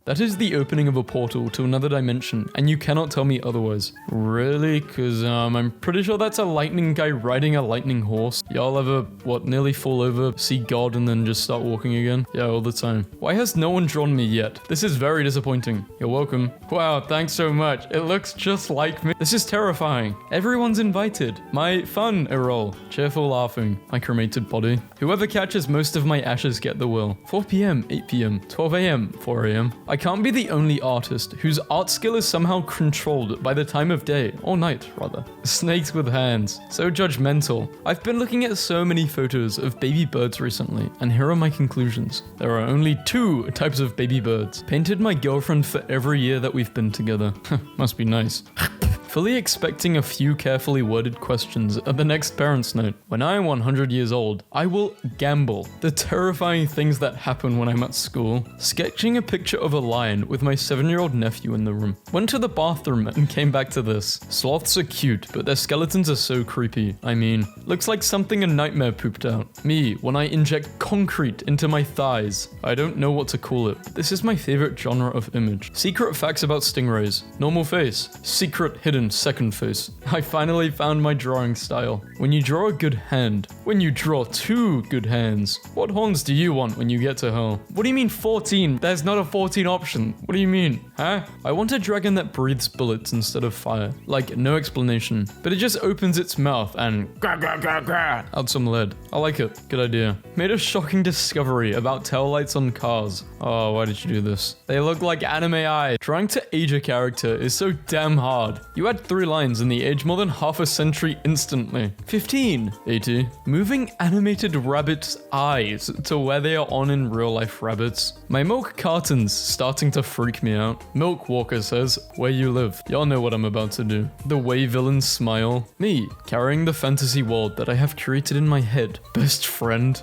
That is the opening of a portal to another dimension, and you cannot tell me otherwise. Really? Cause I'm pretty sure that's a lightning guy riding a lightning horse. Y'all ever, nearly fall over, see God, and then just start walking again? Yeah, all the time. Why has no one drawn me yet? This is very disappointing. You're welcome. Wow, thanks so much. It looks just like me. This is terrifying. Everyone's invited. My fun roll. Cheerful laughing. My cremated body. Whoever catches most of my ashes get the will. 4 p.m., 8 p.m., 12 a.m., 4 a.m. I can't be the only artist whose art skill is somehow controlled by the time of day, or night, rather. Snakes with hands. So judgmental. I've been looking at so many photos of baby birds recently, and here are my conclusions. There are only 2 types of baby birds. Painted my girlfriend for every year that we've been together. Must be nice. Fully expecting a few carefully worded questions at the next parents' note. When I am 100 years old, I will gamble. The terrifying things that happen when I'm at school. Sketching a picture of a lion with my 7-year-old nephew in the room. Went to the bathroom and came back to this. Sloths are cute, but their skeletons are so creepy. I mean, looks like something a nightmare pooped out. Me, when I inject concrete into my thighs. I don't know what to call it. This is my favorite genre of image. Secret facts about stingrays. Normal face. Secret hidden second face. I finally found my drawing style. When you draw a good hand. When you draw 2 good hands. What horns do you want when you get to hell? What do you mean 14? There's not a 14 option. What do you mean? Huh? I want a dragon that breathes bullets instead of fire. Like, no explanation. But it just opens its mouth and out some lead. I like it. Good idea. Made a shocking discovery about taillights on cars. Oh, why did you do this? They look like anime eyes. Trying to age a character is so damn hard. You had 3 lines and they age more than half a century instantly. 15. 80. Moving animated rabbits' eyes to where they are on in real life rabbits. My milk carton's starting to freak me out. Milk Walker says, where you live. Y'all know what I'm about to do. The way villains smile. Me, carrying the fantasy world that I have created in my head. Best friend.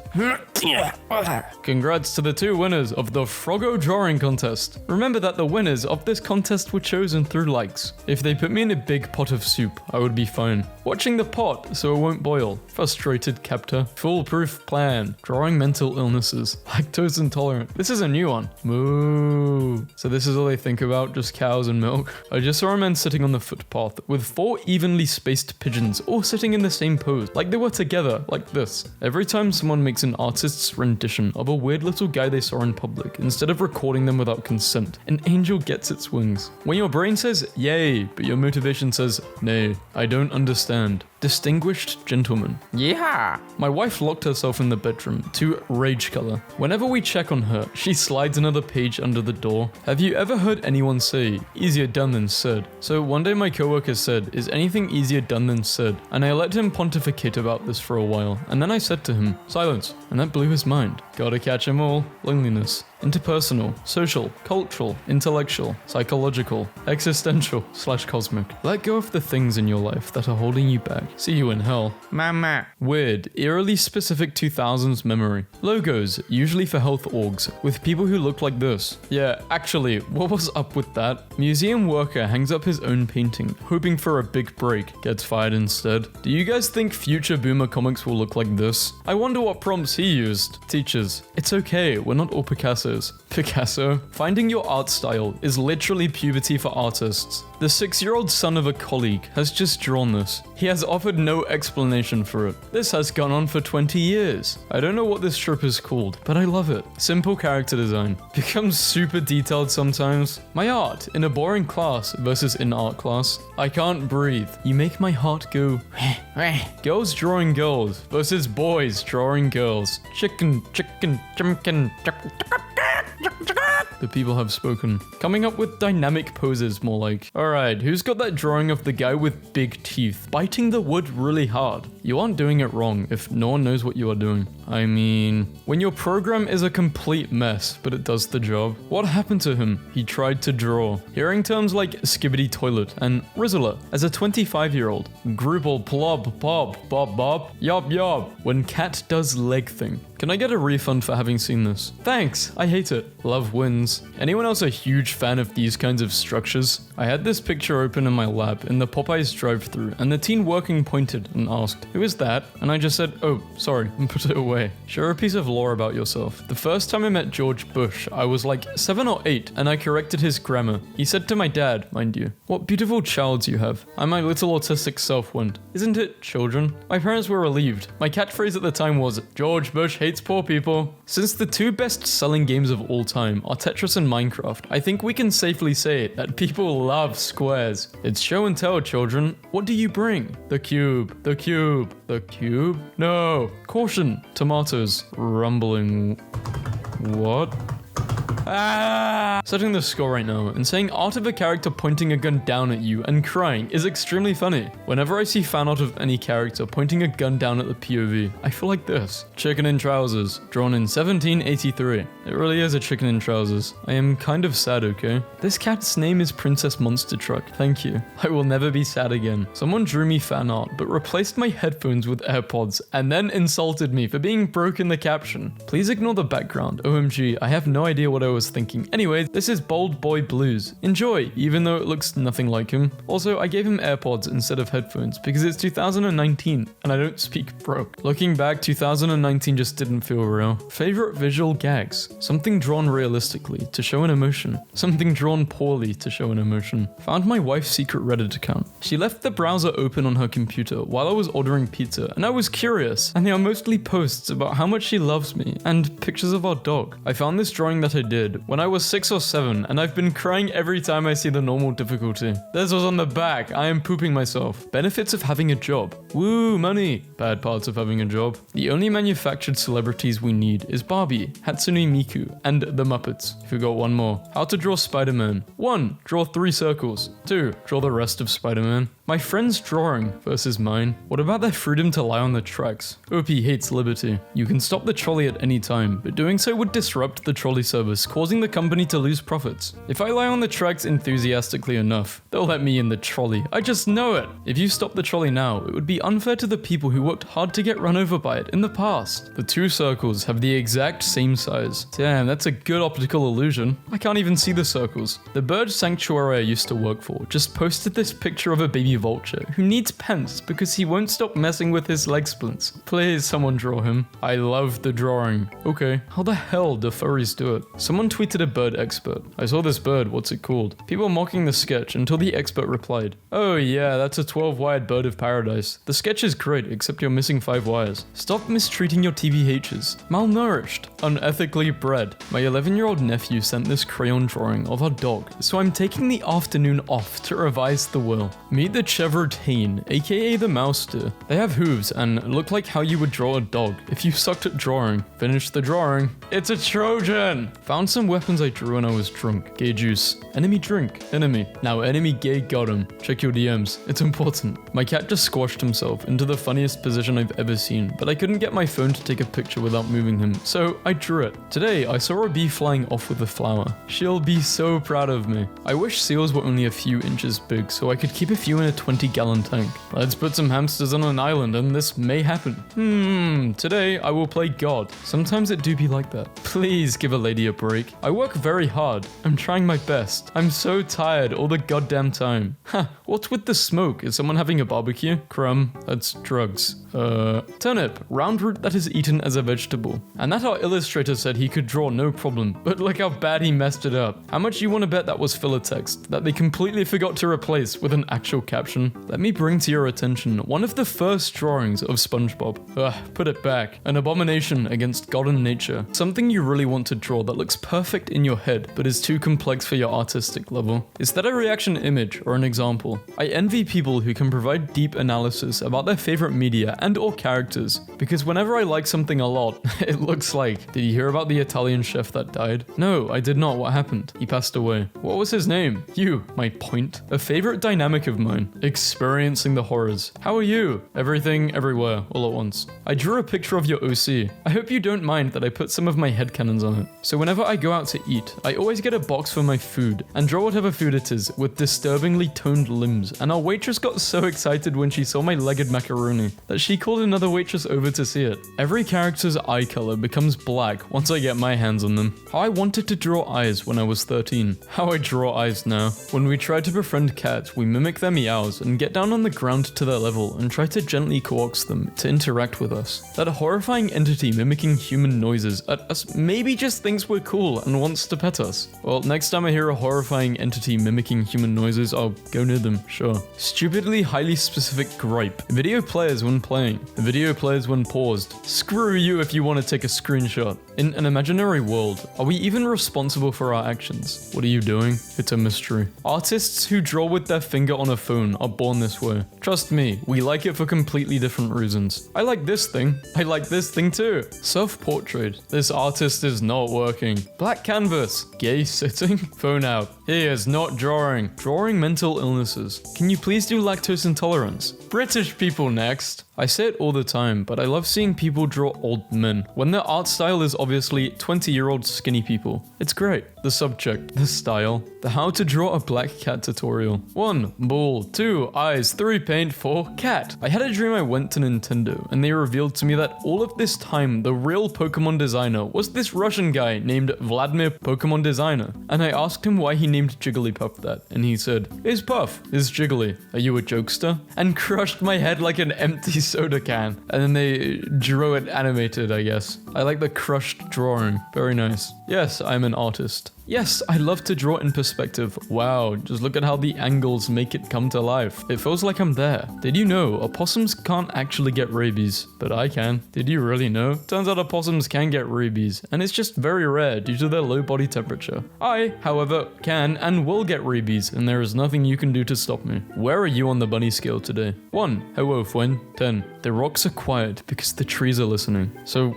Congrats to the 2 winners of the Froggo Drawing Contest. Remember that the winners of this contest were chosen through likes. If they put me in a big pot of soup, I would be fine. Watching the pot so it won't boil. Frustrated captor. Foolproof plan. Drawing mental illnesses. Lactose intolerant. This is a new one. Moo. So this is all they think about, just cows and milk. I just saw a man sitting on the footpath with 4 evenly spaced pigeons all sitting in the same pose, like they were together, like this. Every time someone makes an artist's rendition of a weird little guy they saw in public, instead of recording them without consent, an angel gets its wings. When your brain says, yay, but your motivation says, nay, I don't understand. Distinguished gentleman. Yeah. My wife locked herself in the bedroom to rage color. Whenever we check on her, she slides another page under the door. Have you ever heard anyone say, easier done than said? So one day my coworker said, is anything easier done than said? And I let him pontificate about this for a while. And then I said to him, silence. And that blew his mind. Gotta catch 'em all. Loneliness. Interpersonal, social, cultural, intellectual, psychological, existential/cosmic. Let go of the things in your life that are holding you back. See you in hell. Mama. Weird, eerily specific 2000s memory. Logos, usually for health orgs, with people who look like this. Yeah, actually, what was up with that? Museum worker hangs up his own painting, hoping for a big break, gets fired instead. Do you guys think future boomer comics will look like this? I wonder what prompts he used. Teachers, it's okay, we're not all Picassos. Picasso. Finding your art style is literally puberty for artists. The 6-year-old son of a colleague has just drawn this. He has offered no explanation for it. This has gone on for 20 years. I don't know what this strip is called, but I love it. Simple character design. Becomes super detailed sometimes. My art in a boring class versus in art class. I can't breathe. You make my heart go. Girls drawing girls versus boys drawing girls. Chicken. The people have spoken. Coming up with dynamic poses, more like. Alright, who's got that drawing of the guy with big teeth, biting the wood really hard? You aren't doing it wrong if no one knows what you are doing. I mean, when your program is a complete mess, but it does the job. What happened to him? He tried to draw. Hearing terms like skibbity toilet and rizzler as a 25-year-old. Grooble plob bob bob bob yob yob when cat does leg thing. Can I get a refund for having seen this? Thanks, I hate it. Love wins. Anyone else a huge fan of these kinds of structures? I had this picture open in my lab in the Popeyes drive-thru, and the teen working pointed and asked, "Who is that?" And I just said, "Oh, sorry," and put it away. Share a piece of lore about yourself. The first time I met George Bush, I was like 7 or 8, and I corrected his grammar. He said to my dad, mind you, "What beautiful childs you have." And my little autistic self went, "Isn't it, children?" My parents were relieved. My catchphrase at the time was, "George Bush hates poor people." Since the two best-selling games of all time are Tetris and Minecraft, I think we can safely say that people love squares. It's show and tell, children. What do you bring? The cube. The cube. The cube? No. Caution. Tomatoes. Rumbling. What? Setting the score right now and saying art of a character pointing a gun down at you and crying is extremely funny. Whenever I see fan art of any character pointing a gun down at the POV, I feel like this. Chicken in trousers, drawn in 1783. It really is a chicken in trousers. I am kind of sad, okay? This cat's name is Princess Monster Truck. Thank you. I will never be sad again. Someone drew me fan art, but replaced my headphones with AirPods and then insulted me for being broke in the caption. Please ignore the background. OMG, I have no idea what I was thinking. Anyway, this is Bold Boy Blues. Enjoy, even though it looks nothing like him. Also, I gave him AirPods instead of headphones because it's 2019 and I don't speak broke. Looking back, 2019 just didn't feel real. Favorite visual gags? Something drawn realistically to show an emotion. Something drawn poorly to show an emotion. Found my wife's secret Reddit account. She left the browser open on her computer while I was ordering pizza and I was curious, and they are mostly posts about how much she loves me and pictures of our dog. I found this drawing that I did when I was 6 or 7, and I've been crying every time I see the normal difficulty. This was on the back. I am pooping myself. Benefits of having a job. Woo, money. Bad parts of having a job. The only manufactured celebrities we need is Barbie, Hatsune Miku, and the Muppets. Forgot one more. How to draw Spider-Man. 1. Draw 3 circles. 2. Draw the rest of Spider-Man. My friend's drawing versus mine. What about their freedom to lie on the tracks? OP hates liberty. You can stop the trolley at any time, but doing so would disrupt the trolley service, causing the company to lose profits. If I lie on the tracks enthusiastically enough, they'll let me in the trolley. I just know it. If you stop the trolley now, it would be unfair to the people who worked hard to get run over by it in the past. The 2 circles have the exact same size. Damn, that's a good optical illusion. I can't even see the circles. The bird sanctuary I used to work for just posted this picture of a baby vulture who needs pence because he won't stop messing with his leg splints. Please, someone draw him. I love the drawing. Okay, how the hell do furries do it? Someone tweeted a bird expert. I saw this bird, what's it called? People mocking the sketch until the expert replied, "Oh yeah, that's a 12-wired bird of paradise. The sketch is great, except you're missing 5 wires. Stop mistreating your TVHs. Malnourished. Unethically bred." My 11-year-old nephew sent this crayon drawing of our dog, so I'm taking the afternoon off to revise the will. Meet the Chevrotain, aka the Mouster. They have hooves and look like how you would draw a dog if you sucked at drawing. Finish the drawing. It's a Trojan! Found some weapons I drew when I was drunk. Gay juice. Enemy drink. Enemy. Now enemy gay got him. Check your DMs. It's important. My cat just squashed himself into the funniest position I've ever seen, but I couldn't get my phone to take a picture without moving him, so I drew it. Today, I saw a bee flying off with a flower. She'll be so proud of me. I wish seals were only a few inches big so I could keep a few in a 20-gallon tank. Let's put some hamsters on an island and this may happen. Today I will play God. Sometimes it do be like that. Please give a lady a break. I work very hard. I'm trying my best. I'm so tired all the goddamn time. What's with the smoke? Is someone having a barbecue? Crumb. That's drugs. Turnip. Round root that is eaten as a vegetable. And that our illustrator said he could draw no problem, but look how bad he messed it up. How much you want to bet that was filler text that they completely forgot to replace with an actual caption? Let me bring to your attention one of the first drawings of SpongeBob. Put it back. An abomination against God and nature. Something you really want to draw that looks perfect in your head, but is too complex for your artistic level. Is that a reaction image or an example? I envy people who can provide deep analysis about their favorite media and or characters, because whenever I like something a lot, it looks like, did you hear about the Italian chef that died? No, I did not. What happened? He passed away. What was his name? You, my point. A favorite dynamic of mine. Experiencing the horrors. How are you? Everything, everywhere, all at once. I drew a picture of your OC. I hope you don't mind that I put some of my headcanons on it. So whenever I go out to eat, I always get a box for my food and draw whatever food it is with disturbingly toned limbs, and our waitress got so excited when she saw my legged macaroni that she called another waitress over to see it. Every character's eye color becomes black once I get my hands on them. How I wanted to draw eyes when I was 13. How I draw eyes now. When we try to befriend cats, we mimic their meows and get down on the ground to their level and try to gently coax them to interact with us. That horrifying entity mimicking human noises at us maybe just thinks we're cool and wants to pet us. Well, next time I hear a horrifying entity mimicking human noises, I'll go near them, sure. Stupidly highly specific gripe. Video players when playing. Video players when paused. Screw you if you want to take a screenshot. In an imaginary world, are we even responsible for our actions? What are you doing? It's a mystery. Artists who draw with their finger on a phone are born this way. Trust me, we like it for completely different reasons. I like this thing. I like this thing too. Self-portrait. This artist is not working. Black canvas. Gay sitting. Phone out. He is not drawing. Drawing mental illnesses. Can you please do lactose intolerance? British people next. I say it all the time, but I love seeing people draw old men, when their art style is obviously 20-year-old skinny people. It's great. The subject, the style, the how to draw a black cat tutorial. 1. Bull. 2. Eyes. 3. Paint. 4. Cat. I had a dream I went to Nintendo, and they revealed to me that all of this time, the real Pokemon designer was this Russian guy named Vladimir Pokemon Designer. And I asked him why he named Jigglypuff that, and he said, "Is Puff, is Jiggly. Are you a jokester?" And crushed my head like an empty soda can. And then they drew it animated, I guess. I like the crushed drawing. Very nice. Yes, I'm an artist. Yes, I love to draw in perspective. Wow, just look at how the angles make it come to life. It feels like I'm there. Did you know opossums can't actually get rabies? But I can. Did you really know? Turns out opossums can get rabies, and it's just very rare due to their low body temperature. I, however, can and will get rabies, and there is nothing you can do to stop me. Where are you on the bunny scale today? 1. Hello, friend. 10. The rocks are quiet because the trees are listening. So,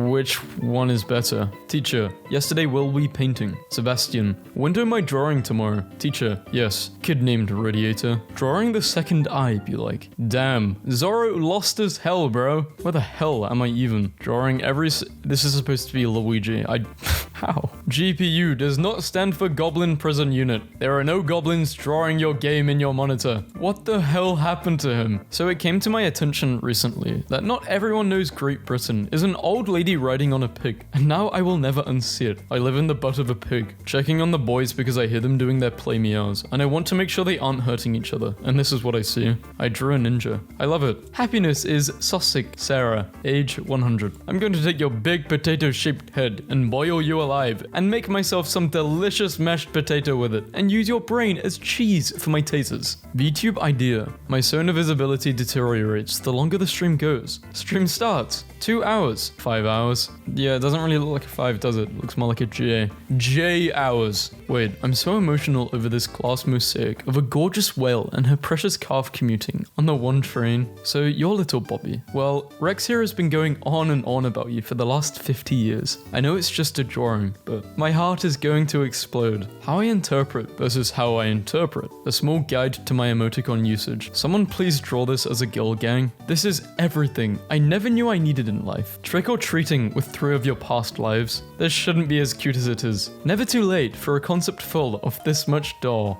which one is better? Teacher, yesterday will we painting? Sebastian, when do my drawing tomorrow? Teacher, yes. Kid named Radiator. Drawing the second eye, be like. Damn, Zorro lost as hell, bro. Where the hell am I even? Drawing this is supposed to be Luigi. How? GPU does not stand for Goblin Prison Unit. There are no goblins drawing your game in your monitor. What the hell happened to him? So it came to my attention recently that not everyone knows Great Britain is an old lady riding on a pig, and now I will never unsee it. I live in the butt of a pig, checking on the boys because I hear them doing their play meows, and I want to make sure they aren't hurting each other, and this is what I see. I drew a ninja. I love it. Happiness is Sussex Sarah, age 100. I'm going to take your big potato-shaped head and boil you alive, and make myself some delicious mashed potato with it, and use your brain as cheese for my tasers. VTube idea. My sonar visibility deteriorates the longer the stream goes. Stream starts. 2 hours. 5 hours. Yeah, it doesn't really look like a 5, does it? It looks more like a J. J hours. Wait, I'm so emotional over this glass mosaic of a gorgeous whale and her precious calf commuting on the one train. So you're little Bobby. Well, Rex here has been going on and on about you for the last 50 years. I know it's just a drawing, but my heart is going to explode. How I interpret versus how I interpret. A small guide to my emoticon usage. Someone please draw this as a girl gang. This is everything I never knew I needed in life. Trick or treating with 3 of your past lives. This shouldn't be as cute as it is. Never too late for a concept full of this much doll.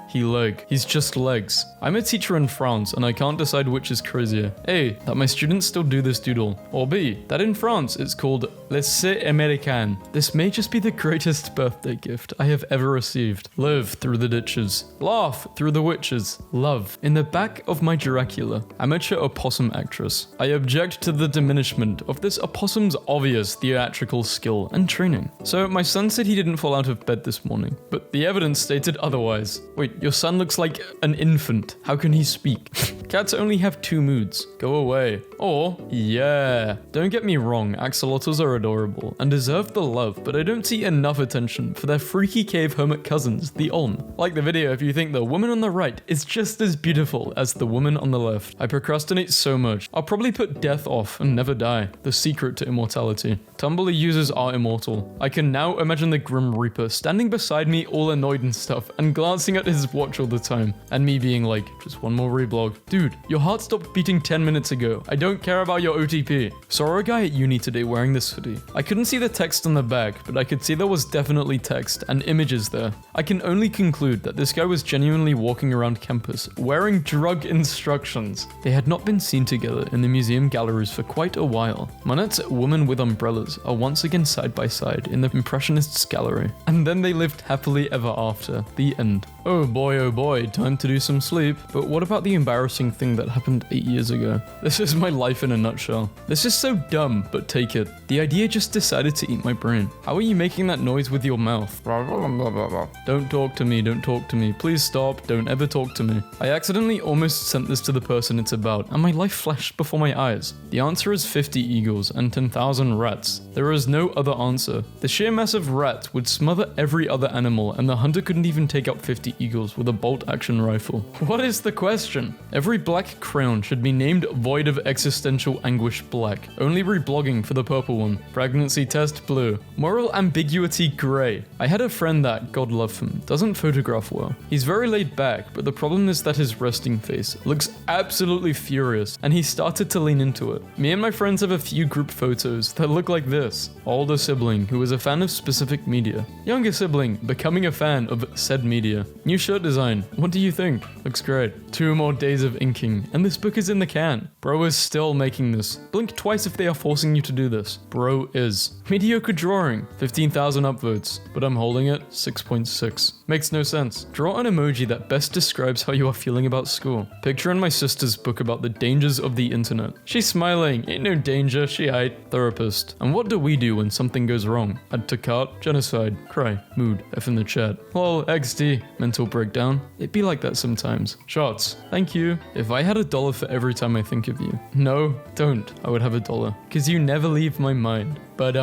He's just legs. I'm a teacher in France and I can't decide which is crazier. A, that my students still do this doodle. Or B, that in France it's called L'essai américain. This may just be the greatest birthday gift I have ever received. Live through the ditches. Laugh through the witches. Love. In the back of my Dracula, amateur opossum actress. I object to the diminishment of this opossum's obvious theatrical skill and training. So my son said he didn't fall out of bed this morning, but the evidence stated otherwise. Wait, your son looks like an infant. How can he speak? Cats only have 2 moods. Go away. Or, yeah. Don't get me wrong, axolotls are adorable and deserve the love, but I don't see enough attention for their freaky cave hermit cousins, the Olm. Like the video if you think the woman on the right is just as beautiful as the woman on the left. I procrastinate so much. I'll probably put death off and never die. The secret to immortality. Tumblr users are immortal. I can now imagine the Grim Reaper standing beside me all annoyed and stuff and glancing at his watch all the time. And me being like, just one more reblog. Dude, your heart stopped beating 10 minutes ago. I don't don't care about your OTP. Saw a guy at uni today wearing this hoodie. I couldn't see the text on the back, but I could see there was definitely text and images there. I can only conclude that this guy was genuinely walking around campus wearing drug instructions. They had not been seen together in the museum galleries for quite a while. Monet's Women with Umbrellas are once again side by side in the Impressionists gallery. And then they lived happily ever after. The end. Oh boy, time to do some sleep. But what about the embarrassing thing that happened 8 years ago? This is my life in a nutshell. This is so dumb, but take it. The idea just decided to eat my brain. How are you making that noise with your mouth? Don't talk to me, please stop, don't ever talk to me. I accidentally almost sent this to the person it's about, and my life flashed before my eyes. The answer is 50 eagles and 10,000 rats. There is no other answer. The sheer mass of rats would smother every other animal, and the hunter couldn't even take out 50 eagles with a bolt-action rifle. What is the question? Every black crown should be named Void of Existential Anguish Black. Only reblogging for the purple one. Pregnancy test blue. Moral ambiguity gray. I had a friend that, God love him, doesn't photograph well. He's very laid back, but the problem is that his resting face looks absolutely furious, and he started to lean into it. Me and my friends have a few group photos that look like this. Older sibling who is a fan of specific media. Younger sibling becoming a fan of said media. New shirt design. What do you think? Looks great. 2 more days of inking, and this book is in the can. Bro is still making this. Blink twice if they are forcing you to do this. Bro is. Mediocre drawing. 15,000 upvotes, but I'm holding it 6.6. Makes no sense. Draw an emoji that best describes how you are feeling about school. Picture in my sister's book about the dangers of the internet. She's smiling. Ain't no danger. She aight. Therapist. And what do we do when something goes wrong? Add to cart. Genocide. Cry. Mood. F in the chat. Lol. XD. Mental breakdown. It be like that sometimes. Shots. Thank you. If I had $1 for every time I think of you. No, don't. I would have $1. Cause you never leave my mind. But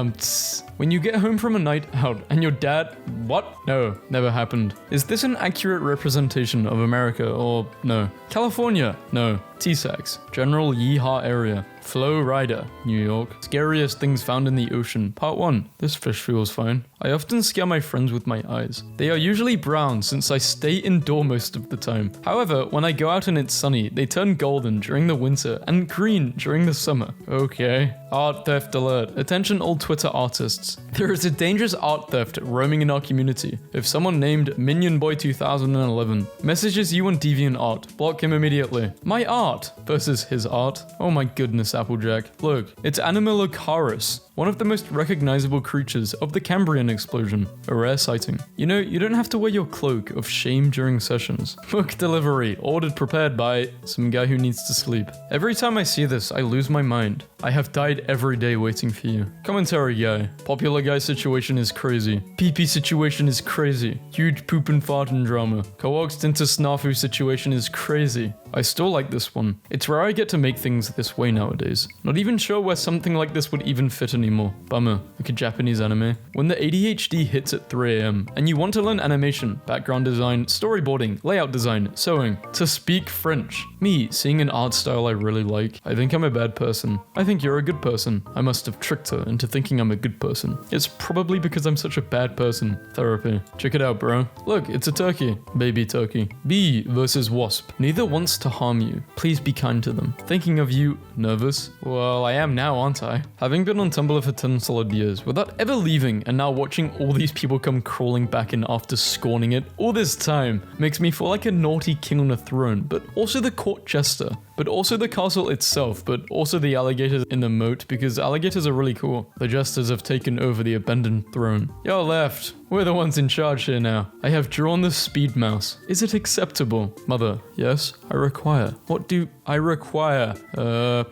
when you get home from a night out and your dad, what? No, never happened. Is this an accurate representation of America or no? California? No. T-Sax, General Yeehaw Area. Flow Rider, New York. Scariest things found in the ocean. Part 1. This fish feels fine. I often scare my friends with my eyes. They are usually brown since I stay indoor most of the time. However, when I go out and it's sunny, they turn golden during the winter and green during the summer. Okay. Art theft alert. Attention all Twitter artists. There is a dangerous art theft roaming in our community. If someone named MinionBoy2011 messages you on DeviantArt, block him immediately. My art versus his art. Oh my goodness, Applejack. Look, it's Animalocaris, one of the most recognizable creatures of the Cambrian explosion. A rare sighting. You know, you don't have to wear your cloak of shame during sessions. Book delivery, ordered prepared by some guy who needs to sleep. Every time I see this, I lose my mind. I have died every day waiting for you. Commentary guy. Popular guy situation is crazy. PP situation is crazy. Huge poop and fart and drama. Coaxed into snafu situation is crazy. I still like this one. It's rare I get to make things this way nowadays. Not even sure where something like this would even fit anymore. Bummer. Like a Japanese anime. When the ADHD hits at 3 AM and you want to learn animation, background design, storyboarding, layout design, sewing, to speak French. Me, seeing an art style I really like. I think I'm a bad person. I think you're a good person. I must have tricked her into thinking I'm a good person. It's probably because I'm such a bad person. Therapy. Check it out, bro. Look, it's a turkey. Baby turkey. Bee versus wasp. Neither wants to harm you. Please be kind to them. Thinking of you. Nervous? Well, I am now, aren't I? Having been on Tumblr for 10 solid years without ever leaving and now watching all these people come crawling back in after scorning it all this time makes me feel like a naughty king on a throne, but also the court jester. But also the castle itself, but also the alligators in the moat because alligators are really cool. The jesters have taken over the abandoned throne. You're left. We're the ones in charge here now. I have drawn the speed mouse. Is it acceptable? Mother, yes, I require. What do I require?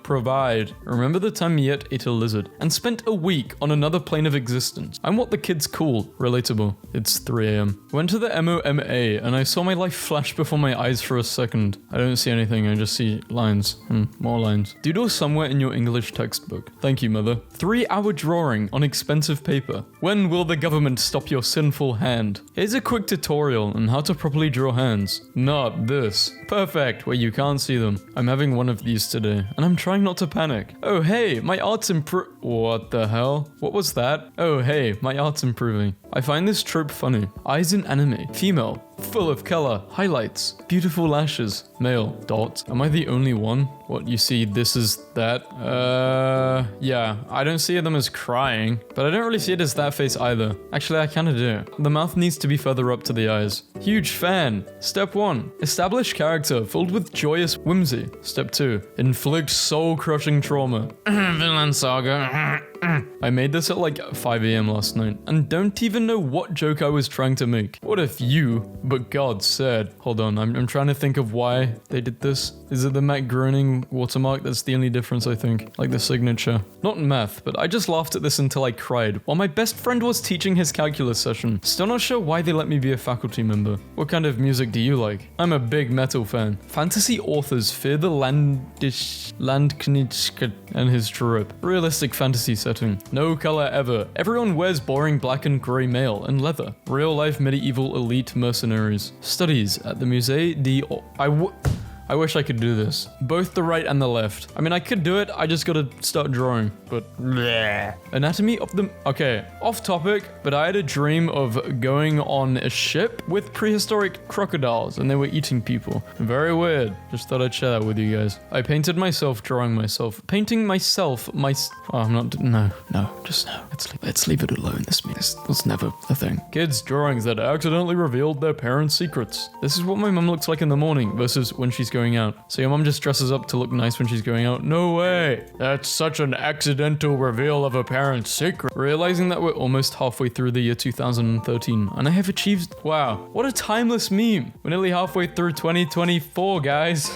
Provide. Remember the time Miette ate a lizard and spent a week on another plane of existence? I'm what the kids call relatable. It's 3 AM. Went to the MOMA and I saw my life flash before my eyes for a second. I don't see anything, I just see lines. More lines. Doodle somewhere in your English textbook. Thank you, mother. 3-hour drawing on expensive paper. When will the government stop your sinful hand? Here's a quick tutorial on how to properly draw hands. Not this. Perfect, where you can't see them. I'm having one of these today, and I'm trying not to panic. Oh hey, my art's What the hell? What was that? Oh hey, my art's improving. I find this trope funny. Eyes in anime. Female. full of color, highlights, beautiful lashes, male, dot. Am I the only one? What, you see this is that? Yeah, I don't see them as crying, but I don't really see it as that face either. Actually, I kinda do. The mouth needs to be further up to the eyes. Huge fan. Step 1. Establish character filled with joyous whimsy. Step 2. Inflict soul-crushing trauma. Villain Saga. I made this at like 5 AM last night, and don't even know what joke I was trying to make. What if you, but God said... Hold on, I'm trying to think of why they did this. Is it the Matt Groening watermark? That's the only difference, I think. Like the signature. Not math, but I just laughed at this until I cried, while my best friend was teaching his calculus session. Still not sure why they let me be a faculty member. What kind of music do you like? I'm a big metal fan. Fantasy authors fear the Landknecht and his drip. Realistic fantasy setting. No color ever. Everyone wears boring black and grey mail and leather. Real life medieval elite mercenaries. Studies at the Musée I wish I could do this. Both the right and the left. I mean, I could do it, I just gotta start drawing, but bleh. Anatomy of the... Okay, off topic, but I had a dream of going on a ship with prehistoric crocodiles, and they were eating people. Very weird. Just thought I'd share that with you guys. I painted myself drawing myself. Painting myself, oh, I'm not... No, just no. Let's leave it alone. This was never a thing. Kids' drawings that accidentally revealed their parents' secrets. This is what my mum looks like in the morning versus when she's going out. So your mom just dresses up to look nice when she's going out? No way! That's such an accidental reveal of a parent's secret. Realizing that we're almost halfway through the year 2013 and I have achieved... Wow, what a timeless meme! We're nearly halfway through 2024, guys.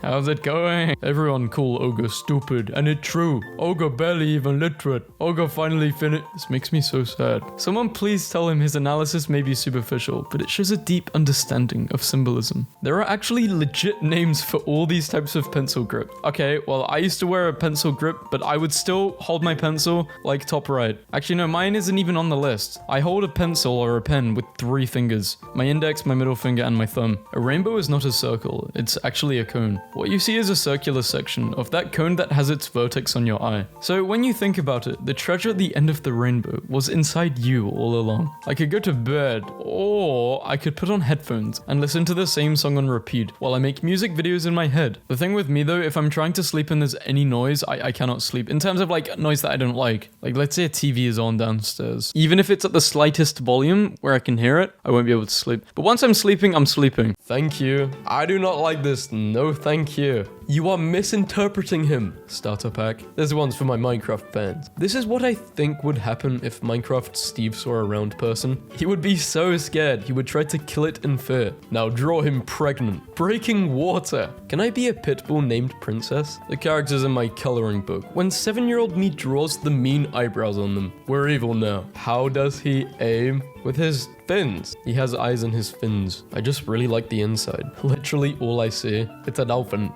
How's it going? Everyone call Ogre stupid, and it's true. Ogre barely even literate. Ogre finally finished... This makes me so sad. Someone please tell him his analysis may be superficial, but it shows a deep understanding of symbolism. There are actually legit names for all these types of pencil grip. Okay, well, I used to wear a pencil grip, but I would still hold my pencil like top right. Actually, no, mine isn't even on the list. I hold a pencil or a pen with 3 fingers. My index, my middle finger, and my thumb. A rainbow is not a circle. It's actually a cone. What you see is a circular section of that cone that has its vertex on your eye. So when you think about it, the treasure at the end of the rainbow was inside you all along. I could go to bed, or I could put on headphones and listen to the same song on repeat while I make music videos in my head. The thing with me though, if I'm trying to sleep and there's any noise, I cannot sleep. In terms of like noise that I don't like. Like let's say a TV is on downstairs. Even if it's at the slightest volume where I can hear it, I won't be able to sleep. But once I'm sleeping, I'm sleeping. Thank you. I do not like this. No thank you. You are misinterpreting him. Starter pack. There's ones for my Minecraft fans. This is what I think would happen if Minecraft Steve saw a round person. He would be so scared, he would try to kill it in fear. Now draw him pregnant. Breaking water. Can I be a pitbull named Princess? The characters in my coloring book. When 7-year-old me draws the mean eyebrows on them. We're evil now. How does he aim? With his fins. He has eyes in his fins. I just really like the inside. Literally all I see. It's a dolphin.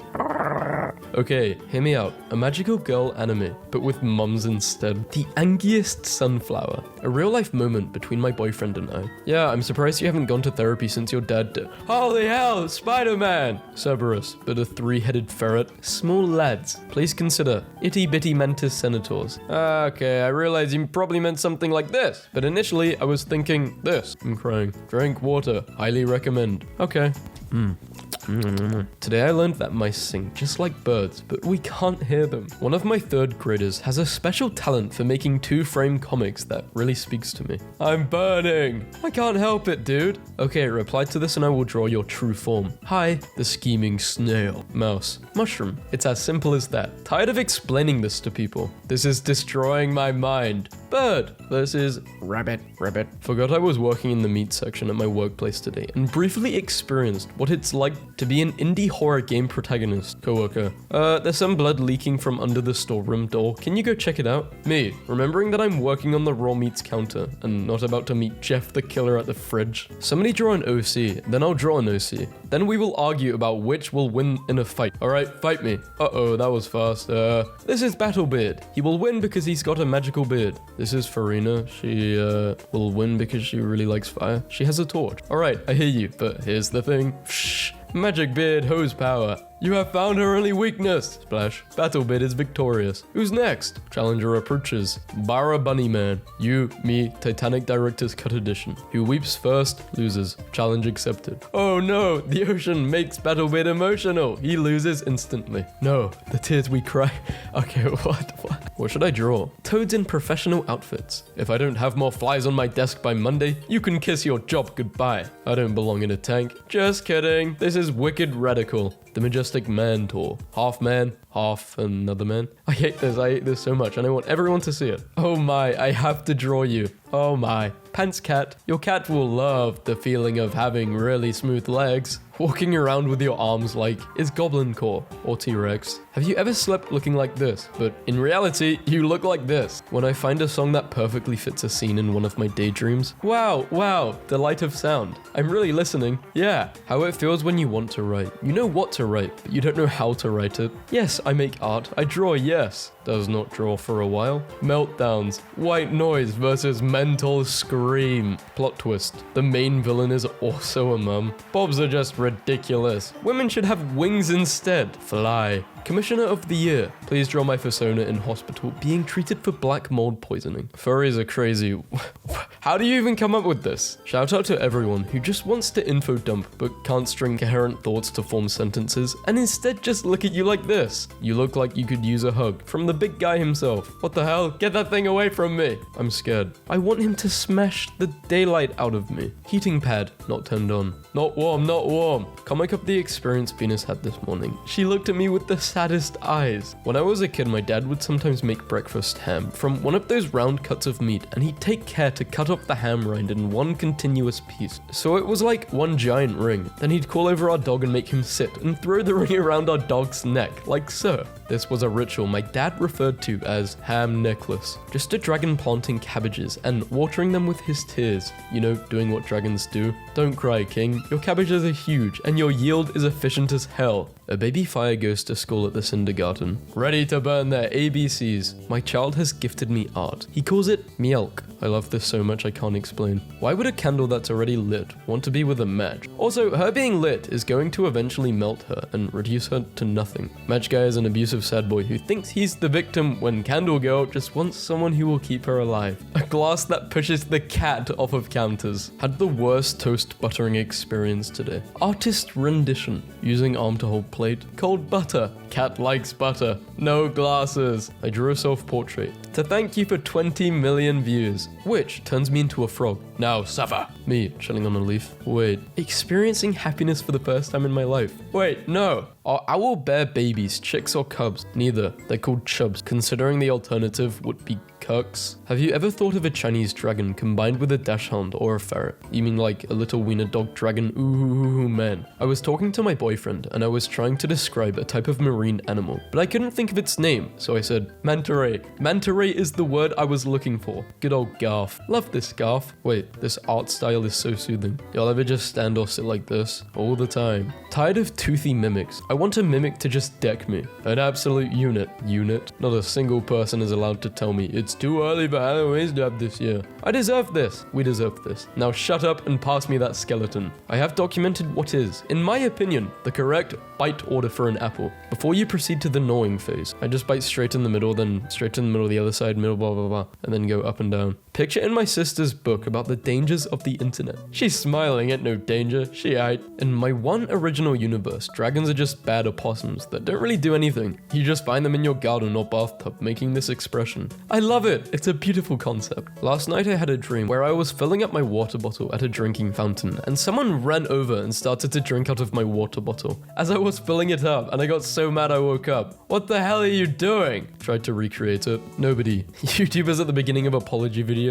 Okay, hear me out. A magical girl anime, but with mums instead. The angriest sunflower. A real life moment between my boyfriend and I. Yeah, I'm surprised you haven't gone to therapy since your dad did. Holy hell, Spider-Man! Cerberus, but a 3-headed ferret. Small lads, please consider itty bitty mantis senators. Okay, I realize you probably meant something like this, but initially I was thinking this. I'm crying. Drink water, highly recommend. Okay. Today I learned that mice sing just like birds, but we can't hear them. One of my 3rd graders has a special talent for making 2-frame comics that really speaks to me. I'm burning! I can't help it, dude. Okay, reply to this and I will draw your true form. Hi, the scheming snail. Mouse. Mushroom. It's as simple as that. Tired of explaining this to people. This is destroying my mind. Bird versus rabbit. Forgot I was working in the meat section at my workplace today and briefly experienced what it's like to be an indie horror game protagonist. Coworker. There's some blood leaking from under the storeroom door. Can you go check it out? Me, remembering that I'm working on the raw meats counter and not about to meet Jeff the killer at the fridge. Somebody draw an OC, then I'll draw an OC. Then we will argue about which will win in a fight. Alright, fight me. Uh-oh, that was fast. This is Battlebeard. He will win because he's got a magical beard. This is Farina. She, will win because she really likes fire. She has a torch. Alright, I hear you, but here's the thing. Magic beard, hose power. You have found her only weakness. Splash. BattleBit is victorious. Who's next? Challenger approaches. Barra Bunnyman. You, me, Titanic Director's Cut Edition. Who weeps first, loses. Challenge accepted. Oh no, the ocean makes BattleBit emotional. He loses instantly. No, the tears we cry. Okay, what should I draw? Toads in professional outfits. If I don't have more flies on my desk by Monday, you can kiss your job goodbye. I don't belong in a tank. Just kidding. This is wicked radical. The Majestic Mantor. Half man, half another man. I hate this so much and I want everyone to see it. Oh my, I have to draw you. Oh my. Pants cat. Your cat will love the feeling of having really smooth legs. Walking around with your arms like is Goblin Core or T-Rex. Have you ever slept looking like this? But in reality, you look like this. When I find a song that perfectly fits a scene in one of my daydreams. Wow, delight of sound. I'm really listening. Yeah, how it feels when you want to write. You know what to write, but you don't know how to write it. Yes, I make art. I draw, yes. Does not draw for a while. Meltdowns. White noise versus mental scream. Plot twist. The main villain is also a mum. Bobs are just ridiculous. Women should have wings instead. Fly. Commissioner of the Year. Please draw my persona in hospital being treated for black mold poisoning. Furries are crazy. How do you even come up with this? Shout out to everyone who just wants to info dump but can't string coherent thoughts to form sentences and instead just look at you like this. You look like you could use a hug from the big guy himself. What the hell? Get that thing away from me. I'm scared. I want him to smash the daylight out of me. Heating pad, not turned on. Not warm, not warm. Comic up the experience Venus had this morning. She looked at me with the saddest eyes. When I was a kid, my dad would sometimes make breakfast ham from one of those round cuts of meat, and he'd take care to cut off the ham rind in one continuous piece. So it was like one giant ring. Then he'd call over our dog and make him sit and throw the ring around our dog's neck, like so. This was a ritual my dad referred to as ham necklace. Just a dragon planting cabbages and watering them with his tears. You know, doing what dragons do. Don't cry, king. Your cabbages are huge and your yield is efficient as hell. A baby fire goes to school at the kindergarten, ready to burn their ABCs. My child has gifted me art. He calls it Mielk. I love this so much I can't explain. Why would a candle that's already lit want to be with a match? Also, her being lit is going to eventually melt her and reduce her to nothing. Match guy is an abusive sad boy who thinks he's the victim when Candle Girl just wants someone who will keep her alive. A glass that pushes the cat off of counters. Had the worst toast buttering experience today. Artist rendition. Using arm to hold plate. Cold butter. Cat likes butter. No glasses. I drew a self-portrait to thank you for 20 million views, which turns me into a frog. Now suffer. Me, chilling on a leaf. Wait, experiencing happiness for the first time in my life. Wait, no. Are owl bear babies chicks or cubs? Neither. They're called chubs, considering the alternative would be cucks. Have you ever thought of a Chinese dragon combined with a dachshund or a ferret? You mean like a little wiener dog dragon? Ooh, man. I was talking to my boyfriend and I was trying to describe a type of marine animal, but I couldn't think of its name, so I said manta ray. Manta ray is the word I was looking for. Good old Garth. Love this Garth. Wait, this art style is so soothing. Y'all ever just stand or sit like this? All the time. Tired of toothy mimics. I want a mimic to just deck me. An absolute unit. Not a single person is allowed to tell me it's too early for Halloween's dab this year. I deserve this. We deserve this. Now shut up and pass me that skeleton. I have documented what is, in my opinion, the correct bite order for an apple. Before you proceed to the gnawing phase, I just bite straight in the middle, then straight in the middle of the other side, middle, blah, blah, blah, and then go up and down. Picture in my sister's book about the dangers of the internet. She's smiling at no danger, she ain't. In my one original universe, dragons are just bad opossums that don't really do anything. You just find them in your garden or bathtub making this expression. I love it, it's a beautiful concept. Last night I had a dream where I was filling up my water bottle at a drinking fountain and someone ran over and started to drink out of my water bottle as I was filling it up and I got so mad I woke up. What the hell are you doing? Tried to recreate it. Nobody. YouTubers at the beginning of apology videos.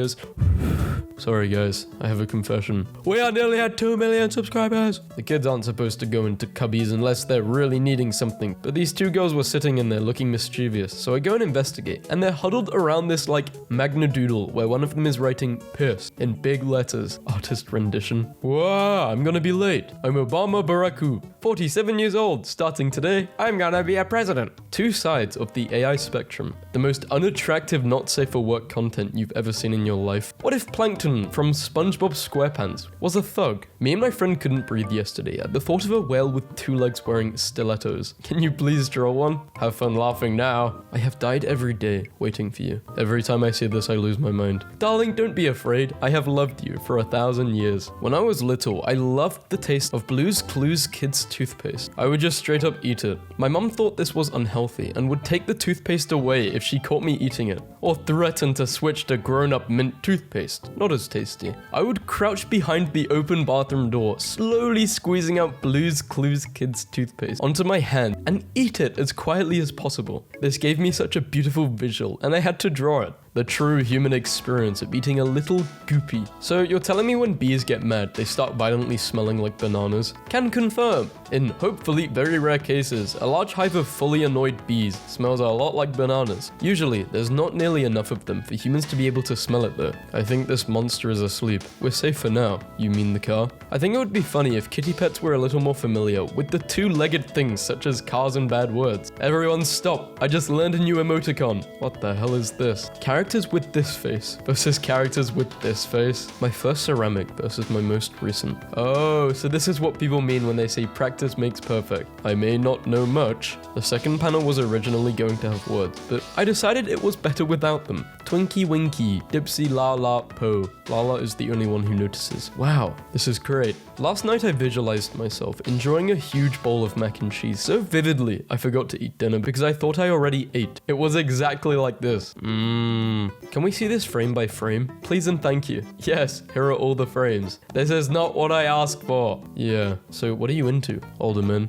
Sorry guys, I have a confession. We are nearly at 2 million subscribers. The kids aren't supposed to go into cubbies unless they're really needing something, but these two girls were sitting in there looking mischievous, so I go and investigate, and they're huddled around this like magnadoodle where one of them is writing piss in big letters. Artist rendition. Whoa, I'm gonna be late. I'm Obama Barack, 47 years old. Starting today, I'm gonna be a president. Two sides of the AI spectrum. The most unattractive, not safe for work content you've ever seen in your life. What if Plankton Milton from SpongeBob SquarePants was a thug. Me and my friend couldn't breathe yesterday at the thought of a whale with 2 legs wearing stilettos. Can you please draw one? Have fun laughing now. I have died every day waiting for you. Every time I see this, I lose my mind. Darling, don't be afraid. I have loved you for 1,000 years. When I was little, I loved the taste of Blue's Clues Kids toothpaste. I would just straight up eat it. My mum thought this was unhealthy and would take the toothpaste away if she caught me eating it, or threatened to switch to grown-up mint toothpaste. Not as tasty. I would crouch behind the open bathroom door, slowly squeezing out Blue's Clues Kids toothpaste onto my hand and eat it as quietly as possible. This gave me such a beautiful visual, and I had to draw it. The true human experience of eating a little goopy. So you're telling me when bees get mad, they start violently smelling like bananas? Can confirm. In hopefully very rare cases, a large hive of fully annoyed bees smells a lot like bananas. Usually, there's not nearly enough of them for humans to be able to smell it though. I think this monster is asleep. We're safe for now. You mean the car? I think it would be funny if kitty pets were a little more familiar with the 2-legged things such as cars and bad words. Everyone stop. I just learned a new emoticon. What the hell is this? Characters with this face versus characters with this face. My first ceramic versus my most recent. Oh, so this is what people mean when they say practice makes perfect. I may not know much. The second panel was originally going to have words, but I decided it was better without them. Twinkie Winkie, Dipsy La La Po. Lala is the only one who notices. Wow, this is great. Last night I visualized myself enjoying a huge bowl of mac and cheese so vividly I forgot to eat dinner because I thought I already ate. It was exactly like this. Can we see this frame by frame? Please and thank you. Yes, here are all the frames. This is not what I asked for. Yeah, so what are you into, older men?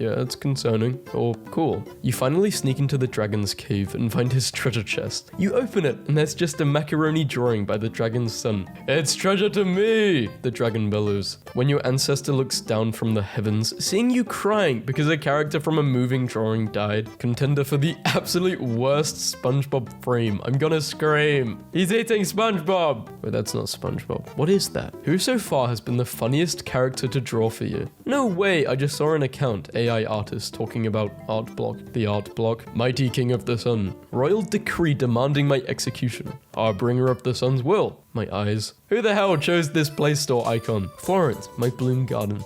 Yeah, it's concerning. Or cool. You finally sneak into the dragon's cave and find his treasure chest. You open it and there's just a macaroni drawing by the dragon's son. It's treasure to me, the dragon bellows. When your ancestor looks down from the heavens, seeing you crying because a character from a moving drawing died. Contender for the absolute worst SpongeBob frame. I'm gonna scream. He's eating SpongeBob. Wait, that's not SpongeBob. What is that? Who so far has been the funniest character to draw for you? No way, I just saw an account, AI artist, talking about art block. The art block. Mighty King of the Sun. Royal decree demanding my execution. Harbinger of the Sun's will. My eyes. Who the hell chose this Play Store icon? Florence, my bloom garden.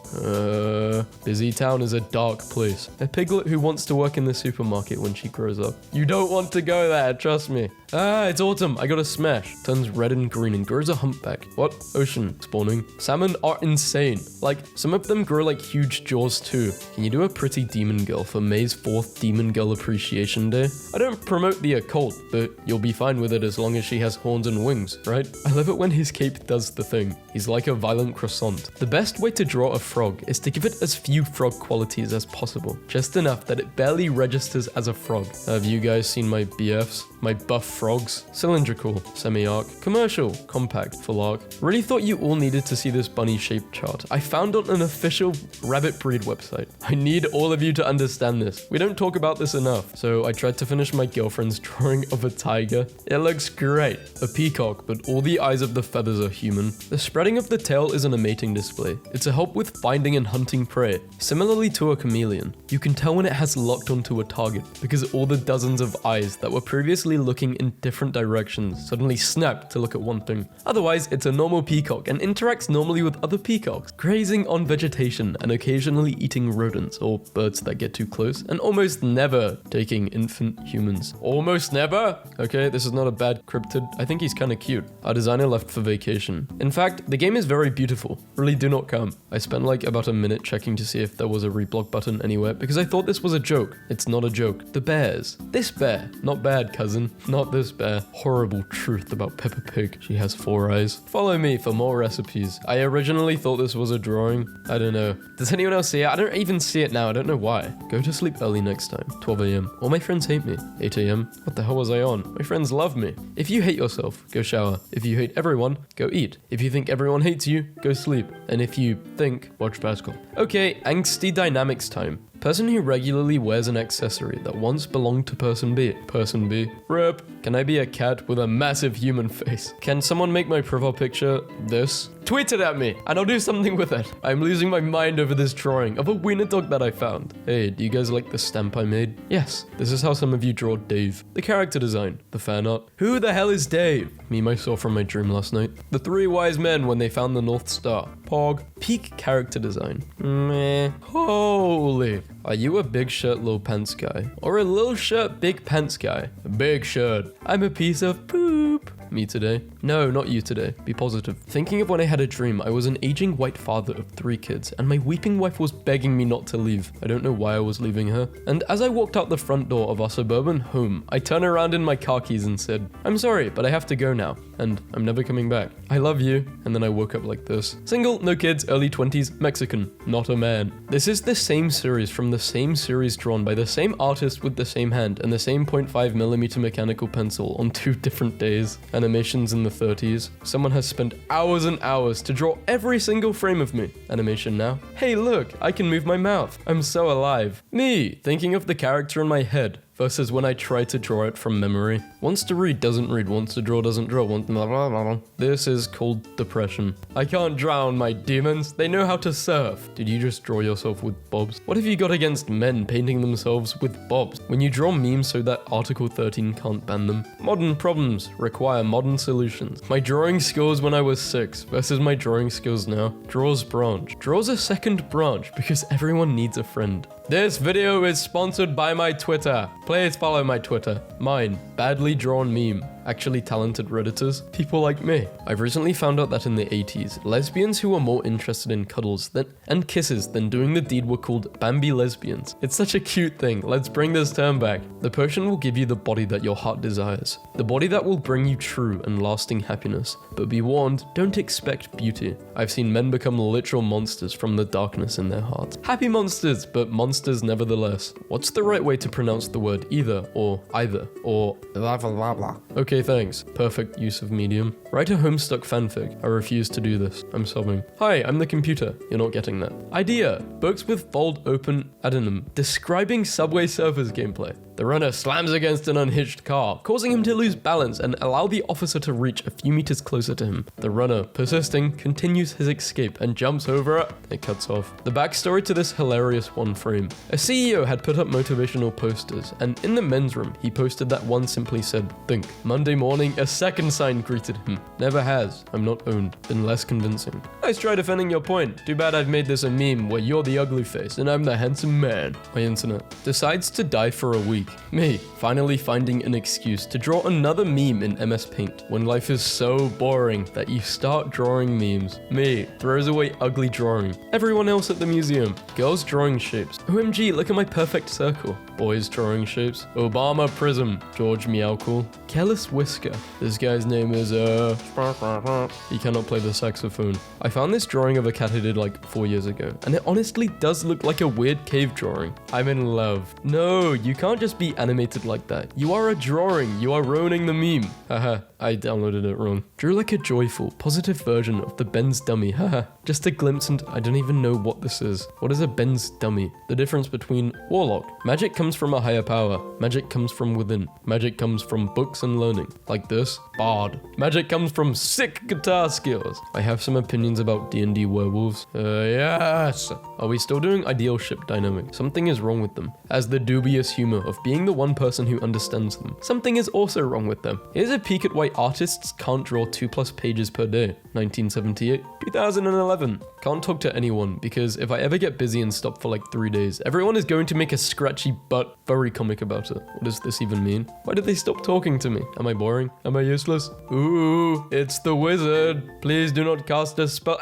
Busy town is a dark place. A piglet who wants to work in the supermarket when she grows up. You don't want to go there, trust me. It's autumn. I got a smash. Turns red and green and grows a humpback. What? Ocean. Spawning. Salmon are insane. Like, some of them grow like huge jaws too. Can you do a pretty demon girl for May's 4th Demon Girl Appreciation Day? I don't promote the occult, but you'll be fine with it as long as she has horns and wings, right? I love it when his cape does the thing. He's like a violent croissant. The best way to draw a frog is to give it as few frog qualities as possible. Just enough that it barely registers as a frog. Have you guys seen my BFs? My buff frogs? Cylindrical, semi-arc, commercial, compact, full arc. Really thought you all needed to see this bunny shaped chart. I found on an official rabbit breed website. I need all of you to understand this. We don't talk about this enough. So I tried to finish my girlfriend's drawing of a tiger. It looks great. A peacock, but all the eyes of the feathers are human. The spreading of the tail isn't a mating display. It's a help with finding and hunting prey. Similarly to a chameleon, you can tell when it has locked onto a target because all the dozens of eyes that were previously looking in different directions suddenly snap to look at one thing. Otherwise, it's a normal peacock and interacts normally with other peacocks, grazing on vegetation and occasionally eating rodents or birds that get too close, and almost never taking infant humans. Almost never? Okay, this is not a bad cryptid. I think he's kind of cute. Our designer left for vacation. In fact, the game is very beautiful. Really do not come. I spent like about a minute checking to see if there was a reblock button anywhere because I thought this was a joke. It's not a joke. The bears. This bear. Not bad, cousin. Not this bear. Horrible truth about Peppa Pig. She has 4 eyes. Follow me for more recipes. I originally thought this was a drawing. I don't know. Does anyone else see it? I don't even see it now. I don't know why. Go to sleep early next time. 12 a.m. All my friends hate me. 8 a.m. What the hell was I on? My friends love me. If you hate yourself, go shower. If you hate everyone, go eat. If you think everyone hates you, go sleep. And if you think, watch basketball. Okay, angsty dynamics time. Person who regularly wears an accessory that once belonged to person B. Person B. RIP. Can I be a cat with a massive human face? Can someone make my profile picture this? tweet it at me and I'll do something with it. I'm losing my mind over this drawing of a wiener dog that I found. Hey, do you guys like the stamp I made? Yes, this is how some of you draw Dave. The character design, the fan art. Who the hell is Dave? Meme I saw from my dream last night. The three wise men when they found the North Star. Pog. Peak character design. Meh. Holy. Are you a big shirt, little pants guy? Or a little shirt, big pants guy? A big shirt. I'm a piece of poop. Me today? No, not you today. Be positive. Thinking of when I had a dream, I was an aging white father of 3 kids, and my weeping wife was begging me not to leave. I don't know why I was leaving her. And as I walked out the front door of our suburban home, I turned around in my car keys and said, I'm sorry, but I have to go now, and I'm never coming back. I love you. And then I woke up like this. Single, no kids, early 20s, Mexican, not a man. This is the same series from the same series drawn by the same artist with the same hand and the same 0.5mm mechanical pencil on 2 different days. Animations in the 30s. Someone has spent hours and hours to draw every single frame of me. Animation now. Hey look, I can move my mouth. I'm so alive. Me, thinking of the character in my head versus when I try to draw it from memory. Wants to read, doesn't read. Wants to draw, doesn't draw. Blah, blah, blah, blah. This is called depression. I can't drown my demons. They know how to surf. Did you just draw yourself with bobs? What have you got against men painting themselves with bobs? When you draw memes so that Article 13 can't ban them. Modern problems require modern solutions. My drawing skills when I was 6 versus my drawing skills now. Draws branch. Draws a second branch because everyone needs a friend. This video is sponsored by my Twitter. Please follow my Twitter. Mine, badly drawn meme. Actually talented Redditors, people like me. I've recently found out that in the 80s, lesbians who were more interested in cuddles and kisses than doing the deed were called Bambi lesbians. It's such a cute thing. Let's bring this term back. The potion will give you the body that your heart desires. The body that will bring you true and lasting happiness. But be warned, don't expect beauty. I've seen men become literal monsters from the darkness in their hearts. Happy monsters, but monsters nevertheless. What's the right way to pronounce the word either or blah blah blah blah? Okay, thanks. Perfect use of medium. Write a Homestuck fanfic. I refuse to do this. I'm sobbing. Hi, I'm the computer. You're not getting that. Idea. Books with fold open adenum. Describing Subway Surfers gameplay. The runner slams against an unhitched car, causing him to lose balance and allow the officer to reach a few meters closer to him. The runner, persisting, continues his escape and jumps over it. It cuts off. The backstory to this hilarious one frame. A CEO had put up motivational posters, and in the men's room, he posted that one simply said, think. Monday morning, a second sign greeted him. Never has. I'm not owned. Been less convincing. Nice try defending your point. Too bad I've made this a meme where you're the ugly face and I'm the handsome man. My internet decides to die for a week. Me, finally finding an excuse to draw another meme in MS Paint when life is so boring that you start drawing memes. Me, throws away ugly drawing. Everyone else at the museum. Girls drawing shapes. OMG, look at my perfect circle. Boys drawing shapes. Obama Prism. George Meowcool. Careless Whisker. This guy's name is he cannot play the saxophone. I found this drawing of a cat I did like 4 years ago, and it honestly does look like a weird cave drawing. I'm in love. No, you can't just be animated like that. You are a drawing. You are ruining the meme. Haha, I downloaded it wrong. Drew like a joyful, positive version of the Ben's dummy. Haha, just a glimpse and I don't even know what this is. What is a Ben's dummy? The difference between Warlock. Magic comes from a higher power. Magic comes from within. Magic comes from books and learning. Like this, Bard. Magic comes from sick guitar skills. I have some opinions about D&D werewolves. Yes. Are we still doing ideal ship dynamic? Something is wrong with them. As the dubious humor of being the one person who understands them. Something is also wrong with them. Here's a peek at why artists can't draw 2+ pages per day. 1978, 2011. Can't talk to anyone because if I ever get busy and stop for like 3 days, everyone is going to make a scratchy butt furry comic about it. What does this even mean? Why did they stop talking to me? Am I boring? Am I useless? Ooh, it's the wizard. Please do not cast a spell.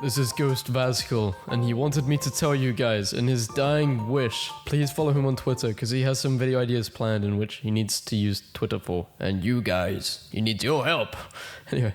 This is Ghost Vascal, and he wanted me to tell you guys in his dying wish, please follow him on Twitter because he has some video ideas planned in which he needs to use Twitter for. And you guys, he needs your help. Anyway.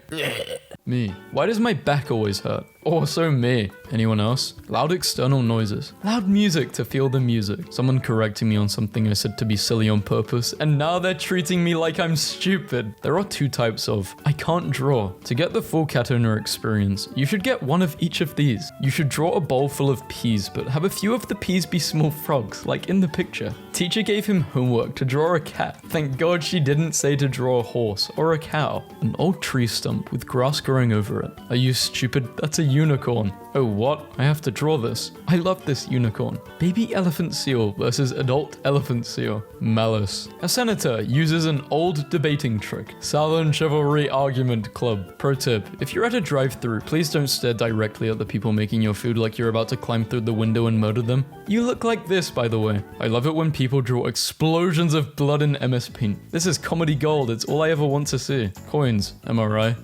Me. Why does my back always hurt? Also me. Anyone else? Loud external noises. Loud music to feel the music. Someone correcting me on something I said to be silly on purpose, and now they're treating me like I'm stupid. There are two types of I can't draw. To get the full cat owner experience, you should get one of each of these. You should draw a bowl full of peas, but have a few of the peas be small frogs, like in the picture. Teacher gave him homework to draw a cat. Thank God she didn't say to draw a horse or a cow. An old tree stump with grass growing over it. Are you stupid? That's a unicorn. Oh, what? I have to draw this. I love this unicorn. Baby elephant seal versus adult elephant seal. Malice. A senator uses an old debating trick. Southern Chivalry Argument Club. Pro tip, if you're at a drive-thru, please don't stare directly at the people making your food like you're about to climb through the window and murder them. You look like this, by the way. I love it when people draw explosions of blood in MS Paint. This is comedy gold. It's all I ever want to see. Coins, am I right?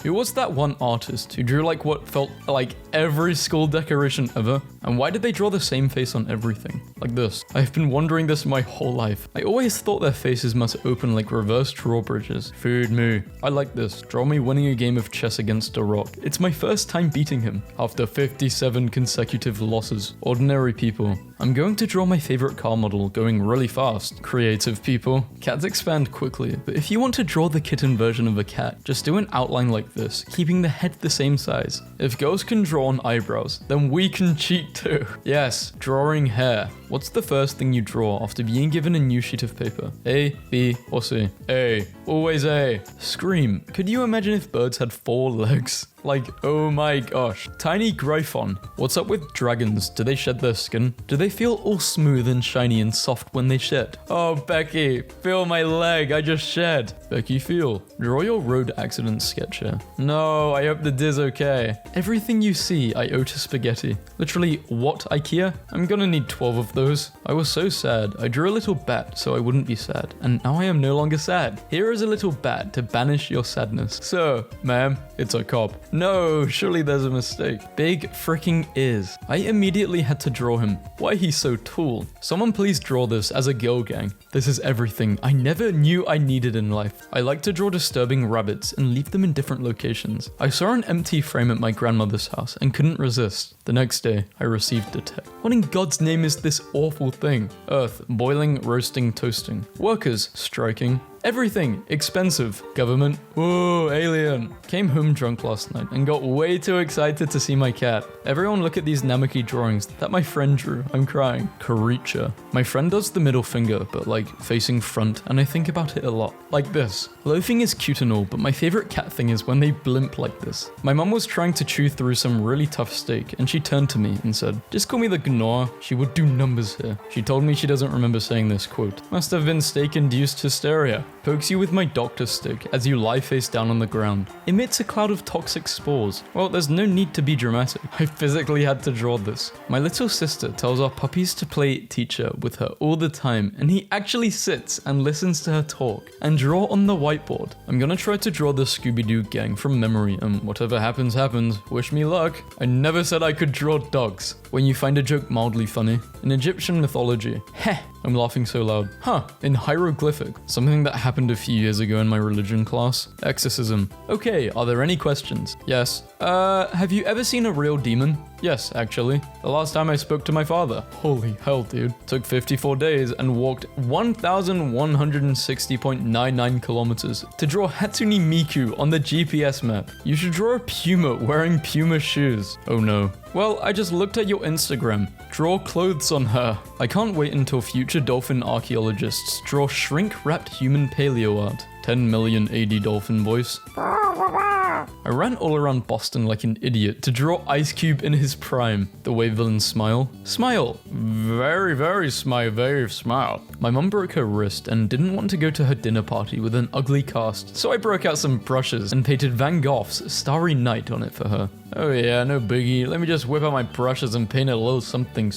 Who was that one artist who drew like what felt like every school decoration ever? And why did they draw the same face on everything? Like this. I've been wondering this my whole life. I always thought their faces must open like reverse drawbridges. Food moo. I like this. Draw me winning a game of chess against a rock. It's my first time beating him after 57 consecutive losses. Ordinary people. I'm going to draw my favorite car model going really fast. Creative people. Cats expand quickly, but if you want to draw the kitten version of a cat, just do an outline like this, keeping the head the same size. If girls can draw on eyebrows, then we can cheat too. Yes, drawing hair. What's the first thing you draw after being given a new sheet of paper? A, B, or C? A. Always A. Scream. Could you imagine if birds had 4 legs? Like, oh my gosh. Tiny Gryphon. What's up with dragons? Do they shed their skin? Do they feel all smooth and shiny and soft when they shed? Oh, Becky, feel my leg. I just shed. Becky, feel. Draw your road accident sketch here. No, I hope the Diz okay. Everything you see, I owe to spaghetti. Literally, what, IKEA? I'm gonna need 12 of those. I was so sad. I drew a little bat so I wouldn't be sad. And now I am no longer sad. Here is a little bat to banish your sadness. So, ma'am, it's a cop. No, surely there's a mistake. Big freaking ears. I immediately had to draw him. Why he's so tall? Someone please draw this as a girl gang. This is everything I never knew I needed in life. I like to draw disturbing rabbits and leave them in different locations. I saw an empty frame at my grandmother's house and couldn't resist. The next day, I received a text. What in God's name is this awful thing? Earth, boiling, roasting, toasting. Workers, striking. Everything expensive. Government. Whoa, alien. Came home drunk last night and got way too excited to see my cat. Everyone look at these Namaki drawings that my friend drew. I'm crying. Creature. My friend does the middle finger, but like facing front, and I think about it a lot. Like this. Loafing is cute and all, but my favorite cat thing is when they blimp like this. My mum was trying to chew through some really tough steak, and she turned to me and said, "Just call me the Gnaw." She would do numbers here. She told me she doesn't remember saying this quote. Must have been steak-induced hysteria. Pokes you with my doctor stick as you lie face down on the ground. Emits a cloud of toxic spores. Well, there's no need to be dramatic. I physically had to draw this. My little sister tells our puppies to play teacher with her all the time, and he actually sits and listens to her talk and draw on the whiteboard. I'm gonna try to draw the Scooby-Doo gang from memory, and whatever happens, happens. Wish me luck. I never said I could draw dogs. When you find a joke mildly funny. In Egyptian mythology. Heh. I'm laughing so loud. Huh, in hieroglyphic, something that happened a few years ago in my religion class. Exorcism. Okay, are there any questions? Yes. Have you ever seen a real demon? Yes, actually. The last time I spoke to my father. Holy hell, dude. Took 54 days and walked 1,160.99 kilometers to draw Hatsune Miku on the GPS map. You should draw a puma wearing puma shoes. Oh no. Well, I just looked at your Instagram. Draw clothes on her. I can't wait until future dolphin archaeologists draw shrink-wrapped human paleo art. 10 million AD dolphin voice. I ran all around Boston like an idiot to draw Ice Cube in his prime. The way villains smile. Smile. Very, very smile, very smile. My mum broke her wrist and didn't want to go to her dinner party with an ugly cast, so I broke out some brushes and painted Van Gogh's Starry Night on it for her. Oh yeah, no biggie. Let me just whip out my brushes and paint a little something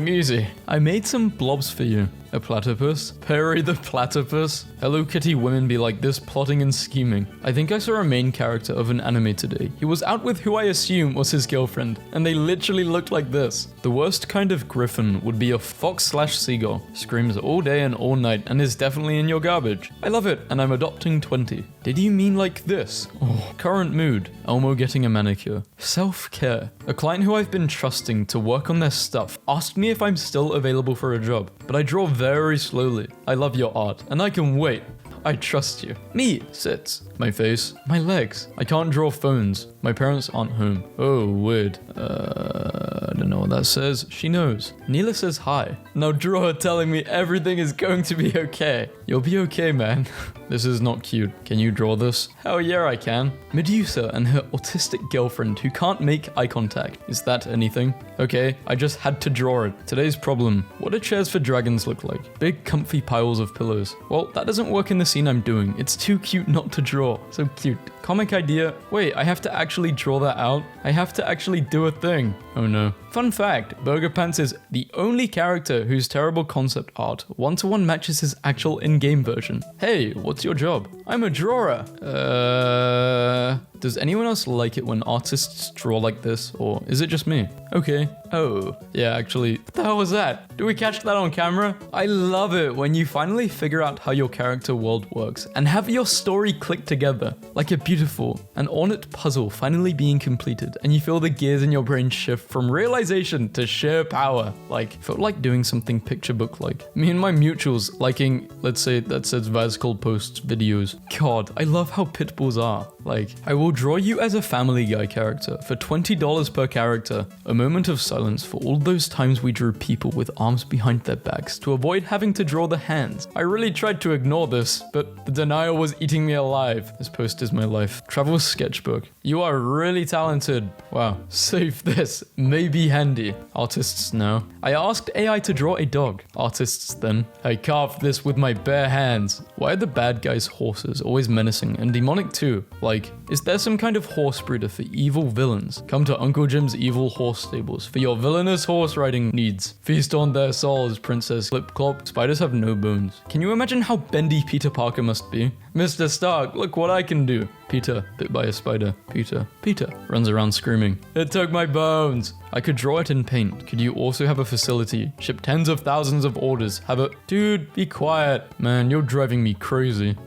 easy. I made some blobs for you. A platypus? Perry the platypus? Hello Kitty women be like this plotting and scheming. I think I saw a main character of an anime today. He was out with who I assume was his girlfriend, and they literally looked like this. The worst kind of griffin would be a fox/seagull. Screams all day and all night and is definitely in your garbage. I love it, and I'm adopting 20. Did you mean like this? Oh, current mood. Elmo getting a manicure. Self-care. A client who I've been trusting to work on their stuff asked me if I'm still available for a job, but I draw very slowly. I love your art, and I can wait. I trust you. Me sits. My face. My legs. I can't draw phones. My parents aren't home. Oh, weird. I don't know what that says. She knows. Neela says hi. Now draw her telling me everything is going to be okay. You'll be okay, man. This is not cute. Can you draw this? Hell yeah, I can. Medusa and her autistic girlfriend who can't make eye contact. Is that anything? Okay, I just had to draw it. Today's problem. What do chairs for dragons look like? Big comfy piles of pillows. Well, that doesn't work in the scene I'm doing. It's too cute not to draw. So cute. Comic idea. Wait, I have to actually draw that out? I have to actually do a thing. Oh no. Fun fact, Burger Pants is the only character whose terrible concept art one-to-one matches his actual in-game version. Hey, what's your job? I'm a drawer. Does anyone else like it when artists draw like this, or is it just me? Okay. Oh, yeah, actually, what the hell was that? Do we catch that on camera? I love it when you finally figure out how your character world works and have your story click together, like a beautiful and ornate puzzle finally being completed, and you feel the gears in your brain shift from realization to sheer power. Like, felt like doing something picture book-like. Me and my mutuals liking, let's say that says Vazcol posts videos. God, I love how pitbulls are. Like, I will draw you as a Family Guy character for $20 per character. A moment of silence for all those times we drew people with arms behind their backs to avoid having to draw the hands. I really tried to ignore this, but the denial was eating me alive. This post is my life. Travel sketchbook. You are really talented. Wow. Save this. Maybe handy. Artists now. I asked AI to draw a dog. Artists then. I carved this with my bare hands. Why are the bad guys' horses always menacing and demonic too? Like, is there some kind of horse breeder for evil villains? Come to Uncle Jim's evil horse stables for your villainous horse riding needs. Feast on their souls, Princess Clip Clop. Spiders have no bones. Can you imagine how bendy Peter Parker must be? Mr. Stark, look what I can do. Peter, bit by a spider. Peter runs around screaming. It took my bones. I could draw it in paint. Could you also have a facility? Ship tens of thousands of orders. Have a... Dude, be quiet. Man, you're driving me crazy.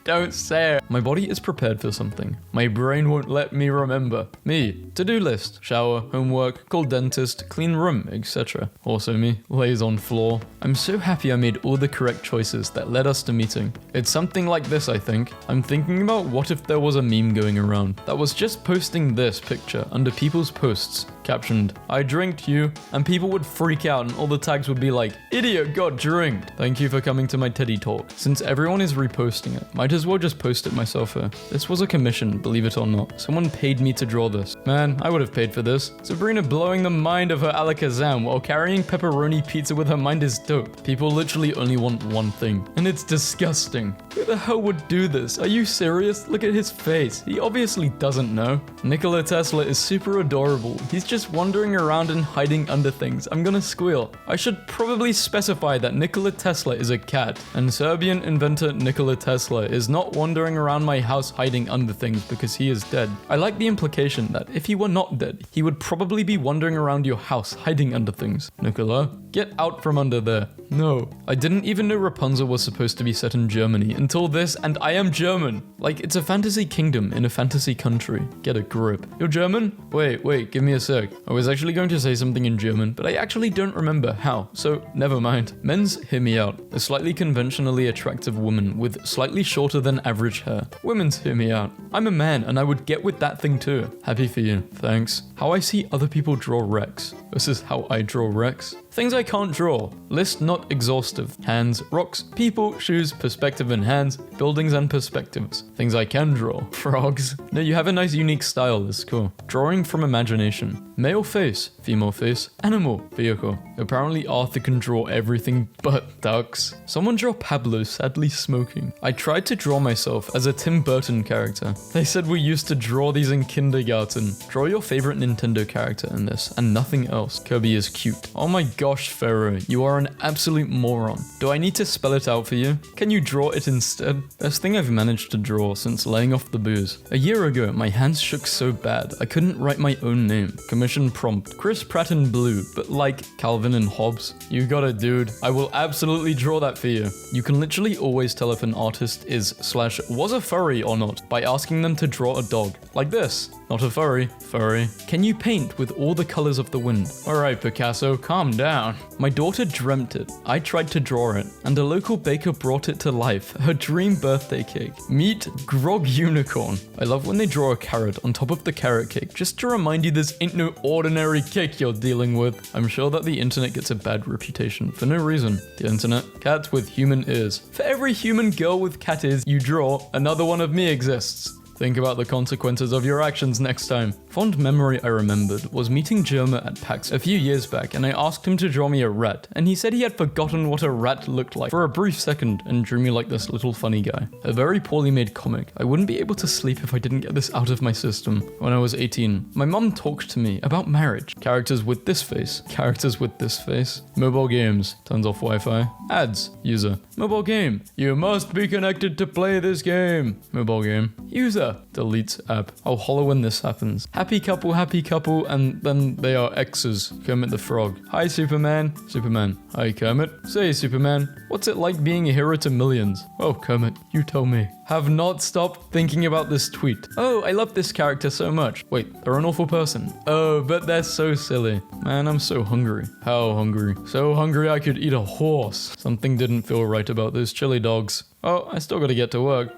Don't say it. My body is prepared for something. My brain won't let me remember. Me. To-do list. Shower, homework, call dentist, clean room, etc. Also me. Lays on floor. I'm so happy I made all the correct choices that led us to meeting. It's something like this, I think. I'm thinking about what if there was a meme going around that was just posting this picture under people's posts. Captioned, I drinked you, and people would freak out and all the tags would be like, idiot got drinked. Thank you for coming to my TEDdy talk. Since everyone is reposting it, might as well just post it myself here. This was a commission, believe it or not. Someone paid me to draw this. Man, I would have paid for this. Sabrina blowing the mind of her Alakazam while carrying pepperoni pizza with her mind is dope. People literally only want one thing, and it's disgusting. Who the hell would do this? Are you serious? Look at his face. He obviously doesn't know. Nikola Tesla is super adorable. He's just wandering around and hiding under things. I'm gonna squeal. I should probably specify that Nikola Tesla is a cat, and Serbian inventor Nikola Tesla is not wandering around my house hiding under things because he is dead. I like the implication that if he were not dead, he would probably be wandering around your house hiding under things. Nikola, get out from under there. No. I didn't even know Rapunzel was supposed to be set in Germany until this, and I am German. Like, it's a fantasy kingdom in a fantasy country. Get a grip. You're German? Wait, give me a sec. I was actually going to say something in German, but I actually don't remember how, so never mind. Men's, hear me out. A slightly conventionally attractive woman with slightly shorter than average hair. Women's, hear me out. I'm a man, and I would get with that thing too. Happy for you. Thanks. How I see other people draw Rex. This is how I draw Rex. Things I can't draw. List not exhaustive. Hands, rocks, people, shoes, perspective and hands, buildings and perspectives. Things I can draw. Frogs. No, you have a nice unique style, that's cool. Drawing from imagination. Male face, female face, animal, vehicle. Apparently Arthur can draw everything but ducks. Someone draw Pablo sadly smoking. I tried to draw myself as a Tim Burton character. They said we used to draw these in kindergarten. Draw your favorite Nintendo character in this, and nothing else. Kirby is cute. Oh my god. gosh, Pharaoh, you are an absolute moron. Do I need to spell it out for you? Can you draw it instead? Best thing I've managed to draw since laying off the booze. A year ago, my hands shook so bad I couldn't write my own name. Commission prompt, Chris Pratt in blue, but like Calvin and Hobbes. You got it, dude. I will absolutely draw that for you. You can literally always tell if an artist is / was a furry or not by asking them to draw a dog. Like this. Not a furry. Furry. Can you paint with all the colors of the wind? Alright, Picasso, calm down. My daughter dreamt it. I tried to draw it, and a local baker brought it to life. Her dream birthday cake. Meet Grog Unicorn. I love when they draw a carrot on top of the carrot cake, just to remind you this ain't no ordinary cake you're dealing with. I'm sure that the internet gets a bad reputation for no reason. The internet. Cats with human ears. For every human girl with cat ears you draw, another one of me exists. Think about the consequences of your actions next time. Fond memory I remembered was meeting Jerma at PAX a few years back, and I asked him to draw me a rat, and he said he had forgotten what a rat looked like for a brief second and drew me like this little funny guy. A very poorly made comic. I wouldn't be able to sleep if I didn't get this out of my system. When I was 18, my mum talked to me about marriage. Characters with this face. Characters with this face. Mobile games. Turns off Wi-Fi. Ads. User. Mobile game. You must be connected to play this game. Mobile game. User. Delete app. I'll hollow when this happens. Happy couple, and then they are exes. Kermit the Frog. Hi, Superman. Superman. Hi, Kermit. Say, Superman, what's it like being a hero to millions? Oh, Kermit, you tell me. Have not stopped thinking about this tweet. Oh, I love this character so much. Wait, they're an awful person. Oh, but they're so silly. Man, I'm so hungry. How hungry? So hungry I could eat a horse. Something didn't feel right about those chili dogs. Oh, I still gotta get to work.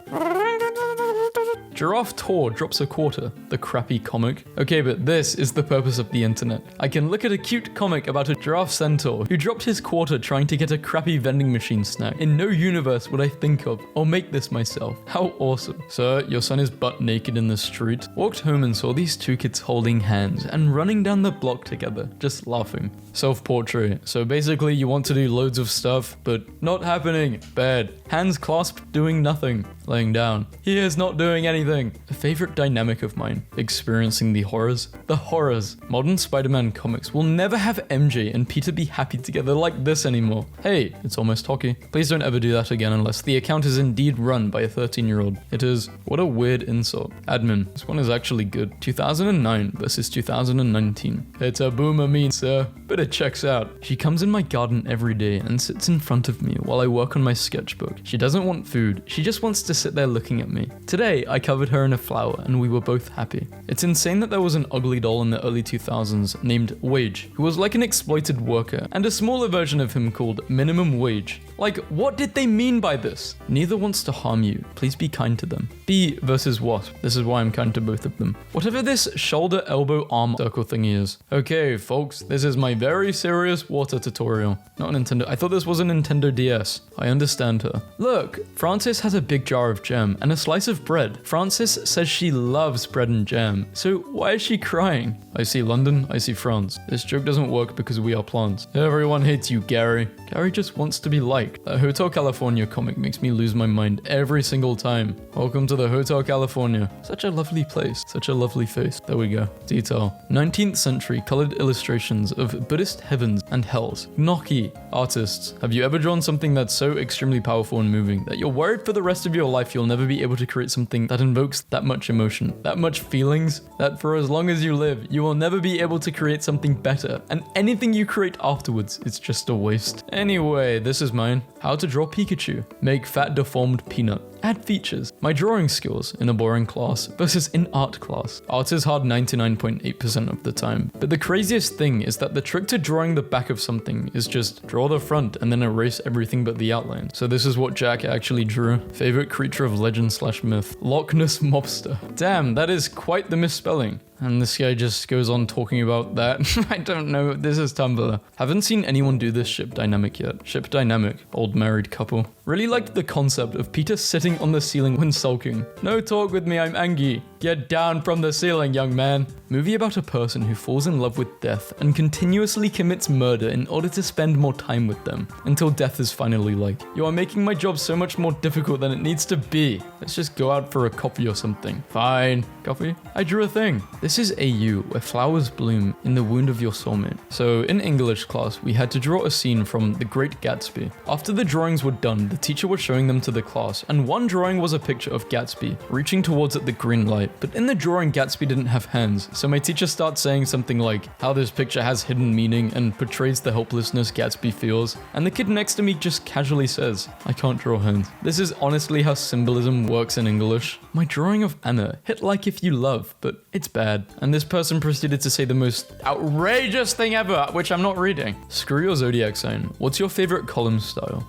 Giraffe Tor drops a quarter. The crappy comic. Okay, but this is the purpose of the internet. I can look at a cute comic about a giraffe centaur who dropped his quarter trying to get a crappy vending machine snack. In no universe would I think of or make this myself. How awesome. Sir, your son is butt naked in the street. Walked home and saw these two kids holding hands and running down the block together, just laughing. Self-portrait. So basically you want to do loads of stuff, but not happening. Bad. Hands clasped, doing nothing. Laying down. He is not doing anything. A favorite dynamic of mine. Experiencing the horrors. The horrors. Modern Spider-Man comics will never have MJ and Peter be happy together like this anymore. Hey, it's almost hockey. Please don't ever do that again unless the account is indeed run by a 13-year-old. It is. What a weird insult. Admin. This one is actually good. 2009 versus 2019. It's a boomer meme, sir. But it checks out. She comes in my garden every day and sits in front of me while I work on my sketchbook. She doesn't want food. She just wants to sit there looking at me. Today, I covered her in a flower and we were both happy. It's insane that there was an ugly doll in the early 2000s named Wage, who was like an exploited worker, and a smaller version of him called Minimum Wage. Like, what did they mean by this? Neither wants to harm you. Please be kind to them. Bee versus Wasp. This is why I'm kind to both of them. Whatever this shoulder, elbow, arm circle thingy is. Okay, folks, this is my very serious water tutorial. Not Nintendo. I thought this was a Nintendo DS. I understand her. Look, Francis has a big jar of jam and a slice of bread. Francis says she loves bread and jam. So why is she crying? I see London, I see France. This joke doesn't work because we are plants. Everyone hates you, Gary. Gary just wants to be liked. That Hotel California comic makes me lose my mind every single time. Welcome to the Hotel California. Such a lovely place. Such a lovely face. There we go. Detail. 19th century colored illustrations of Buddhist heavens and hells. Gnocchi. Artists. Have you ever drawn something that's so extremely powerful and moving that you're worried for the rest of your life you'll never be able to create something that invokes that much emotion, that much feelings, that for as long as you live, you will never be able to create something better, and anything you create afterwards, it's just a waste. Anyway, this is mine. How to draw Pikachu. Make fat deformed peanut. Add features. My drawing skills in a boring class versus in art class. Art is hard 99.8% of the time. But the craziest thing is that the trick to drawing the back of something is just draw the front and then erase everything but the outline. So this is what Jack actually drew. Favorite creature of legend / myth. Loch Ness Mobster. Damn, that is quite the misspelling. And this guy just goes on talking about that. I don't know. This is Tumblr. Haven't seen anyone do this ship dynamic yet. Ship dynamic. Old married couple. Really liked the concept of Peter sitting on the ceiling when sulking. No talk with me, I'm angry. Get down from the ceiling, young man. Movie about a person who falls in love with death and continuously commits murder in order to spend more time with them, until death is finally like, you are making my job so much more difficult than it needs to be. Let's just go out for a coffee or something. Fine. Coffee? I drew a thing. This is AU, where flowers bloom in the wound of your soulmate. So in English class, we had to draw a scene from The Great Gatsby. After the drawings were done, the teacher was showing them to the class, and one drawing was a picture of Gatsby, reaching towards at the green light. But in the drawing, Gatsby didn't have hands, so my teacher starts saying something like, how this picture has hidden meaning and portrays the helplessness Gatsby feels, and the kid next to me just casually says, I can't draw hands. This is honestly how symbolism works in English. My drawing of Anna hit like if you love, but it's bad. And this person proceeded to say the most outrageous thing ever, which I'm not reading. Screw your zodiac sign. What's your favorite column style?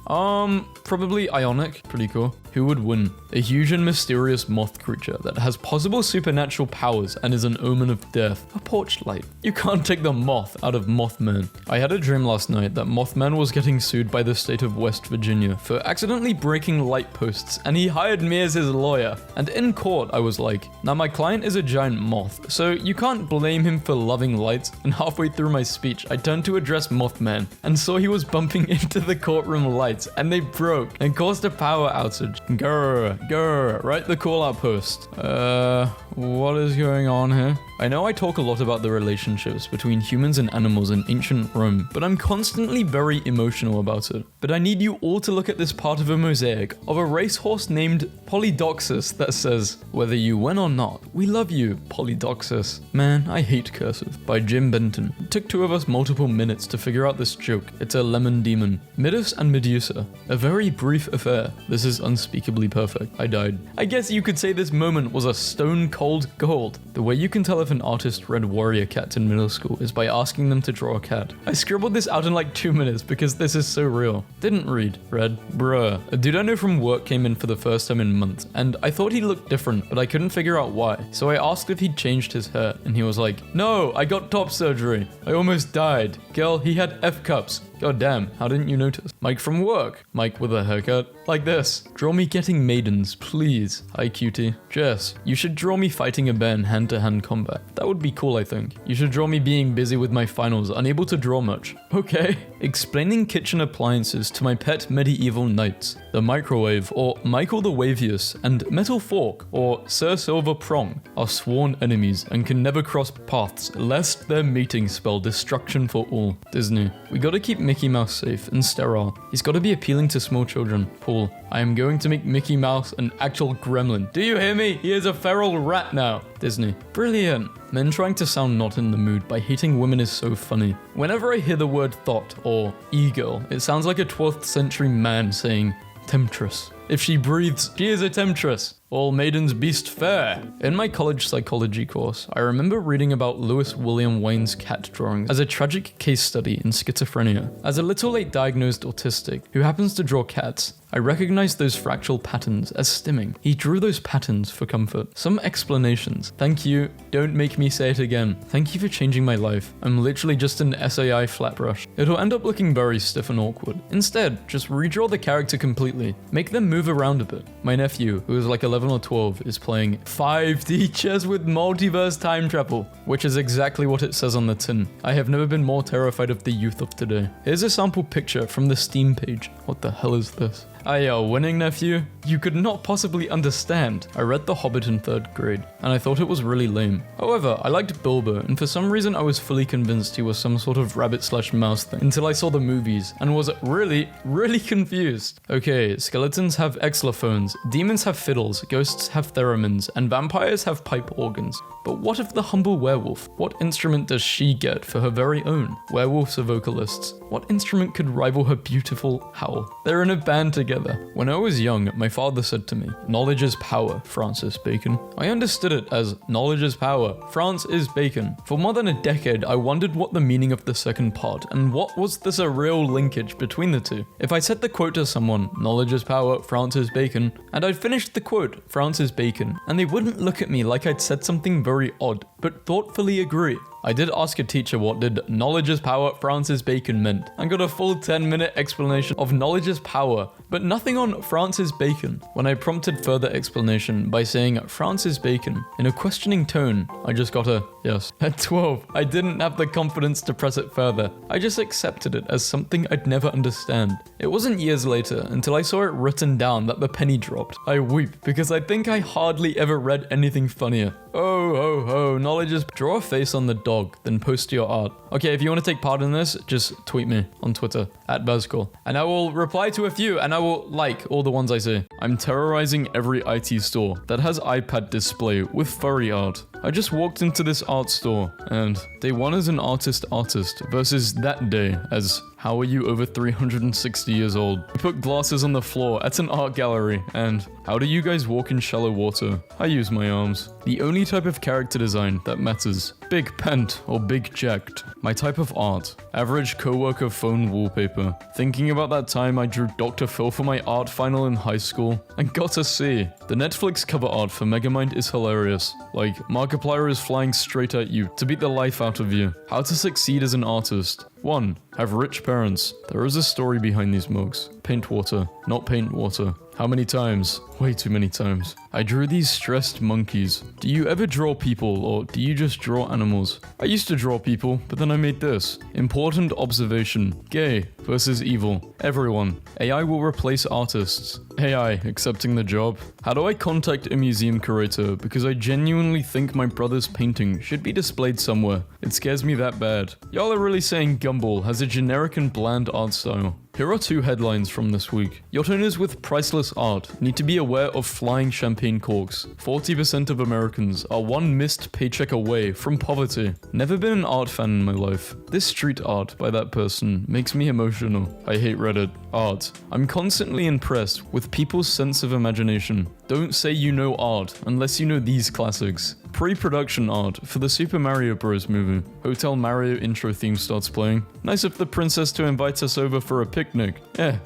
Probably Ionic. Pretty cool. Who would win? A huge and mysterious moth creature that has possible supernatural powers and is an omen of death. A porch light. You can't take the moth out of Mothman. I had a dream last night that Mothman was getting sued by the state of West Virginia for accidentally breaking light posts, and he hired me as his lawyer. And in court, I was like, now my client is a giant moth, so you can't blame him for loving lights. And halfway through my speech, I turned to address Mothman and saw he was bumping into the courtroom lights, and they broke and caused a power outage. Grr, write the call out post. What is going on here? I know I talk a lot about the relationships between humans and animals in ancient Rome, but I'm constantly very emotional about it. But I need you all to look at this part of a mosaic of a racehorse named Polydoxus that says, whether you win or not, we love you, Polydoxus. Man, I hate cursive. By Jim Benton. It took two of us multiple minutes to figure out this joke. It's a lemon demon. Midas and Medusa. A very brief affair. This is unspeakably perfect. I died. I guess you could say this moment was a stone cold gold. The way you can tell if an artist read Warrior Cats in middle school is by asking them to draw a cat. I scribbled this out in like 2 minutes because this is so real. Didn't read. Read. Bruh. A dude I know from work came in for the first time in months, and I thought he looked different, but I couldn't figure out why. So I asked if he'd changed his hair, and he was like, no, I got top surgery. I almost died. Girl, he had F cups. God damn, how didn't you notice? Mike from work. Mike with a haircut. Like this. Draw me getting maidens, please. Hi, cutie. Jess, you should draw me fighting a bear in hand-to-hand combat. That would be cool, I think. You should draw me being busy with my finals, unable to draw much. Okay. Explaining kitchen appliances to my pet medieval knights. The microwave, or Michael the Wavius, and Metal Fork, or Sir Silver Prong, are sworn enemies and can never cross paths, lest their meeting spell destruction for all. Disney. We gotta keep Mickey Mouse safe and sterile. He's gotta be appealing to small children. Paul. I am going to make Mickey Mouse an actual gremlin. Do you hear me? He is a feral rat now. Disney. Brilliant. Men trying to sound not in the mood by hating women is so funny. Whenever I hear the word thought or e-girl, it sounds like a 12th century man saying, temptress. If she breathes, she is a temptress. All maidens beast fair. In my college psychology course, I remember reading about Lewis William Wayne's cat drawings as a tragic case study in schizophrenia. As a little late diagnosed autistic who happens to draw cats, I recognized those fractal patterns as stimming. He drew those patterns for comfort. Some explanations. Thank you. Don't make me say it again. Thank you for changing my life. I'm literally just an SAI flat brush. It'll end up looking very stiff and awkward. Instead, just redraw the character completely. Make them move around a bit. My nephew, who is like 11 or 12, is playing 5D chess with multiverse time travel, which is exactly what it says on the tin. I have never been more terrified of the youth of today. Here's a sample picture from the Steam page. What the hell is this? Are you winning, nephew? You could not possibly understand. I read The Hobbit in 3rd grade, and I thought it was really lame. However, I liked Bilbo, and for some reason I was fully convinced he was some sort of rabbit/mouse thing, until I saw the movies, and was really confused. Okay, skeletons have xylophones, demons have fiddles, ghosts have theremins, and vampires have pipe organs. But what of the humble werewolf? What instrument does she get for her very own? Werewolves are vocalists. What instrument could rival her beautiful howl? They're in a band together. When I was young, my father said to me, knowledge is power, Francis Bacon. I understood it as knowledge is power, France is bacon. For more than a decade, I wondered what the meaning of the second part, and what was the surreal linkage between the two. If I said the quote to someone, knowledge is power, France is bacon, and I'd finished the quote, France is bacon, and they wouldn't look at me like I'd said something very odd, but thoughtfully agree. I did ask a teacher what did knowledge is power Francis Bacon meant, and got a full 10-minute explanation of knowledge is power, but nothing on Francis Bacon. When I prompted further explanation by saying Francis Bacon in a questioning tone, I just got a yes. At 12, I didn't have the confidence to press it further. I just accepted it as something I'd never understand. It wasn't years later until I saw it written down that the penny dropped. I weep because I think I hardly ever read anything funnier. Oh, ho, ho, knowledge is... Draw a face on the dog, then post your art. Okay, if you want to take part in this, just tweet me on Twitter, @Buzzcall. And I will reply to a few, and I will like all the ones I see. I'm terrorizing every IT store that has iPad display with furry art. I just walked into this art store, and day one as an artist versus that day as how are you over 360 years old? I put glasses on the floor at an art gallery, and how do you guys walk in shallow water? I use my arms. The only type of character design that matters. Big pent or big jacked. My type of art. Average coworker phone wallpaper. Thinking about that time I drew Dr. Phil for my art final in high school and got a C. The Netflix cover art for Megamind is hilarious. Like, Markiplier is flying straight at you to beat the life out of you. How to succeed as an artist. 1. Have rich parents. There is a story behind these mugs. Paint water, not paint water. How many times? Way too many times. I drew these stressed monkeys. Do you ever draw people, or do you just draw animals? I used to draw people, but then I made this. Important observation. Gay versus evil. Everyone. AI will replace artists. AI accepting the job. How do I contact a museum curator because I genuinely think my brother's painting should be displayed somewhere? It scares me that bad. Y'all are really saying Gumball has a generic and bland art style. Here are 2 headlines from this week. Yacht owners with priceless art need to be aware of flying champagne corks. 40% of Americans are one missed paycheck away from poverty. Never been an art fan in my life. This street art by that person makes me emotional. I hate Reddit. Art. I'm constantly impressed with people's sense of imagination. Don't say you know art unless you know these classics. Pre-production art for the Super Mario Bros. Movie. Hotel Mario intro theme starts playing. Nice of the princess to invite us over for a picnic.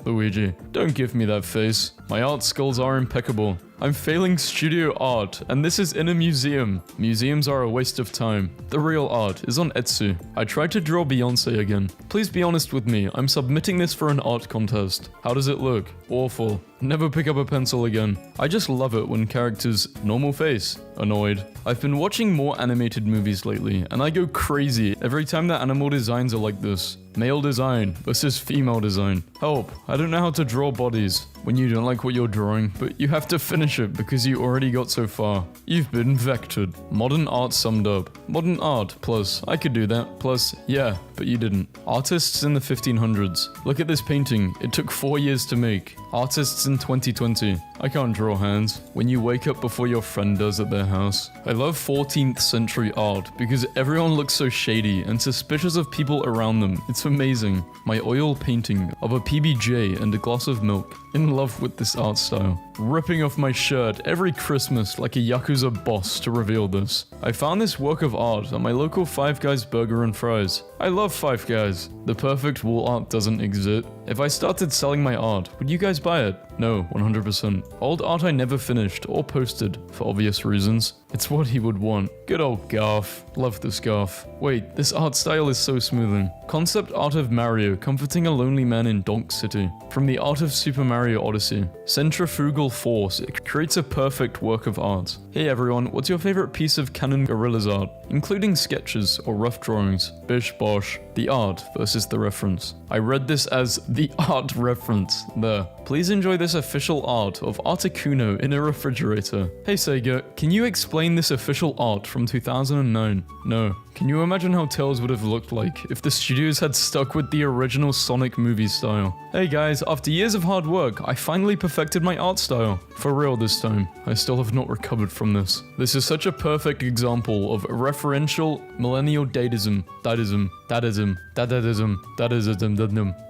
Luigi, don't give me that face. My art skills are impeccable. I'm failing studio art, and this is in a museum. Museums are a waste of time. The real art is on Etsy. I tried to draw Beyonce again. Please be honest with me, I'm submitting this for an art contest. How does it look? Awful. Never pick up a pencil again. I just love it when characters normal face, annoyed. I've been watching more animated movies lately, and I go crazy every time the animal designs are like this. Male design versus female design. Help, I don't know how to draw bodies. When you don't like what you're drawing, but you have to finish it because you already got so far. You've been vectored. Modern art summed up. Modern art, plus, I could do that, plus, yeah, but you didn't. Artists in the 1500s. Look at this painting, it took 4 years to make. Artists in 2020. I can't draw hands. When you wake up before your friend does at their house. I love 14th century art because everyone looks so shady and suspicious of people around them. It's amazing. My oil painting of a PBJ and a glass of milk. In love with this art style. Ripping off my shirt every Christmas like a Yakuza boss to reveal this. I found this work of art at my local Five Guys Burger and Fries. I love Five Guys. The perfect wall art doesn't exist. If I started selling my art, would you guys buy it? No, 100%. Old art I never finished or posted, for obvious reasons. It's what he would want. Good old Garth. Love this Garth. Wait, this art style is so smoothing. Concept art of Mario comforting a lonely man in Donk City. From the art of Super Mario Odyssey. Centrifugal force, it creates a perfect work of art. Hey everyone, what's your favorite piece of Canon Gorillas art? Including sketches or rough drawings. Bish bosh. The art versus the reference. I read this as the art reference. There. Please enjoy this official art of Articuno in a refrigerator. Hey Sega, can you explain this official art from 2009? No. Can you imagine how Tails would have looked like if the studios had stuck with the original Sonic movie style? Hey guys, after years of hard work, I finally perfected my art style. For real this time. I still have not recovered from this. This is such a perfect example of referential millennial datism.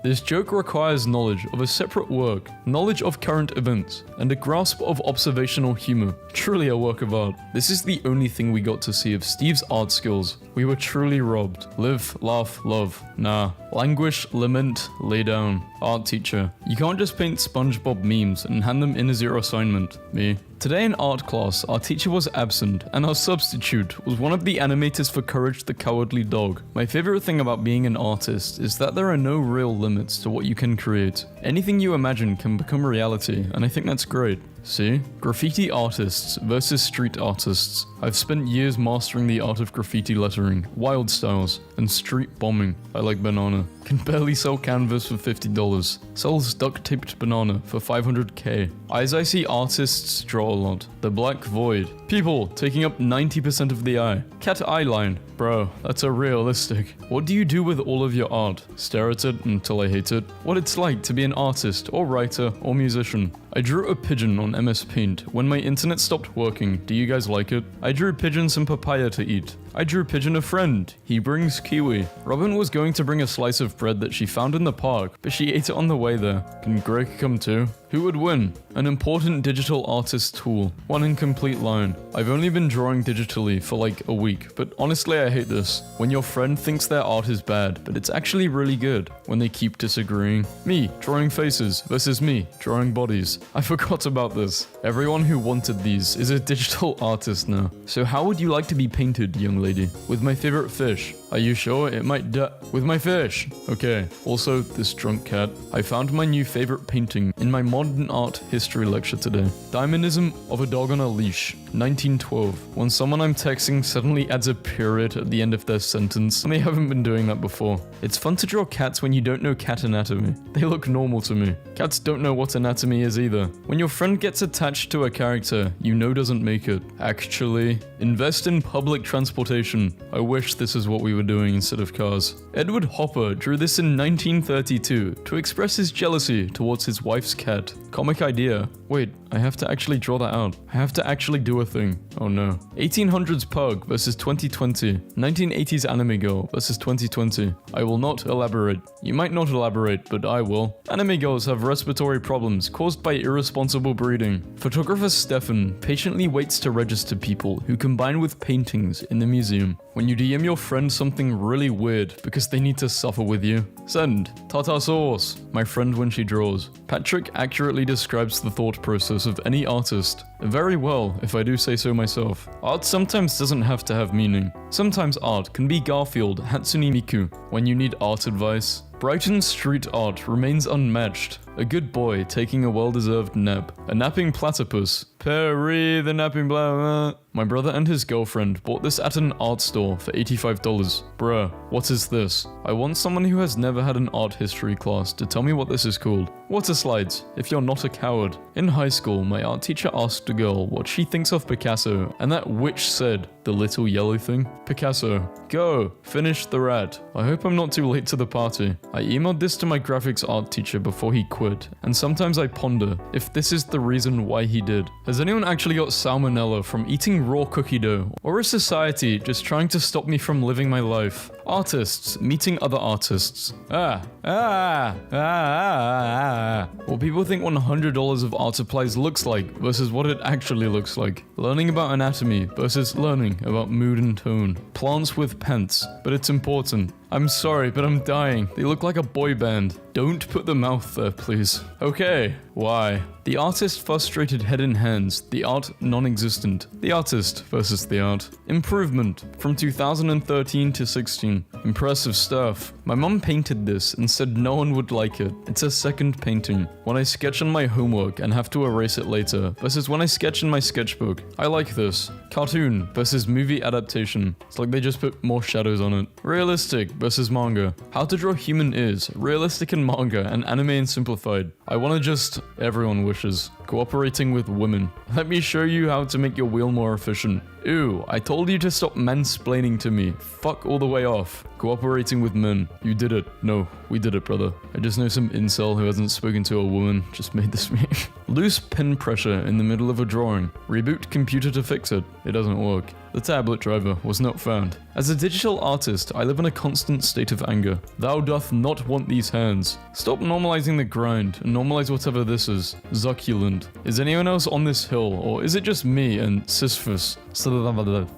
This joke requires knowledge of a separate work, knowledge of current events, and a grasp of observational humor. Truly a work of art. This is the only thing we got to see of Steve's art skills. We were truly robbed. Live, laugh, love. Nah. Languish, lament, lay down. Art teacher. You can't just paint SpongeBob memes and hand them in as your assignment. Me. Today in art class, our teacher was absent, and our substitute was one of the animators for Courage the Cowardly Dog. My favorite thing about being an artist is that there are no real limits to what you can create. Anything you imagine can become reality, and I think that's great. See? Graffiti artists versus street artists. I've spent years mastering the art of graffiti lettering, wild styles, and street bombing. I like banana. Can barely sell canvas for $50. Sells duct-taped banana for $500k. As I see artists draw a lot. The Black Void. People taking up 90% of the eye. Cat eye line. Bro, that's a realistic. What do you do with all of your art? Stare at it until I hate it? What it's like to be an artist, or writer, or musician. I drew a pigeon on MS Paint when my internet stopped working. Do you guys like it? I drew pigeon some papaya to eat. I drew pigeon a friend. He brings kiwi. Robin was going to bring a slice of bread that she found in the park, but she ate it on the way there. Can Greg come too? Who would win? An important digital artist tool. One incomplete line. I've only been drawing digitally for like a week, but honestly I hate this. When your friend thinks their art is bad, but it's actually really good. When they keep disagreeing. Me, drawing faces, versus me, drawing bodies. I forgot about this. Everyone who wanted these is a digital artist now. So how would you like to be painted, young lady? With my favorite fish. Are you sure it might with my fish? Okay. Also, this drunk cat. I found my new favorite painting in my modern art history lecture today. Diamonism of a dog on a leash. 1912. When someone I'm texting suddenly adds a period at the end of their sentence, and they haven't been doing that before. It's fun to draw cats when you don't know cat anatomy. They look normal to me. Cats don't know what anatomy is either. When your friend gets attached to a character you know doesn't make it. Actually, invest in public transportation. I wish this is what we were doing instead of cars. Edward Hopper drew this in 1932 to express his jealousy towards his wife's cat. Comic idea. Wait, I have to actually draw that out. I have to actually do a thing. Oh no. 1800s Pug versus 2020. 1980s Anime Girl versus 2020. I will not elaborate. You might not elaborate, but I will. Anime girls have respiratory problems caused by irresponsible breeding. Photographer Stefan patiently waits to register people who combine with paintings in the museum. When you DM your friend something really weird because they need to suffer with you. Send. Tartar sauce. My friend when she draws. Patrick accurately describes the thought process of any artist. Very well, if I do say so myself. Art sometimes doesn't have to have meaning. Sometimes art can be Garfield, Hatsune Miku. When you need art advice. Brighton street art remains unmatched. A good boy taking a well-deserved nap. A napping platypus. Perry the napping blah. My brother and his girlfriend bought this at an art store for $85. Bruh, what is this? I want someone who has never had an art history class to tell me what this is called. Water slides, if you're not a coward. In high school, my art teacher asked a girl what she thinks of Picasso, and that witch said, the little yellow thing? Picasso. Go, finish the rat. I hope I'm not too late to the party. I emailed this to my graphics art teacher before he quit, and sometimes I ponder if this is the reason why he did. Has anyone actually got salmonella from eating raw cookie dough? Or is society just trying to stop me from living my life? Artists meeting other artists. What people think $100 of art supplies looks like versus what it actually looks like. Learning about anatomy versus learning about mood and tone. Plants with pants, but it's important. I'm sorry, but I'm dying. They look like a boy band. Don't put the mouth there, please. Okay, why? The artist frustrated head in hands, the art non-existent. The artist versus the art. Improvement from 2013 to 16. Impressive stuff. My mom painted this and said no one would like it. It's a second painting. When I sketch on my homework and have to erase it later versus when I sketch in my sketchbook. I like this. Cartoon versus movie adaptation. It's like they just put more shadows on it. Realistic versus manga. How to draw human is. Realistic in manga and anime in simplified. I wanna just... everyone wishes. Cooperating with women. Let me show you how to make your wheel more efficient. Ew, I told you to stop mansplaining to me. Fuck all the way off. Cooperating with men. You did it. No, we did it, brother. I just know some incel who hasn't spoken to a woman just made this meme. Loose pen pressure in the middle of a drawing. Reboot computer to fix it. It doesn't work. The tablet driver was not found. As a digital artist, I live in a constant state of anger. Thou doth not want these hands. Stop normalizing the grind and normalize whatever this is. Succulent. Is anyone else on this hill, or is it just me and Sisyphus? So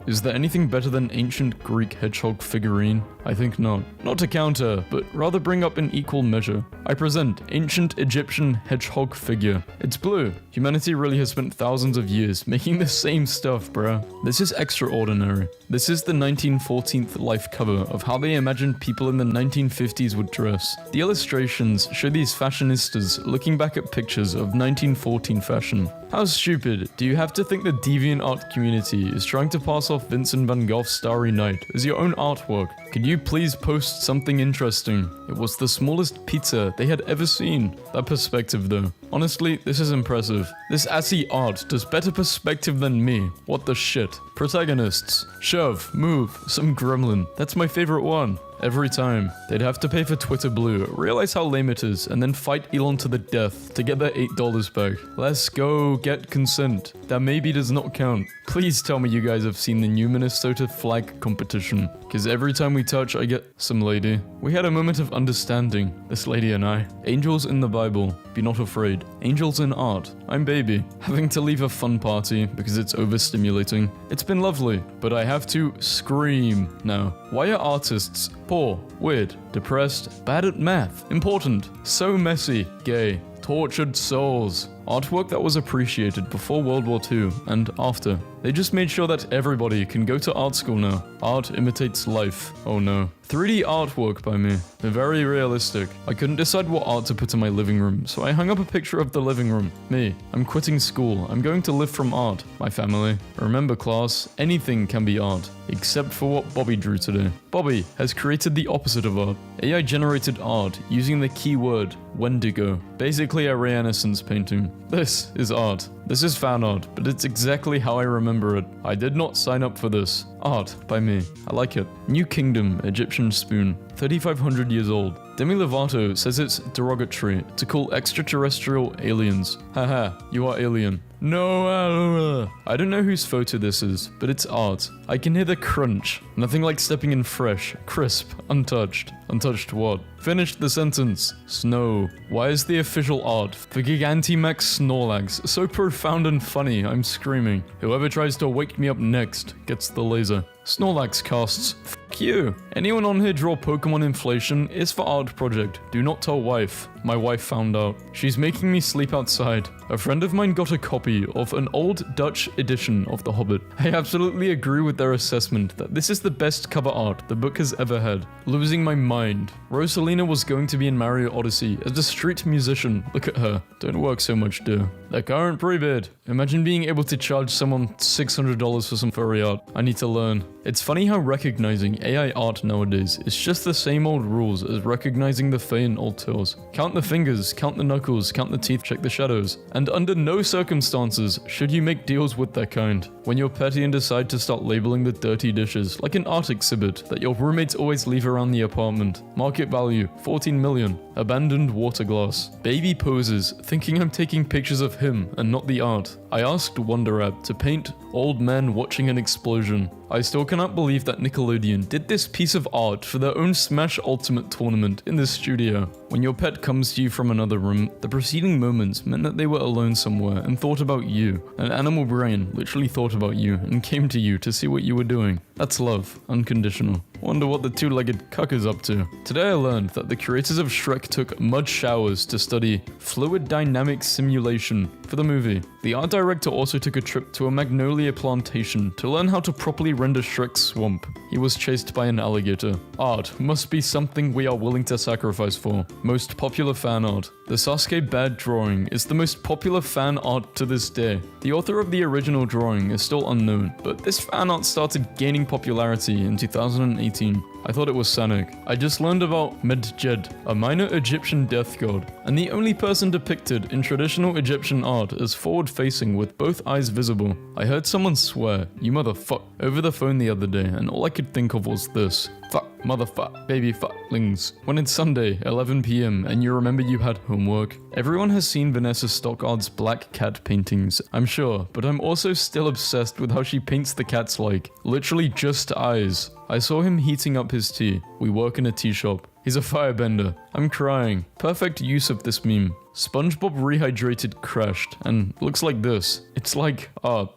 Is there anything better than ancient Greek hedgehog figurine? I think not. Not to counter, but rather bring up in equal measure. I present ancient Egyptian hedgehog figure. It's blue. Humanity really has spent thousands of years making the same stuff, bruh. This is extraordinary. This is the 1914 Life cover of how they imagined people in the 1950s would dress. The illustrations show these fashionistas looking back at pictures of 1914 fashion. How stupid do you have to think the DeviantArt community is trying to pass off Vincent van Gogh's Starry Night as your own artwork? Could you please post something interesting? It was the smallest pizza they had ever seen. That perspective though. Honestly, this is impressive. This assy art does better perspective than me. What the shit? Protagonists. Shove, move, some gremlin. That's my favorite one. Every time. They'd have to pay for Twitter Blue, realize how lame it is, and then fight Elon to the death to get their $8 back. Let's go get consent. That maybe does not count. Please tell me you guys have seen the new Minnesota flag competition. Cause every time we touch, I get some lady. We had a moment of understanding, this lady and I. Angels in the Bible, be not afraid. Angels in art, I'm baby. Having to leave a fun party because it's overstimulating. It's been lovely, but I have to scream now. Why are artists poor, weird, depressed, bad at math, important, so messy, gay, tortured souls? Artwork that was appreciated before World War II and after. They just made sure that everybody can go to art school now. Art imitates life. Oh no. 3D artwork by me. They're very realistic. I couldn't decide what art to put in my living room, so I hung up a picture of the living room. Me. I'm quitting school. I'm going to live from art. My family. Remember class, anything can be art. Except for what Bobby drew today. Bobby has created the opposite of art. AI generated art using the keyword Wendigo. Basically a Renaissance painting. This is art. This is fan art, but it's exactly how I remember it. I did not sign up for this. Art by me. I like it. New Kingdom Egyptian spoon. 3,500 years old. Demi Lovato says it's derogatory to call extraterrestrial aliens. Haha, you are alien. No, I don't know whose photo this is, but it's art. I can hear the crunch. Nothing like stepping in fresh, crisp, untouched. Untouched what? Finish the sentence. Snow. Why is the official art for Gigantimax Snorlax so profound and funny? I'm screaming. Whoever tries to wake me up next gets the laser. Snorlax casts. Fuck you. Anyone on here draw Pokemon inflation is for art project. Do not tell wife. My wife found out. She's making me sleep outside. A friend of mine got a copy of an old Dutch edition of The Hobbit. I absolutely agree with their assessment that this is the best cover art the book has ever had. Losing my mind. Rosalina was going to be in Mario Odyssey as a street musician. Look at her. Don't work so much, dear. The current pre-bid. Imagine being able to charge someone $600 for some furry art. I need to learn. It's funny how recognizing AI art nowadays is just the same old rules as recognizing the Fae in Old Tales. Count the fingers, count the knuckles, count the teeth, check the shadows. And under no circumstances should you make deals with that kind. When you're petty and decide to start labeling the dirty dishes like an art exhibit that your roommates always leave around the apartment. Market value, 14 million. Abandoned water glass. Baby poses, thinking I'm taking pictures of him and not the art. I asked WonderApp to paint old men watching an explosion. I still cannot believe that Nickelodeon did this piece of art for their own Smash Ultimate tournament in the studio. When your pet comes to you from another room, the preceding moments meant that they were alone somewhere and thought about you. An animal brain literally thought about you and came to you to see what you were doing. That's love, unconditional. Wonder what the two-legged cuck is up to. Today I learned that the creators of Shrek took mud showers to study fluid dynamic simulation for the movie. The art director also took a trip to a magnolia plantation to learn how to properly render Shrek's swamp. He was chased by an alligator. Art must be something we are willing to sacrifice for. Most popular fan art. The Sasuke bad drawing is the most popular fan art to this day. The author of the original drawing is still unknown, but this fan art started gaining popularity in 2018. I thought it was Sanic. I just learned about Medjed, a minor Egyptian death god, and the only person depicted in traditional Egyptian art is forward-facing with both eyes visible. I heard someone swear, "You motherfuck," over the phone the other day, and all I could think of was this. Fuck, motherfuck, baby fucklings. When it's Sunday, 11 PM, and you remember you had homework. Everyone has seen Vanessa Stockard's black cat paintings, I'm sure, but I'm also still obsessed with how she paints the cats like, literally just eyes. I saw him heating up his tea. We work in a tea shop. He's a firebender. I'm crying. Perfect use of this meme. SpongeBob rehydrated crashed, and looks like this. It's like art.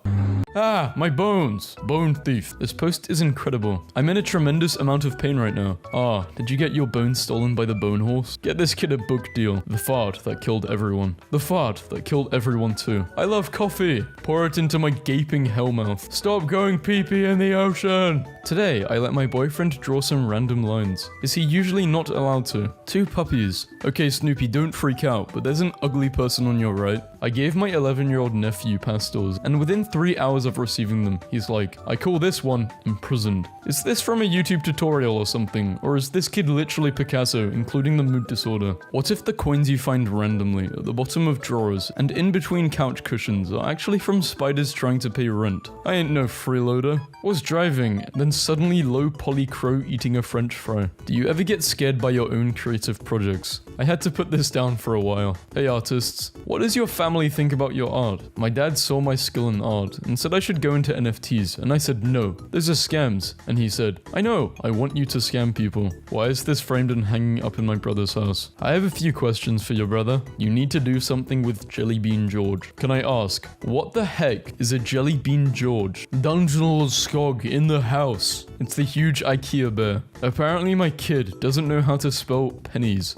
Ah, my bones. Bone thief. This post is incredible. I'm in a tremendous amount of pain right now. Ah, did you get your bones stolen by the bone horse? Get this kid a book deal. The fart that killed everyone. The fart that killed everyone too. I love coffee. Pour it into my gaping hellmouth. Stop going pee-pee in the ocean. Today, I let my boyfriend draw some random lines. Is he usually not allowed to? 2 puppies. Okay, Snoopy, don't freak out, but there's an ugly person on your right. I gave my 11-year-old nephew pastels, and within 3 hours of receiving them, he's like, I call this one imprisoned. Is this from a YouTube tutorial or something? Or is this kid literally Picasso, including the mood disorder? What if the coins you find randomly at the bottom of drawers and in between couch cushions are actually from spiders trying to pay rent? I ain't no freeloader. Was driving, then suddenly low poly crow eating a french fry. Do you ever get scared by your own creative projects? I had to put this down for a while. Hey artists, what does your family think about your art? My dad saw my skill in art and said I should go into NFTs, and I said no, those are scams. And he said, I know, I want you to scam people. Why is this framed and hanging up in my brother's house? I have a few questions for your brother. You need to do something with Jelly Bean George. Can I ask, what the heck is a Jelly Bean George? Dungeonal Skog in the house. It's the huge IKEA bear. Apparently my kid doesn't know how to spell pennies.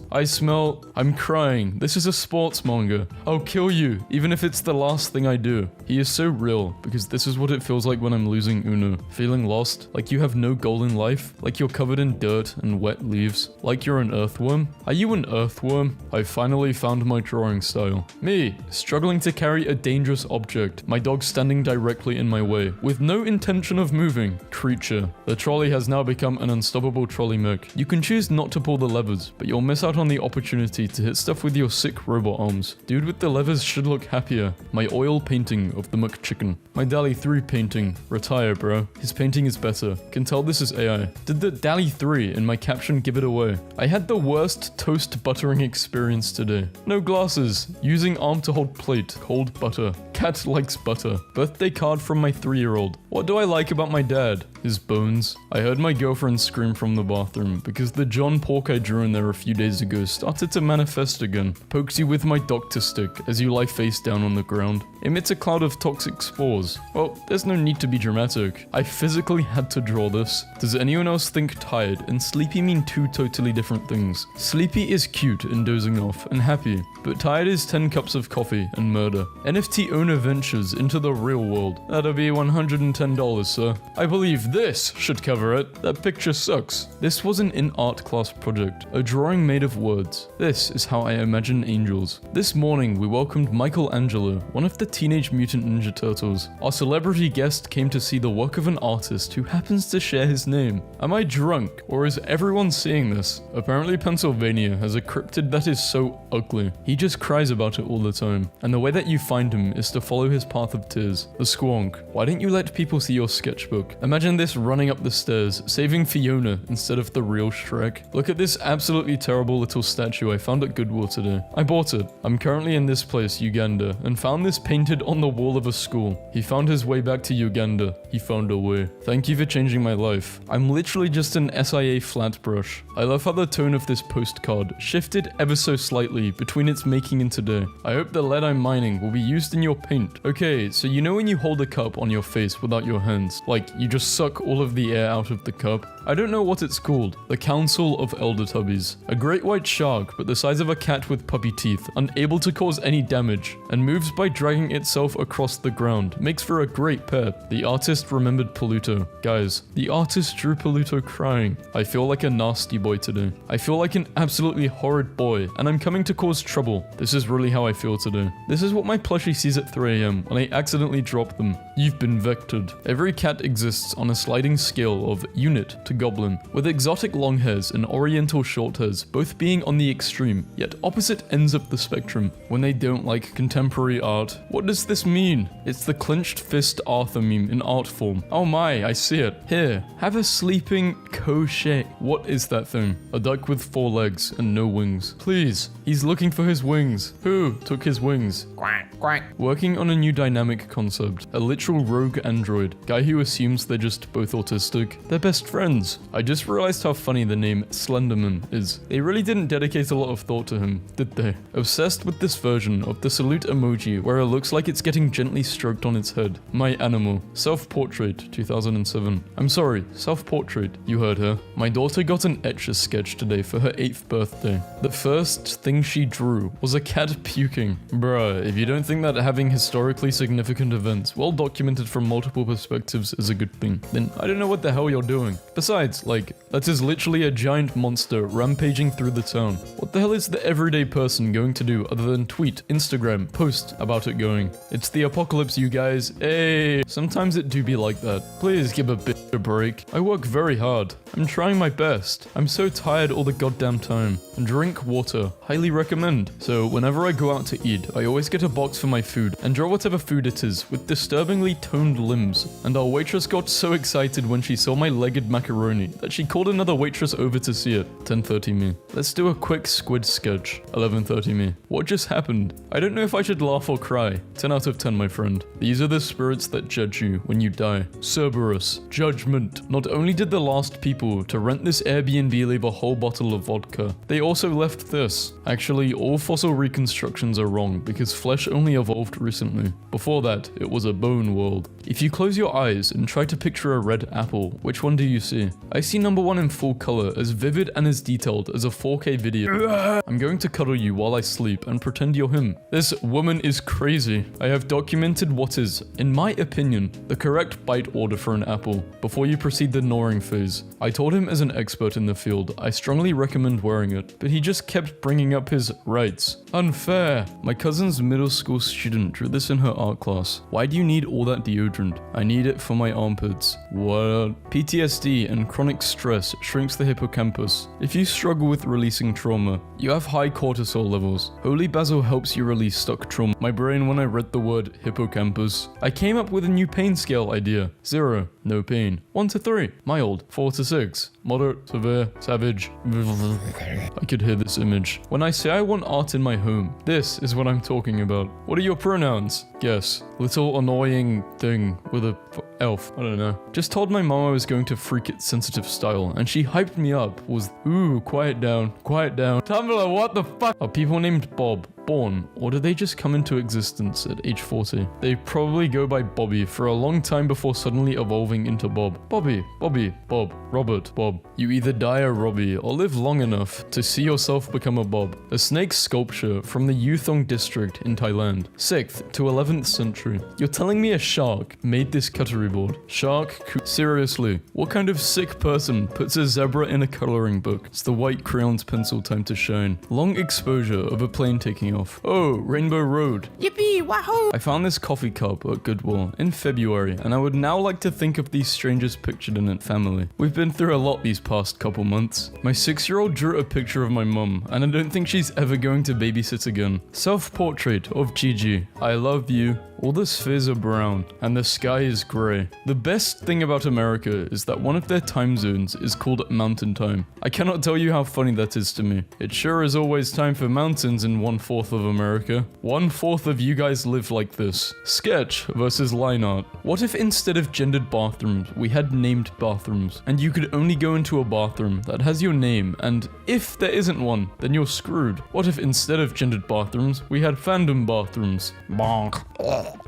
I'm crying. This is a sports manga. I'll kill you, even if it's the last thing I do. He is so real, because this is what it feels like when I'm losing Uno. Feeling lost, like you have no goal in life, like you're covered in dirt and wet leaves, like you're an earthworm. Are you an earthworm? I finally found my drawing style. Me, struggling to carry a dangerous object, my dog standing directly in my way, with no intention of moving. Creature. The trolley has now become an unstoppable trolley mech. You can choose not to pull the levers, but you'll miss out on the opportunity to hit stuff with your sick robot arms. Dude with the levers should look happier. My oil painting of the McChicken. My DALL-E 3 painting. Retire, bro. His painting is better. Can tell this is AI. Did the DALL-E 3 in my caption give it away? I had the worst toast buttering experience today. No glasses. Using arm to hold plate. Cold butter. Cat likes butter. Birthday card from my 3-year-old. What do I like about my dad? His bones. I heard my girlfriend scream from the bathroom because the John Pork I drew in there a few days ago started to manifest again. Pokes you with my doctor stick as you lie face down on the ground. Emits a cloud of toxic spores. Well, there's no need to be dramatic. I physically had to draw this. Does anyone else think tired and sleepy mean 2 totally different things? Sleepy is cute and dozing off and happy, but tired is 10 cups of coffee and murder. NFT owner ventures into the real world. That'll be $110, sir. I believe this should cover it. That picture sucks. This was an in-art class project, a drawing made of words. This is how I imagine angels. This morning we welcomed Michelangelo, one of the Teenage Mutant Ninja Turtles. Our celebrity guest came to see the work of an artist who happens to share his name. Am I drunk, or is everyone seeing this? Apparently Pennsylvania has a cryptid that is so ugly. He just cries about it all the time, and the way that you find him is to follow his path of tears. The Squonk. Why don't you let people see your sketchbook? Imagine this running up the stairs, saving Fiona instead of the real Shrek. Look at this absolutely terrible little statue I found at Goodwill today. I bought it. I'm currently in this place, Uganda, and found this painted on the wall of a school. He found his way back to Uganda. He found a way. Thank you for changing my life. I'm literally just an SIA flat brush. I love how the tone of this postcard shifted ever so slightly between its making and today. I hope the lead I'm mining will be used in your paint. Okay, so you know when you hold a cup on your face without your hands, like you just suck all of the air out of the cup? I don't know what it's called. The Council of Elder Tubbies. A great white shark, but the size of a cat with puppy teeth, unable to cause any damage, and moves by dragging itself across the ground. Makes for a great pet. The artist remembered Paluto. Guys, the artist drew Paluto crying. I feel like a nasty boy today. I feel like an absolutely horrid boy, and I'm coming to cause trouble. This is really how I feel today. This is what my plushie sees at 3 AM when I accidentally drop them. You've been vectored. Every cat exists on a sliding scale of unit to goblin, with exotic long hairs and oriental short hairs both being on the extreme, yet opposite ends of the spectrum when they don't like contemporary art. What does this mean? It's the clenched fist Arthur meme in art form. Oh my, I see it. Here, have a sleeping crochet. What is that thing? A duck with 4 legs and no wings. Please, he's looking for his wings. Who took his wings? Quack, quack. Working on a new dynamic concept, a literal rogue android Android. Guy who assumes they're just both autistic. They're best friends. I just realized how funny the name Slenderman is. They really didn't dedicate a lot of thought to him, did they? Obsessed with this version of the salute emoji where it looks like it's getting gently stroked on its head. My animal. Self-portrait, 2007. I'm sorry, self-portrait. You heard her. My daughter got an Etch-a-Sketch today for her 8th birthday. The first thing she drew was a cat puking. Bruh, if you don't think that having historically significant events well documented from multiple perspectives is a good thing, then I don't know what the hell you're doing. Besides, like, that is literally a giant monster rampaging through the town. What the hell is the everyday person going to do other than tweet, Instagram, post about it going? It's the apocalypse, you guys. Hey, sometimes it do be like that. Please give a bit a break. I work very hard. I'm trying my best. I'm so tired all the goddamn time. And drink water. Highly recommend. So whenever I go out to eat, I always get a box for my food and draw whatever food it is with disturbingly toned limbs. And our waitress got so excited when she saw my legged macaroni that she called another waitress over to see it. 10:30 me. Let's do a quick squid sketch. 11:30 me. What just happened? I don't know if I should laugh or cry. 10 out of 10, my friend. These are the spirits that judge you when you die. Cerberus. Judgment. Not only did the last people to rent this Airbnb leave a whole bottle of vodka, they also left this. Actually, all fossil reconstructions are wrong because flesh only evolved recently. Before that, it was a bone world. If you close your eyes and try to picture a red apple, which one do you see? I see number 1 in full color, as vivid and as detailed as a 4K video. I'm going to cuddle you while I sleep and pretend you're him. This woman is crazy. I have documented what is, in my opinion, the correct bite order for an apple before you proceed the gnawing phase. I told him as an expert in the field, I strongly recommend wearing it, but he just kept bringing up his rights. Unfair. My cousin's middle school student drew this in her art class. Why do you need all that deodorant? I need it for my armpits. What? PTSD and chronic stress shrinks the hippocampus. If you struggle with releasing trauma, you have high cortisol levels. Holy basil helps you release stuck trauma. My brain when I read the word hippocampus. I came up with a new pain scale idea. 0, no pain. 1 to 3, mild. 4 to 6, moderate, severe, savage. I could hear this image. When I say I want art in my home, this is what I'm talking about. What are your pronouns? Guess. Little annoying thing with a elf. I don't know. Just told my mom I was going to freak it sensitive style, and she hyped me up. Was, ooh, quiet down, quiet down. Tumblr, what the fuck? Are people named Bob born, or do they just come into existence at age 40? They probably go by Bobby for a long time before suddenly evolving into Bob. Bobby, Bobby, Bob, Robert, Bob. You either die a Robbie or live long enough to see yourself become a Bob. A snake sculpture from the Yuthong district in Thailand. 6th to 11th century. You're telling me a shark made this cutlery board? Shark? Seriously, what kind of sick person puts a zebra in a coloring book? It's the white crayon's pencil time to shine. Long exposure of a plane taking off. Oh, Rainbow Road. Yippee, wahoo! I found this coffee cup at Goodwill in February, and I would now like to think of these strangers pictured in it family. We've been through a lot these past couple months. My 6-year-old drew a picture of my mum, and I don't think she's ever going to babysit again. Self-portrait of Gigi. I love you. All the spheres are brown, and the sky is grey. The best thing about America is that one of their time zones is called Mountain Time. I cannot tell you how funny that is to me. It sure is always time for mountains in 1/4 of America. 1/4 of you guys live like this. Sketch versus line art. What if instead of gendered bathrooms, we had named bathrooms, and you could only go into a bathroom that has your name, and if there isn't one, then you're screwed. What if instead of gendered bathrooms, we had fandom bathrooms? Bonk.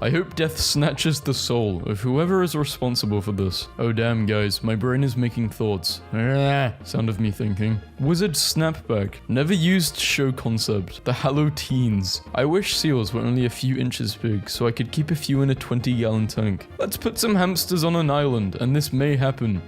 I hope death snatches the soul of whoever is responsible for this. Oh damn guys, my brain is making thoughts. Sound of me thinking. Wizard Snapback. Never used show concept. The Hallow Teens. I wish seals were only a few inches big so I could keep a few in a 20-gallon tank. Let's put some hamsters on an island and this may happen.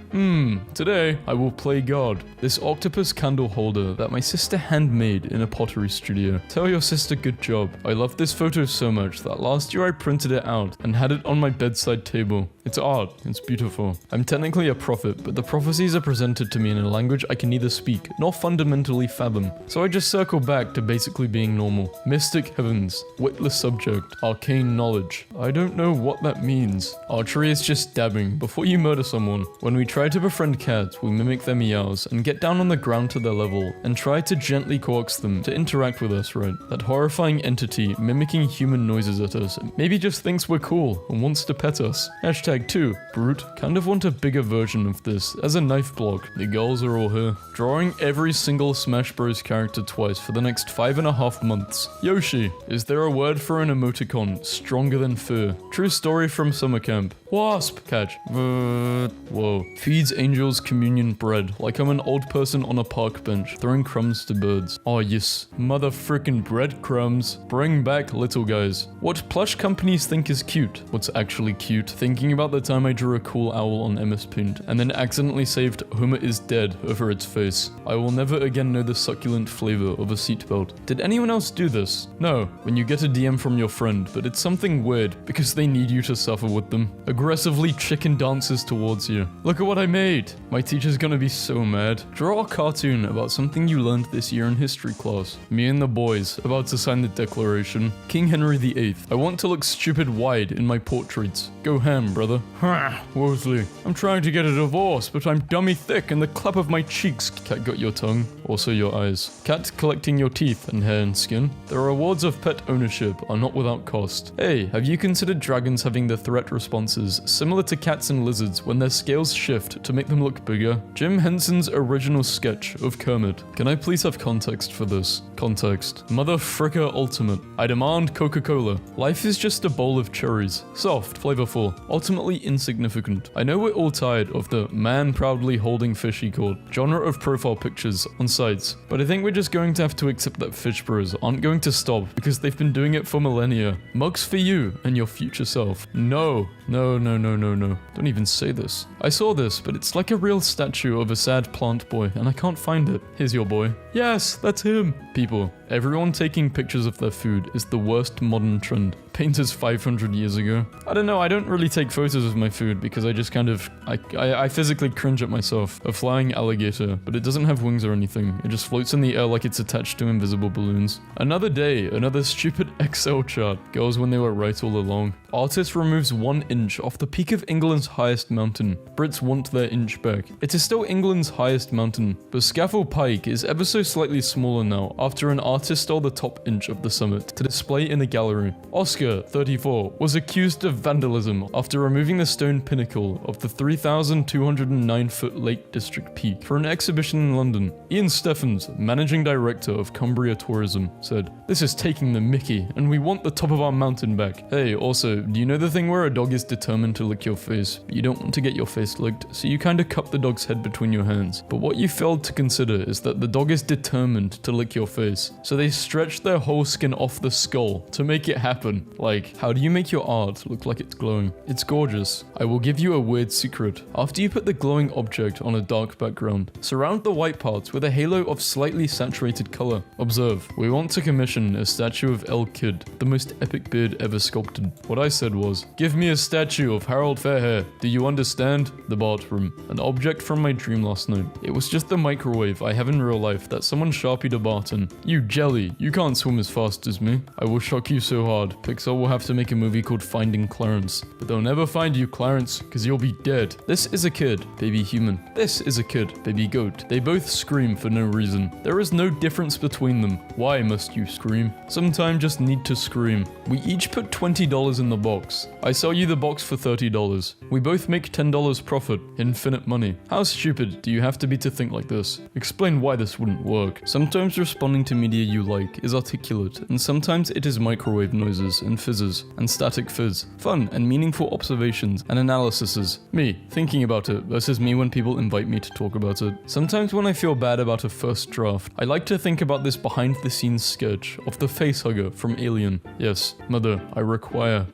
Today I will play God. This octopus candle holder that my sister handmade in a pottery studio. Tell your sister good job. I love this photo so much that last year I printed it out and had it on my bedside table. It's art. It's beautiful. I'm technically a prophet, but the prophecies are presented to me in a language I can neither speak nor fundamentally fathom. So I just circle back to basically being normal. Mystic heavens. Witless subject. Arcane knowledge. I don't know what that means. Archery is just dabbing before you murder someone. When we try to befriend cats, we mimic their meows and get down on the ground to their level and try to gently coax them to interact with us, right? That horrifying entity mimicking human noises at us. Maybe Maybe just thinks we're cool and wants to pet us. Hashtag 2. Brute. Kind of want a bigger version of this as a knife block. The goals are all here. Drawing every single Smash Bros character twice for the next 5.5 months. Yoshi. Is there a word for an emoticon stronger than fear? True story from summer camp. Wasp. Catch. Whoa. Feeds angels communion bread like I'm an old person on a park bench throwing crumbs to birds. Oh yes. Mother frickin' breadcrumbs. Bring back little guys. What plush companies think is cute. What's actually cute? Thinking about the time I drew a cool owl on MS Paint and then accidentally saved Homer is dead over its face. I will never again know the succulent flavor of a seatbelt. Did anyone else do this? No. When you get a DM from your friend, but it's something weird because they need you to suffer with them. Aggressively chicken dances towards you. Look at what I made. My teacher's gonna be so mad. Draw a cartoon about something you learned this year in history class. Me and the boys, about to sign the Declaration. King Henry VIII. I want to look stupid wide in my portraits. Go ham, brother. Ha, Worsley. I'm trying to get a divorce, but I'm dummy thick and the clap of my cheeks. Cat got your tongue, also your eyes. Cat collecting your teeth and hair and skin. The rewards of pet ownership are not without cost. Hey, have you considered dragons having the threat responses similar to cats and lizards when their scales shift to make them look bigger? Jim Henson's original sketch of Kermit. Can I please have context for this? Context. Mother fricker ultimate. I demand Coca-Cola. Life is just a bowl of cherries. Soft, flavorful, ultimately insignificant. I know we're all tired of the man proudly holding fishy caught genre of profile pictures on sites, but I think we're just going to have to accept that fish bros aren't going to stop because they've been doing it for millennia. Mugs for you and your future self. No. Don't even say this. I saw this, but it's like a real statue of a sad plant boy and I can't find it. Here's your boy. Yes, that's him. People, everyone taking pictures of their food is the worst modern trend. Painters 500 years ago. I don't know, I don't really take photos of my food because I just kind of, I physically cringe at myself. A flying alligator, but it doesn't have wings or anything. It just floats in the air like it's attached to invisible balloons. Another day, another stupid Excel chart. Girls when they were right all along. Artist removes 1 inch off the peak of England's highest mountain. Brits want their inch back. It is still England's highest mountain, but Scafell Pike is ever so slightly smaller now after an artist stole the top inch of the summit to display in a gallery. Oscar, 34, was accused of vandalism after removing the stone pinnacle of the 3,209-foot Lake District peak for an exhibition in London. Ian Steffens, managing director of Cumbria Tourism, said, "This is taking the mickey, and we want the top of our mountain back." Hey, also, do you know the thing where a dog is determined to lick your face, but you don't want to get your face licked, so you kinda cup the dog's head between your hands. But what you failed to consider is that the dog is determined to lick your face, so they stretch their whole skin off the skull to make it happen. Like, how do you make your art look like it's glowing? It's gorgeous. I will give you a weird secret. After you put the glowing object on a dark background, surround the white parts with a halo of slightly saturated color. Observe. We want to commission a statue of El Cid, the most epic beard ever sculpted. What I said was, give me a statue of Harold Fairhair. Do you understand? The bathroom. An object from my dream last night. It was just the microwave I have in real life that someone sharpied a Barton. You jelly, you can't swim as fast as me. I will shock you so hard. Pixar will have to make a movie called Finding Clarence. But they'll never find you, Clarence, because you'll be dead. This is a kid, baby human. This is a kid, baby goat. They both scream for no reason. There is no difference between them. Why must you scream? Sometimes just need to scream. We each put $20 in the box. I sell you the box for $30. We both make $10 profit. Infinite money. How stupid do you have to be to think like this? Explain why this wouldn't work. Sometimes responding to media you like is articulate, and sometimes it is microwave noises and fizzes and static fizz. Fun and meaningful observations and analyses. Me, thinking about it versus me when people invite me to talk about it. Sometimes when I feel bad about a first draft, I like to think about this behind the scenes sketch of the facehugger from Alien. Yes, mother, I require,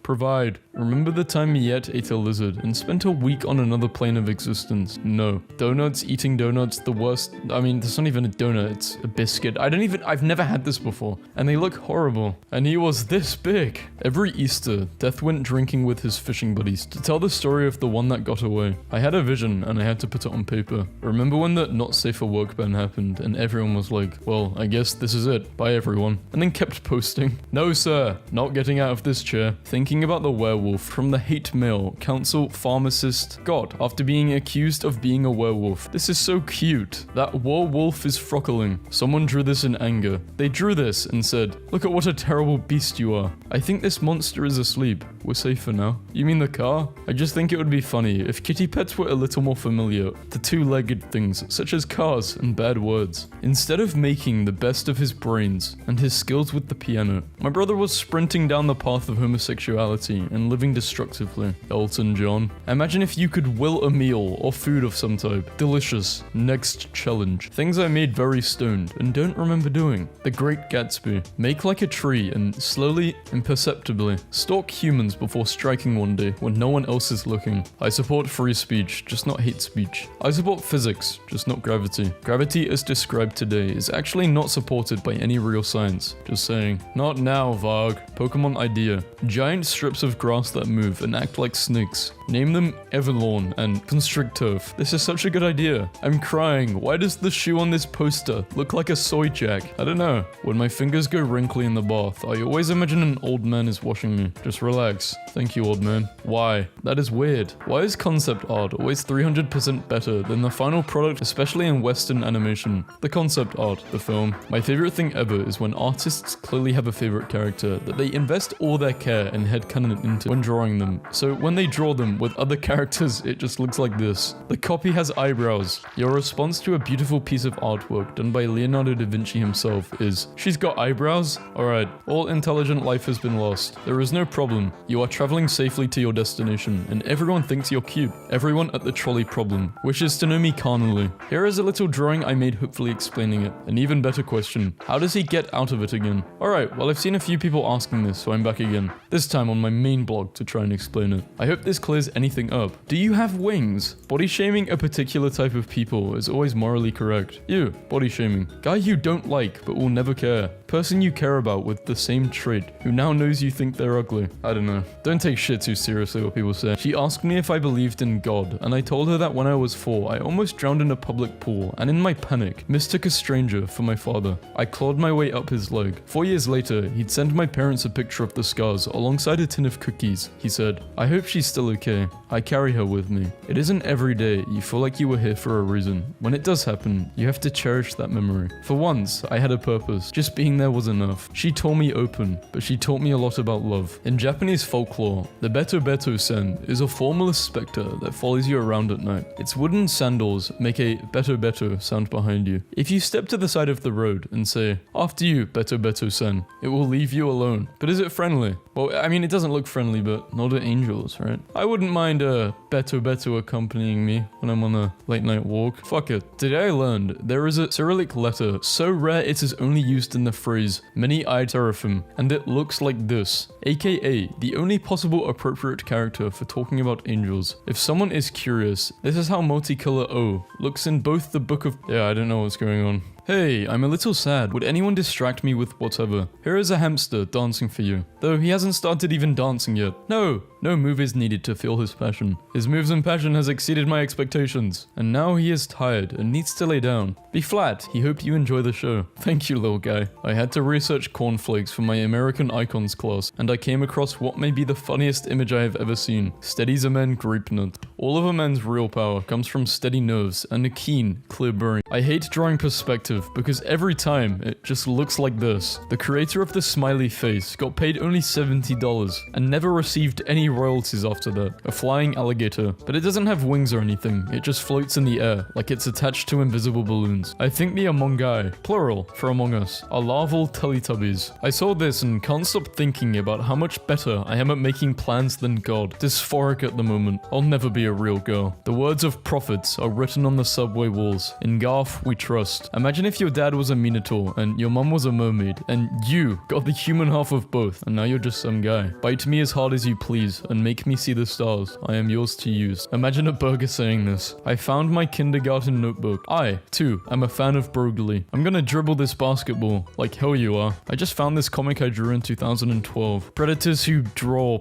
provide. Remember the time Miette ate a lizard and spent a week on another plane of existence? No. Donuts, eating donuts, the worst. I mean, that's not even a donut, it's a biscuit. I've never had this before. And they look horrible. And he was this big. Every Easter, Death went drinking with his fishing buddies to tell the story of the one that got away. I had a vision and I had to put it on paper. Remember when the not safe for work ban happened and everyone was like, well, I guess this is it. Bye everyone. And then kept posting. No sir, not getting out of this chair. Thinking thinking about the werewolf from the hate mail, council, pharmacist, God, after being accused of being a werewolf. This is so cute. That werewolf is frockling. Someone drew this in anger. They drew this and said, look at what a terrible beast you are. I think this monster is asleep. We're safe for now. You mean the car? I just think it would be funny if kitty pets were a little more familiar to two-legged things such as cars and bad words. Instead of making the best of his brains and his skills with the piano, my brother was sprinting down the path of homosexuality and living destructively. Elton John. Imagine if you could will a meal or food of some type. Delicious. Next challenge. Things I made very stoned and don't remember doing. The Great Gatsby. Make like a tree and slowly, imperceptibly, stalk humans before striking one day when no one else is looking. I support free speech, just not hate speech. I support physics, just not gravity. Gravity as described today is actually not supported by any real science. Just saying. Not now, Varg. Pokemon idea. Giant strips of grass that move and act like snakes. Name them Everlawn and Constricturf. This is such a good idea. I'm crying. Why does the shoe on this poster look like a soy jack? I don't know. When my fingers go wrinkly in the bath, I always imagine an old man is washing me. Just relax. Thank you, old man. Why? That is weird. Why is concept art always 300% better than the final product, especially in Western animation? The concept art, the film. My favorite thing ever is when artists clearly have a favorite character that they invest all their care and headcanon into when drawing them. So when they draw them with other characters, it just looks like this. The copy has eyebrows. Your response to a beautiful piece of artwork done by Leonardo da Vinci himself is, she's got eyebrows? Alright, all intelligent life has been lost. There is no problem. You are traveling safely to your destination, and everyone thinks you're cute. Everyone at the trolley problem wishes to know me carnally. Here is a little drawing I made hopefully explaining it. An even better question. How does he get out of it again? Alright, well I've seen a few people asking this, so I'm back again. This time on my main blog to try and explain it. I hope this clears anything up. Do you have wings? Body shaming a particular type of people is always morally correct. You, body shaming. Guy you don't like but will never care. Person you care about with the same trait, who now knows you think they're ugly. I don't know. Don't take shit too seriously what people say. She asked me if I believed in God, and I told her that when I was 4, I almost drowned in a public pool, and in my panic, mistook a stranger for my father. I clawed my way up his leg. 4 years later, he'd send my parents a picture of the scars alongside a tin of cookies. He said, I hope she's still okay. I carry her with me. It isn't every day you feel like you were here for a reason. When it does happen, you have to cherish that memory. For once, I had a purpose. Just being there was enough. She tore me open, but she taught me a lot about love. In Japanese folklore, the Beto Beto Sen is a formless specter that follows you around at night. Its wooden sandals make a Beto Beto sound behind you. If you step to the side of the road and say, after you, Beto Beto Sen, it will leave you alone. But is it friendly? Well, I mean, it doesn't look friendly, but not to angels, right? I wouldn't mind a Beto Beto accompanying me when I'm on a late night walk. Fuck it. Today I learned there is a Cyrillic letter so rare it is only used in the phrase many-eyed seraphim, and it looks like this, aka the only possible appropriate character for talking about angels. If someone is curious, this is how multicolor O looks in both the book of... Yeah, I don't know what's going on. Hey, I'm a little sad. Would anyone distract me with whatever? Here is a hamster dancing for you. Though he hasn't started even dancing yet. No move is needed to feel his passion. His moves and passion has exceeded my expectations. And now he is tired and needs to lay down. Be flat, he hoped you enjoy the show. Thank you, little guy. I had to research cornflakes for my American Icons class, and I came across what may be the funniest image I have ever seen. Steady's a man grape nut. All of a man's real power comes from steady nerves and a keen, clear brain. I hate drawing perspective because every time it just looks like this. The creator of the smiley face got paid only $70 and never received any royalties after that. A flying alligator, but it doesn't have wings or anything. It just floats in the air like it's attached to invisible balloons. I think the Among Us, plural for Among Us, are larval Teletubbies. I saw this and can't stop thinking about how much better I am at making plans than God. Dysphoric at the moment. I'll never be a real girl. The words of prophets are written on the subway walls. In Garth, we trust. Imagine if your dad was a minotaur and your mum was a mermaid and you got the human half of both and now you're just some guy. Bite me as hard as you please. eyes and make me see the stars. I am yours to use. Imagine a burger saying this. I found my kindergarten notebook. I, too, am a fan of Broglie. I'm gonna dribble this basketball. Like hell you are. I just found this comic I drew in 2012. Predators who draw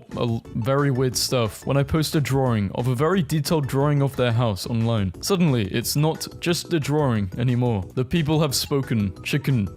very weird stuff. When I post a drawing of a very detailed drawing of their house online, suddenly it's not just a drawing anymore. The people have spoken. Chicken.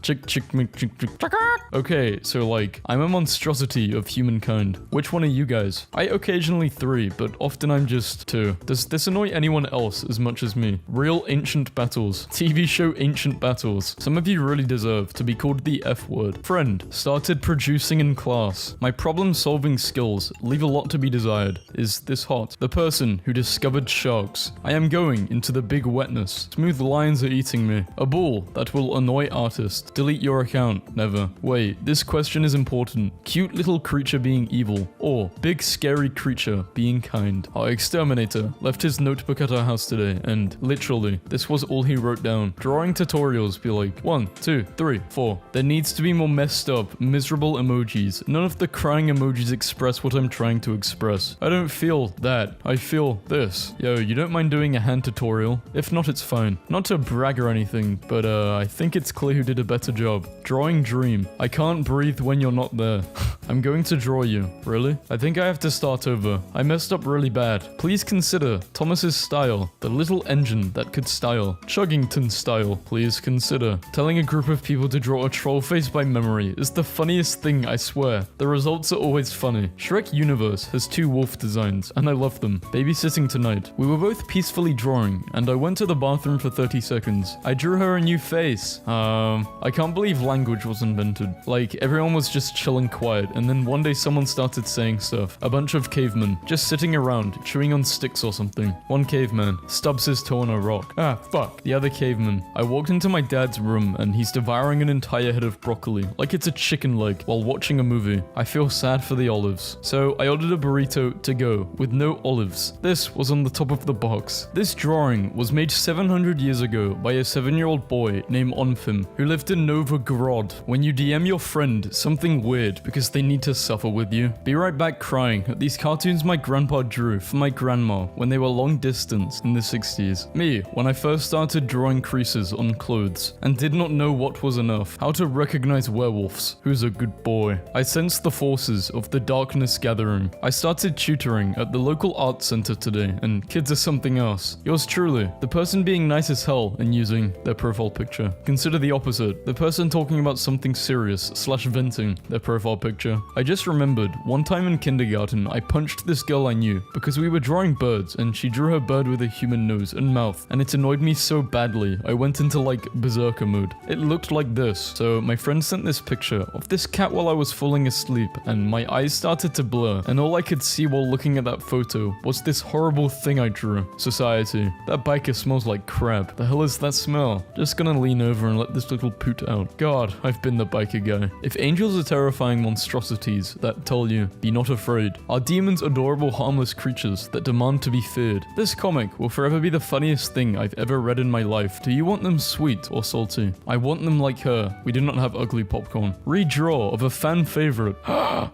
Okay, so like, I'm a monstrosity of humankind. Which one are you guys? I occasionally 3, but often I'm just 2. Does this annoy anyone else as much as me? Real ancient battles. TV show ancient battles. Some of you really deserve to be called the F word. Friend. Started producing in class. My problem-solving skills leave a lot to be desired. Is this hot? The person who discovered sharks. I am going into the big wetness. Smooth lines are eating me. A bull that will annoy artist. Delete your account. Never. Wait, this question is important. Cute little creature being evil, or big scary creature being kind. Our exterminator left his notebook at our house today, and literally, this was all he wrote down. Drawing tutorials be like 1, 2, 3, 4. There needs to be more messed up, miserable emojis. None of the crying emojis express what I'm trying to express. I don't feel that. I feel this. Yo, you don't mind doing a hand tutorial? If not, it's fine. Not to brag or anything, but I think it's clear who did a better job. Drawing dream. I can't breathe when you're not there. I'm going to draw you. Really? I think I have to start over. I messed up really bad. Please consider Thomas's style. The little engine that could style. Chuggington style. Please consider. Telling a group of people to draw a troll face by memory is the funniest thing, I swear. The results are always funny. Shrek Universe has 2 wolf designs, and I love them. Babysitting tonight. We were both peacefully drawing, and I went to the bathroom for 30 seconds. I drew her a new face. I can't believe language was invented. Like, everyone was just chilling quiet, and then one day someone started saying stuff. A bunch of cavemen, just sitting around, chewing on sticks or something. One caveman stubs his toe on a rock. Ah, fuck. The other caveman. I walked into my dad's room, and he's devouring an entire head of broccoli, like it's a chicken leg, while watching a movie. I feel sad for the olives. So I ordered a burrito to go, with no olives. This was on the top of the box. This drawing was made 700 years ago by a 7-year-old boy named Onfim, who lived in Novgorod. When you DM your friend something weird because they need to suffer with you. Be right back crying at these cartoons my grandpa drew for my grandma when they were long distance in the 60s. Me, when I first started drawing creases on clothes and did not know what was enough. How to recognize werewolves. Who's a good boy? I sensed the forces of the darkness gathering. I started tutoring at the local art center today, and kids are something else. Yours truly, the person being nice as hell and using their profile picture. Consider the opposite, the person talking about something serious / venting their profile picture. I just remembered, one time in kindergarten, I punched this girl I knew because we were drawing birds and she drew her bird with a human nose and mouth, and it annoyed me so badly I went into like berserker mode. It looked like this. So my friend sent this picture of this cat while I was falling asleep, and my eyes started to blur, and all I could see while looking at that photo was this horrible thing I drew. Society. That biker smells like crap. The hell is that smell? Just gonna lean over and let this little poot out. God, I've been the biker guy. If angels are terrifying monstrosities that tell you, be not afraid, are demons adorable harmless creatures that demand to be feared? This comic will forever be the funniest thing I've ever read in my life. Do you want them sweet or salty? I want them like her. We do not have ugly popcorn. Redraw of a fan favorite.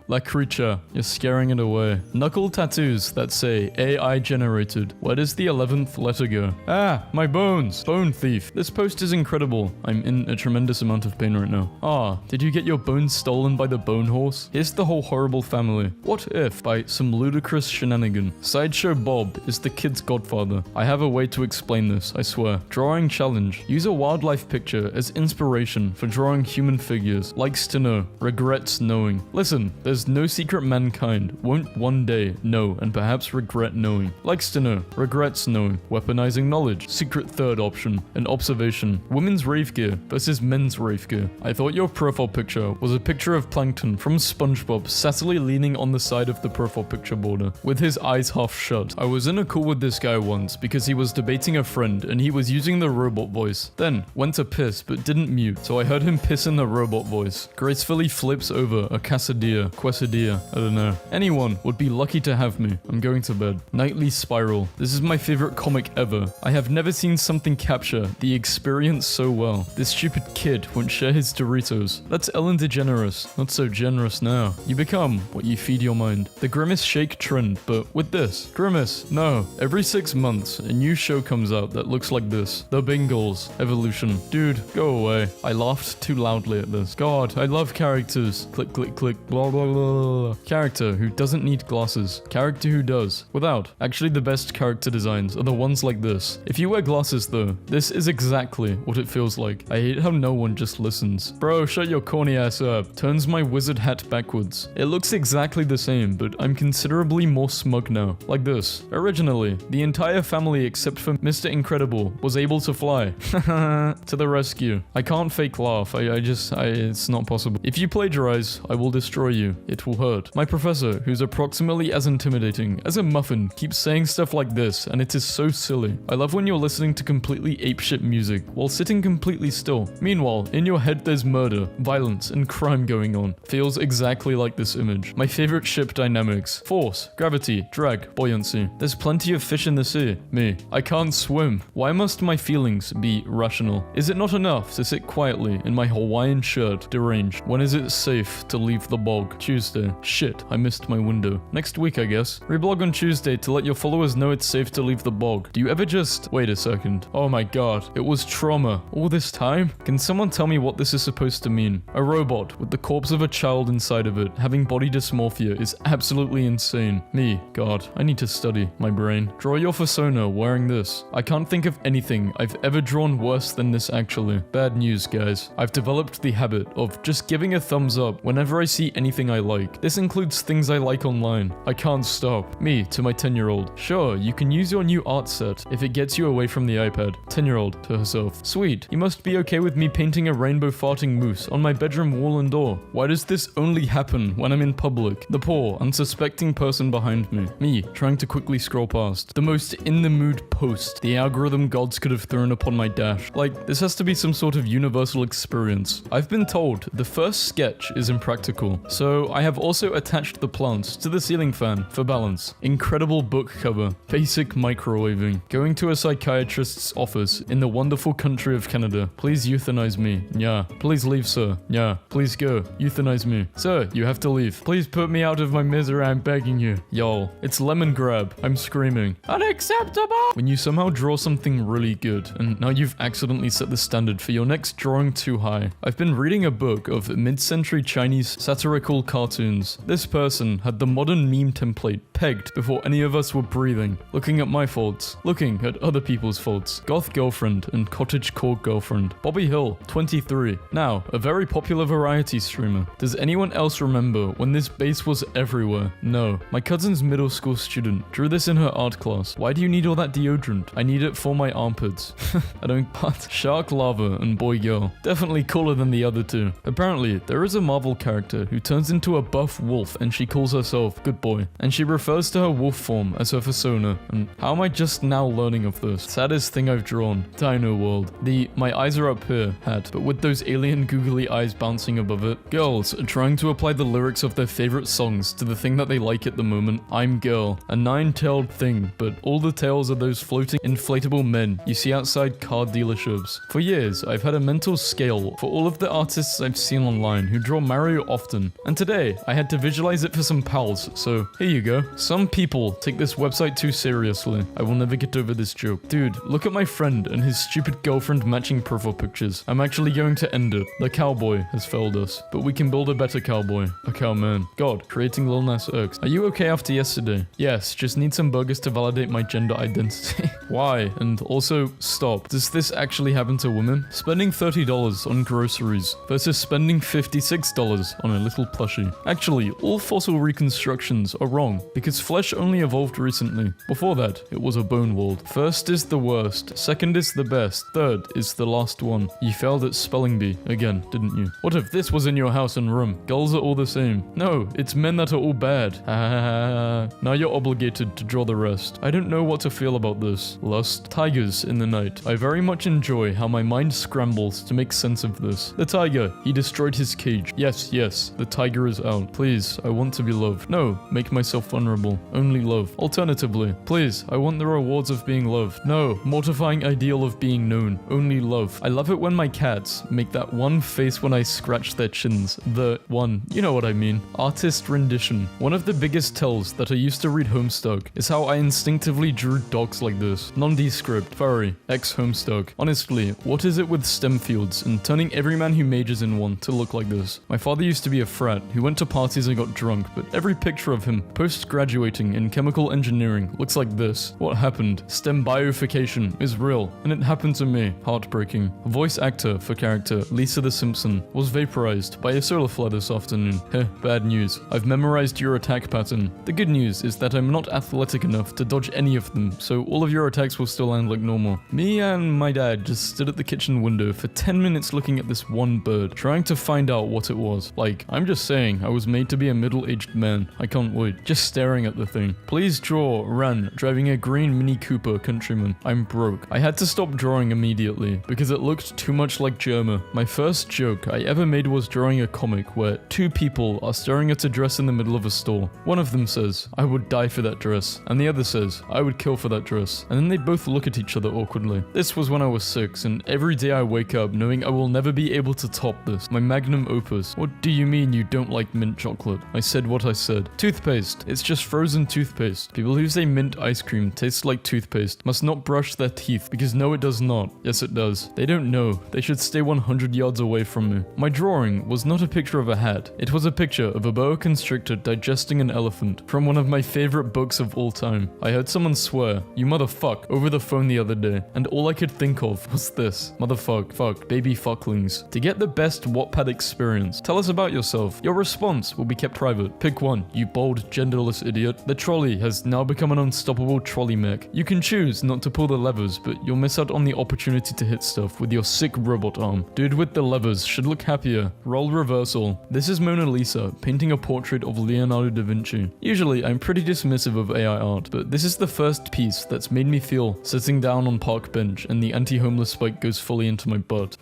La creature. You're scaring it away. Knuckle tattoos that say AI generated. Where does the 11th letter go? Ah, my bones. Bone thief. This post is incredible. I'm in a tremendous amount of pain right now. Ah, did you get your bones stolen by the bone horse? Here's the whole horrible family. What if, by some ludicrous shenanigan, Sideshow Bob is the kid's godfather? I have a way to explain this, I swear. Drawing challenge. Use a wildlife picture as inspiration for drawing human figures. Likes to know. Regrets knowing. Listen, there's no secret mankind won't one day know and perhaps regret knowing. Likes to know. Regrets knowing. Weaponizing knowledge. Secret third option. An observation. Women's rave gear versus men's rave gear. I thought your profile picture was a picture of Plankton from SpongeBob sassily leaning on the side of the profile picture border with his eyes half shut. I was in a call with this guy once because he was debating a friend and he was using the robot voice. Then went to piss but didn't mute, so I heard him piss in the robot voice. Gracefully flips over a quesadilla, I don't know. Anyone would be lucky to have me. I'm going to bed. Nightly Spiral. This is my favorite comic ever. I have never seen something capture the experience so well. This stupid kid won't share his Doritos. That's Ellen DeGeneres. Not so generous now. You become what you feed your mind. The Grimace Shake trend, but with this. Grimace, no. Every 6 months, a new show comes out that looks like this. The Bingals Evolution. Dude, go away. I laughed too loudly at this. God, I love characters. Click, click, click, blah, blah, blah. Character who doesn't need glasses. Character who does. Without. Actually, the best character designs are the ones like this. If you wear glasses though, this is exactly what it feels like. I hate how no one just listens. Bro, shut your corny ass up. Turns my wizard hat backwards. It looks exactly the same, but I'm considerably more smug now. Like this. Originally, the entire family except for Mr. Incredible was able to fly. To the rescue. I can't fake laugh. It's not possible. If you plagiarize, I will destroy you. It will hurt. My professor, who's approximately as intimidating as a muffin, keeps saying stuff like this, and it is so silly. I love when you're listening to completely apeshit music while sitting completely still. Meanwhile, in your head there's murder, violence, and crime going on. Feels exactly like this image. My favorite ship dynamics. Force, gravity, drag, buoyancy. There's plenty of fish in the sea. Me. I can't swim. Why must my feelings be rational? Is it not enough to sit quietly in my Hawaiian shirt, deranged? When is it safe to leave the bog? Tuesday. Shit, I missed my window. Next week, I guess. Reblog on Tuesday to let your followers know it's safe to leave the bog. Do you ever just... Wait a second. Oh my god. It was trauma. All this time? Can someone tell me what this is supposed to mean? A robot with the corpse of a child inside of it, having body dysmorphia is absolutely insane. Me. God. I need to study. My brain. Draw your persona wearing this. I can't think of anything I've ever drawn worse than this actually. Bad news, guys. I've developed the habit of just giving a thumbs up whenever I see anything I like. This includes things I like online. I can't stop. Me to my 10-year-old. Sure, you can use your new art set if it gets you away from the iPad. 10-year-old to herself. Sweet. You must be okay with me painting a rainbow farting moose on my bedroom wall and door. Why does this only happen when I'm in public? The poor, unsuspecting person behind me. Me, trying to quickly scroll past. The most in-the-mood post the algorithm gods could have thrown upon my dash. Like, this has to be some sort of universal experience. I've been told the first sketch is impractical, so I have also attached the plants to the ceiling fan for balance. Incredible book cover. Basic microwaving. Going to a psychiatrist's office in the wonderful country of Canada. Please euthanize me. Yeah. Please leave, sir. Yeah. Please go. Euthanize me. Sir, you have to leave. Please put me out of my misery, I'm begging you. Y'all. It's lemon grab. I'm screaming. Unacceptable! When you somehow draw something really good, and now you've accidentally set the standard for your next drawing too high. I've been reading a book of mid-century Chinese satirical cartoons. This person had the modern meme template pegged before any of us were breathing. Looking at my faults. Looking at other people's faults. Goth girlfriend and cottagecore girlfriend. Bobby Hill, 23. Now, a very popular variety streamer. Does anyone else remember when this base was everywhere? No. My cousin's middle school student drew this in her art class. Why do you need all that deodorant? I need it for my armpits. I don't but Shark Lava and Boy Girl. Definitely cooler than the other two. Apparently, there is a Marvel character who turns into a buff wolf and she calls herself Good Boy. And she refers to her wolf form as her persona. And how am I just now learning of this? Saddest thing I've drawn. Dino World. The my eyes are up here hat, but with those alien googly eyes bouncing above it. Girls are trying to apply the lyrics of their favorite songs to the thing that they like at the moment. I'm Girl. A nine-tailed thing, but all the tails are those floating inflatable men you see outside car dealerships. For years, I've had a mental scale for all of the artists I've seen online who draw Mario often, and today I had to visualize it for some pals, so here you go. Some people take this website too seriously. I will never get over this joke. Dude, look at my friend and his stupid girlfriend matching profile pictures. I'm actually going to end it. The cowboy has failed us, but we can build a better cowboy. A cowman. God, creating Lil Nas X. Are you okay after yesterday? Yes, just need some burgers to validate my gender identity. Why? And also, stop. Does this actually happen to women? Spending $30 on groceries versus spending $56 on a little plushie. Actually, all fossil reconstructions are wrong because flesh only evolved recently. Before that, it was a bone world. First is the worst, second is the best, third is the last one. You failed at spelling bee again, didn't you? What if this was in your house and room? Girls are all the same. No, it's men that are all bad. Now you're obligated to draw the rest. I don't know what to feel about this. Lust. Tigers in the night. I very much enjoy how my mind scrambles to make sense of this. The tiger. He destroyed his cage. Yes, yes. The tiger is out. Please, I want to be loved. No, make myself vulnerable. Only love. Alternatively, please, I want the rewards of being loved. No, mortifying ideal of being known. Only love. I love it when my cats make that one face when I scratch their chins. The one. You know what I mean. Artist rendition. One of the biggest tells that I used to read Homestuck is how I instinctively drew dogs like this. Nondescript, furry, ex-Homestuck. Honestly, what is it with STEM fields and turning every man who majors in one to look like this? My father used to be a frat who went to parties and got drunk, but every picture of him post-graduating in chemical engineering looks like this. What happened? STEM bioification is real, and it happened to me. Heartbreaking. A voice actor for character Lisa the Simpson was vaporized by a solar flare this afternoon. Heh, bad news. I've memorized your attack pattern. The good news is that I'm not athletic enough to dodge any of them, so all of your attacks will still land like normal. Me and my dad just stood at the kitchen window for 10 minutes looking at this one bird, trying to find out what it was. Like, I'm just saying, I was made to be a middle-aged man. I can't wait. Just staring at the thing. Please draw Ran driving a green Mini Cooper Countryman. I'm broke. I had to stop drawing immediately because it looked too much like Germa. My first joke I ever made was drawing a comic where two people are staring at a dress in the middle of a store. One of them says, I would die for that dress, and the other says, I would kill for that dress, and then they both look at each other awkwardly. This was when I was 6, and every day I wake up knowing I will never be able to top this, my magnum opus. What do you mean you don't like mint chocolate? I said what I said. Toothpaste. It's just frozen toothpaste. People who say mint ice cream tastes like toothpaste must not brush their teeth, because no it does not. Yes it does. They don't know. They should stay 100 yards away from me. My drawing was not a picture of a hat. It was a picture of a boa constrictor digesting an elephant from one of my favorite books of all time. I heard someone swear, you motherfuck, over the phone the other day, and all I could think of was this. Motherfuck, fuck, baby fucklings. To get the best Wattpad experience, tell us about yourself. Your response will be kept private. Pick one, you bold, genderless idiot. The trolley has now become an unstoppable trolley mech. You can choose not to pull the levers, but you'll miss out on the opportunity to hit stuff with your sick robot arm. Dude with the levers should look happier. Roll reversal. This is Mona Lisa painting a portrait of Leonardo da Vinci. Usually, I'm pretty dismissive of AI art, but this is the first piece that's made me feel sitting down on park bench and the anti-homeless spike goes fully into my butt.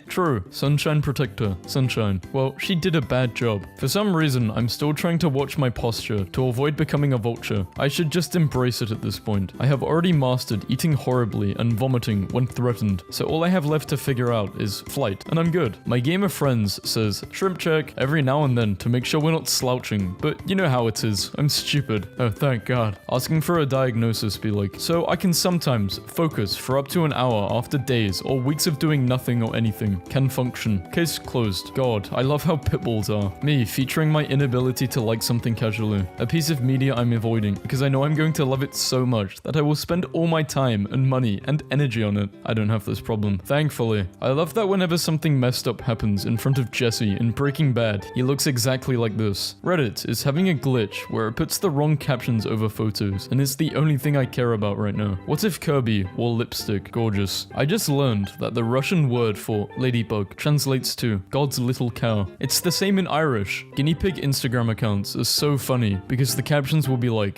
True. Sunshine protector. Sunshine. Well, she did a bad job. For some reason, I'm still trying to watch my posture to avoid becoming a vulture. I should just embrace it at this point. I have already mastered eating horribly and vomiting when threatened, so all I have left to figure out is flight, and I'm good. My game of friends says, shrimp check, every now and then to make sure we're not slouching, but you know how it is. I'm stupid. Oh, thank God. Asking for a diagnosis be like, so I can sometimes focus for up to an hour after days or weeks of doing nothing or anything. Can function. Case closed. God, I love how pitbulls are. Me featuring my inability to like something casually. A piece of media I'm avoiding because I know I'm going to love it so much that I will spend all my time and money and energy on it. I don't have this problem. Thankfully. I love that whenever something messed up happens in front of Jesse in Breaking Bad, he looks exactly like this. Reddit is having a glitch where it puts the wrong captions over photos, and it's the only thing I care about right now. What if Kirby wore lipstick? Gorgeous. I just learned that the Russian word for ladybug translates to God's little cow. It's the same in Irish. Guinea pig Instagram accounts are so funny because the captions will be like,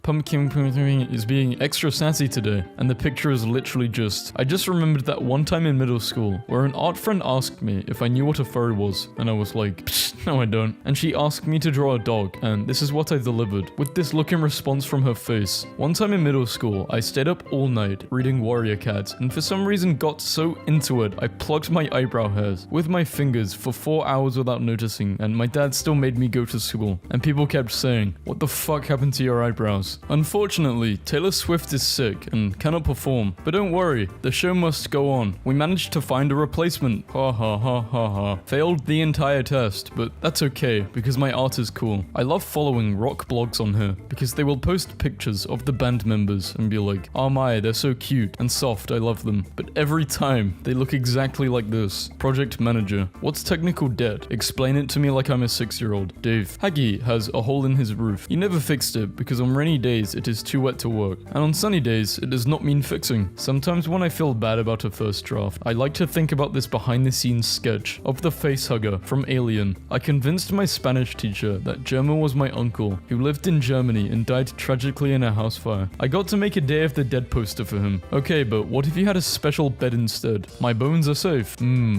pumpkin is being extra sassy today, and the picture is literally just, I just remembered that one time in middle school where an art friend asked me if I knew what a furry was, and I was like, psh, no I don't. And she asked me to draw a dog, and this is what I delivered, with this look in response from her face. One time in middle school, I stayed up all night reading Warrior Cat, and for some reason got so into it, I plucked my eyebrow hairs with my fingers for 4 hours without noticing, and my dad still made me go to school, and people kept saying, what the fuck happened to your eyebrows? Unfortunately, Taylor Swift is sick and cannot perform, but don't worry, the show must go on. We managed to find a replacement. Ha ha ha ha ha. Failed the entire test, but that's okay because my art is cool. I love following rock blogs on here because they will post pictures of the band members and be like, oh my, they're so cute and soft, I love them. But every time, they look exactly like this. Project manager. What's technical debt? Explain it to me like I'm a 6-year-old. Dave. Haggy has a hole in his roof. He never fixed it because on rainy days it is too wet to work, and on sunny days it does not mean fixing. Sometimes when I feel bad about a first draft, I like to think about this behind the scenes sketch of the facehugger from Alien. I convinced my Spanish teacher that German was my uncle, who lived in Germany and died tragically in a house fire. I got to make a Day of the Dead poster for him. Okay, but what if you had a special bed instead? My bones are safe.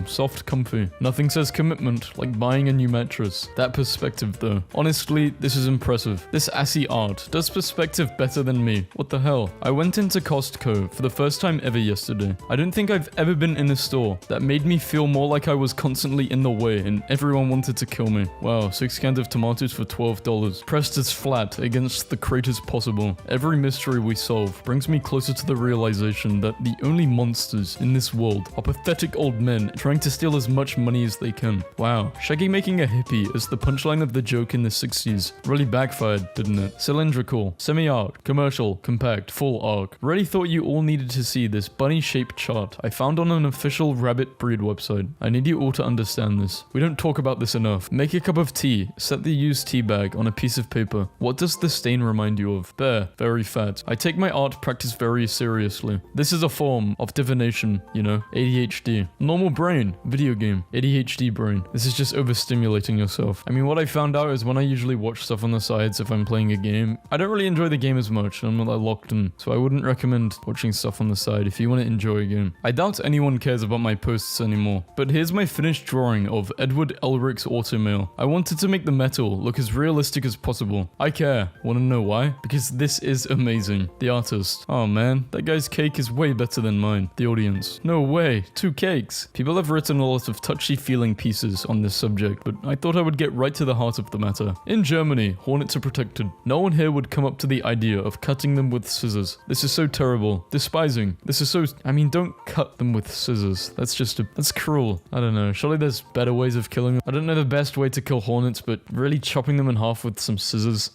Soft, comfy. Nothing says commitment like buying a new mattress. That perspective though. Honestly, this is impressive. This assy art does perspective better than me. What the hell? I went into Costco for the first time ever yesterday. I don't think I've ever been in a store that made me feel more like I was constantly in the way and everyone wanted to kill me. Wow, 6 cans of tomatoes for $12. Pressed as flat against the craters possible. Every mystery we solve brings me closer to the realization that the only monsters in this world are pathetic old men trying to steal as much money as they can. Wow, Shaggy making a hippie as the punchline of the joke in the 60s really backfired, didn't it? Cylindrical, semi-arc, commercial, compact, full arc. Really thought you all needed to see this bunny-shaped chart I found on an official rabbit breed website. I need you all to understand this. We don't talk about this enough. Make a cup of tea, set the used tea bag on a piece of paper. What does the stain remind you of? Bear, very fat. I take my art practice very seriously. This is a form of divination, you know? ADHD. Normal brain, video game. ADHD brain. This is just overstimulating yourself. I mean, what I found out is when I usually watch stuff on the sides if I'm playing a game, I don't really enjoy the game as much, and I'm not that locked in. So I wouldn't recommend watching stuff on the side if you want to enjoy a game. I doubt anyone cares about my posts anymore, but here's my finished drawing of Edward Elric's Automail. I wanted to make the metal look as realistic as possible. I care. Want to know why? Because this is amazing. The artist. Oh man, that guy's cake is way better than mine. The audience. No way, 2 cakes. People have written a lot of touchy-feeling pieces on this subject, but I thought I would get right to the heart of the matter. In Germany, hornets are protected. No one here would come up to the idea of cutting them with scissors. This is so terrible. Despising. This is so... I mean, don't cut them with scissors. That's cruel. I don't know. Surely there's better ways of killing them. I don't know the best way to kill hornets, but really chopping them in half with some scissors.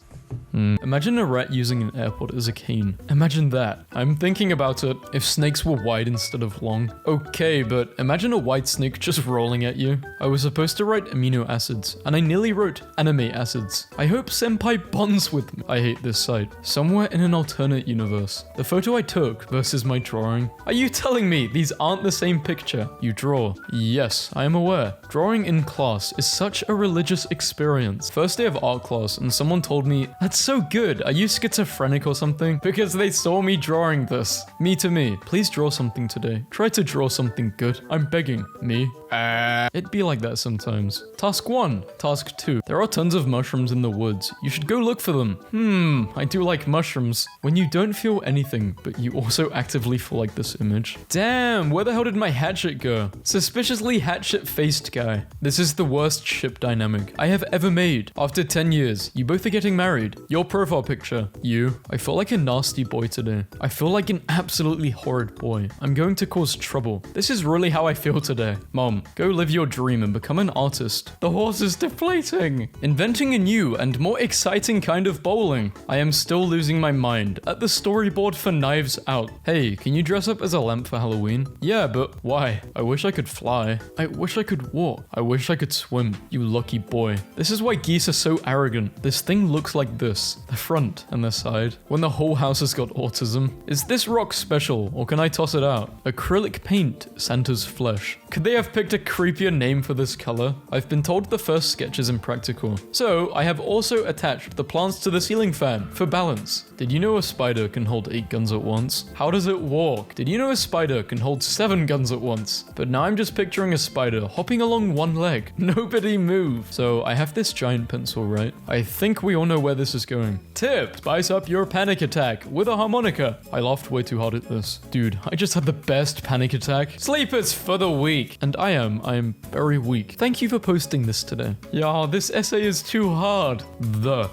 Imagine a rat using an airpod as a cane. Imagine that. I'm thinking about it. If snakes were wide instead of long. Okay, but imagine a white snake just rolling at you. I was supposed to write amino acids, and I nearly wrote anime acids. I hope Senpai bonds with me. I hate this site. Somewhere in an alternate universe. The photo I took versus my drawing. Are you telling me these aren't the same picture? You draw. Yes, I am aware. Drawing in class is such a religious experience. First day of art class, and someone told me, "That's so good. Are you schizophrenic or something?" Because they saw me drawing this. Me to me. Please draw something today. Try to draw something good. I'm begging. Me. It'd be like that sometimes. Task 1. Task 2. There are tons of mushrooms in the woods. You should go look for them. I do like mushrooms. When you don't feel anything, but you also actively feel like this image. Damn, where the hell did my hatchet go? Suspiciously hatchet-faced guy. This is the worst ship dynamic I have ever made. After 10 years, you both are getting married. Your profile picture. You. I feel like a nasty boy today. I feel like an absolutely horrid boy. I'm going to cause trouble. This is really how I feel today. Mom, go live your dream and become an artist. The horse is deflating. Inventing a new and more exciting kind of bowling. I am still losing my mind at the storyboard for Knives Out. Hey, can you dress up as a lamp for Halloween? Yeah, but why? I wish I could fly. I wish I could walk. I wish I could swim. You lucky boy. This is why geese are so arrogant. This thing looks like this. The front and the side. When the whole house has got autism. Is this rock special or can I toss it out? Acrylic paint, Santa's flesh. Could they have picked a creepier name for this color? I've been told the first sketch is impractical. So I have also attached the plants to the ceiling fan for balance. Did you know a spider can hold 8 guns at once? How does it walk? Did you know a spider can hold 7 guns at once? But now I'm just picturing a spider hopping along one leg. Nobody move. So I have this giant pencil, right? I think we all know where this is going. Tip: spice up your panic attack with a harmonica. I laughed way too hard at this. Dude, I just had the best panic attack. Sleepers for the weak. And I am very weak. Thank you for posting this today. Yeah, this essay is too hard.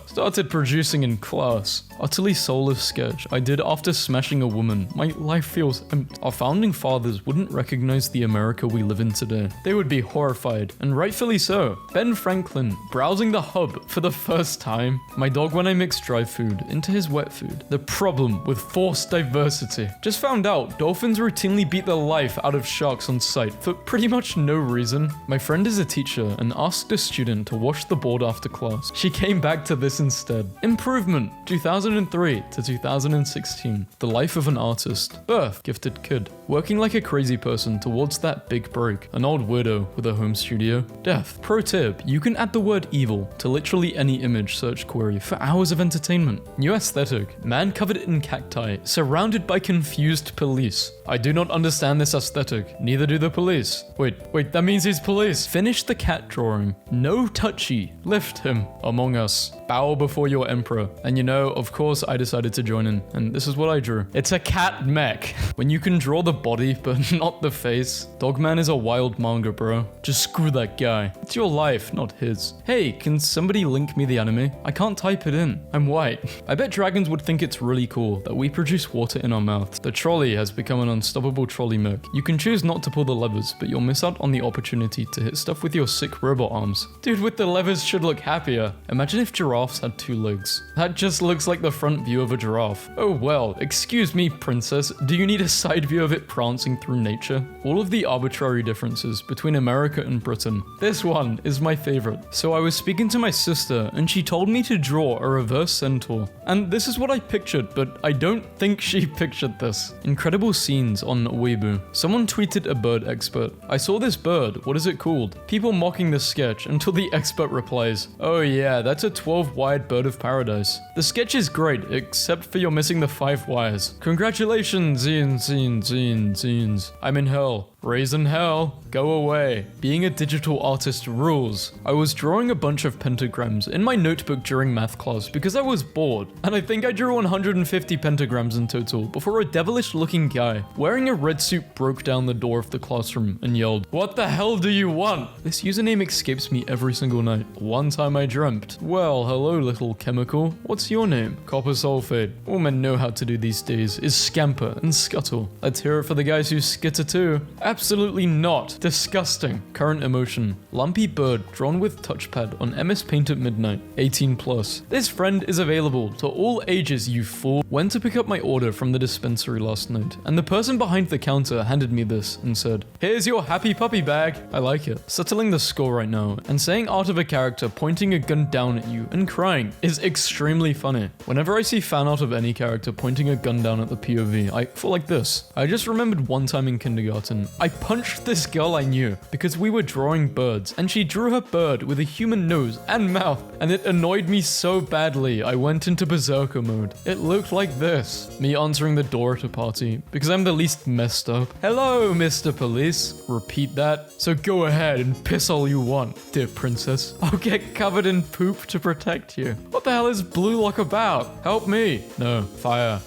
Started producing in class. Utterly soulless sketch I did after smashing a woman. My life feels Our founding fathers wouldn't recognize the America we live in today. They would be horrified, and rightfully so. Ben Franklin, browsing the hub for the first time. My dog when I mix dry food into his wet food. The problem with forced diversity. Just found out dolphins routinely beat the life out of sharks on sight for pretty much no reason. My friend is a teacher and asked a student to wash the board after class. She came back to this instead. Improvement, 2003 to 2016. The life of an artist. Birth, gifted kid. Working like a crazy person towards that big break. An old widow with a home studio. Death. Pro tip, you can add the word evil to literally any image search query for hours of entertainment. New aesthetic. Man covered in cacti, surrounded by confused police. I do not understand this aesthetic, neither do the police. Wait, Wait, that means he's police. Finish the cat drawing. No touchy. Lift him. Among Us. Bow before your emperor. And you know, of course, I decided to join in. And this is what I drew. It's a cat mech. When you can draw the body, but not the face. Dogman is a wild manga, bro. Just screw that guy. It's your life, not his. Hey, can somebody link me the anime? I can't type it in. I'm white. I bet dragons would think it's really cool that we produce water in our mouths. The trolley has become an unstoppable trolley mech. You can choose not to pull the levers, but you'll miss out on the opportunity to hit stuff with your sick robot arms. Dude with the levers should look happier. Imagine if giraffes had 2 legs. That just looks like the front view of a giraffe. Oh well, excuse me, princess. Do you need a side view of it prancing through nature? All of the arbitrary differences between America and Britain. This one is my favorite. So I was speaking to my sister and she told me to draw a reverse centaur. And this is what I pictured, but I don't think she pictured this. Incredible scenes on Weibo. Someone tweeted a bird expert. I saw this bird, what is it called? People mocking this sketch until the expert replies, oh yeah, that's a 12-wired bird of paradise. The sketch is great, except for you're missing the 5 wires. Congratulations, zines. I'm in hell. Raise in hell. Go away. Being a digital artist rules. I was drawing a bunch of pentagrams in my notebook during math class because I was bored, and I think I drew 150 pentagrams in total before a devilish looking guy wearing a red suit broke down the door of the classroom and yelled, "What the hell do you want?" This username escapes me every single night. One time I dreamt, well, hello little chemical, what's your name? Copper sulfate. All men know how to do these days is scamper and scuttle. Let's hear it for the guys who skitter too. Absolutely not. Disgusting. Current emotion. Lumpy bird drawn with touchpad on MS Paint at midnight. 18 plus. This friend is available to all ages, you fool. Went to pick up my order from the dispensary last night, and the person behind the counter handed me this and said, "Here's your happy puppy bag." I like it. Settling the score right now, and saying art of a character pointing a gun down at you and crying is extremely funny. Whenever I see fan art of any character pointing a gun down at the POV, I feel like this. I just remembered one time in kindergarten, I punched this girl I knew because we were drawing birds and she drew her bird with a human nose and mouth, and it annoyed me so badly I went into berserker mode. It looked like this. Me answering the door at a party because I'm the least messed up. "Hello, Mr. Police." Repeat that. "So go ahead and piss all you want, dear princess. I'll get covered in poop to protect you." What the hell is Blue Lock about? Help me. No, fire.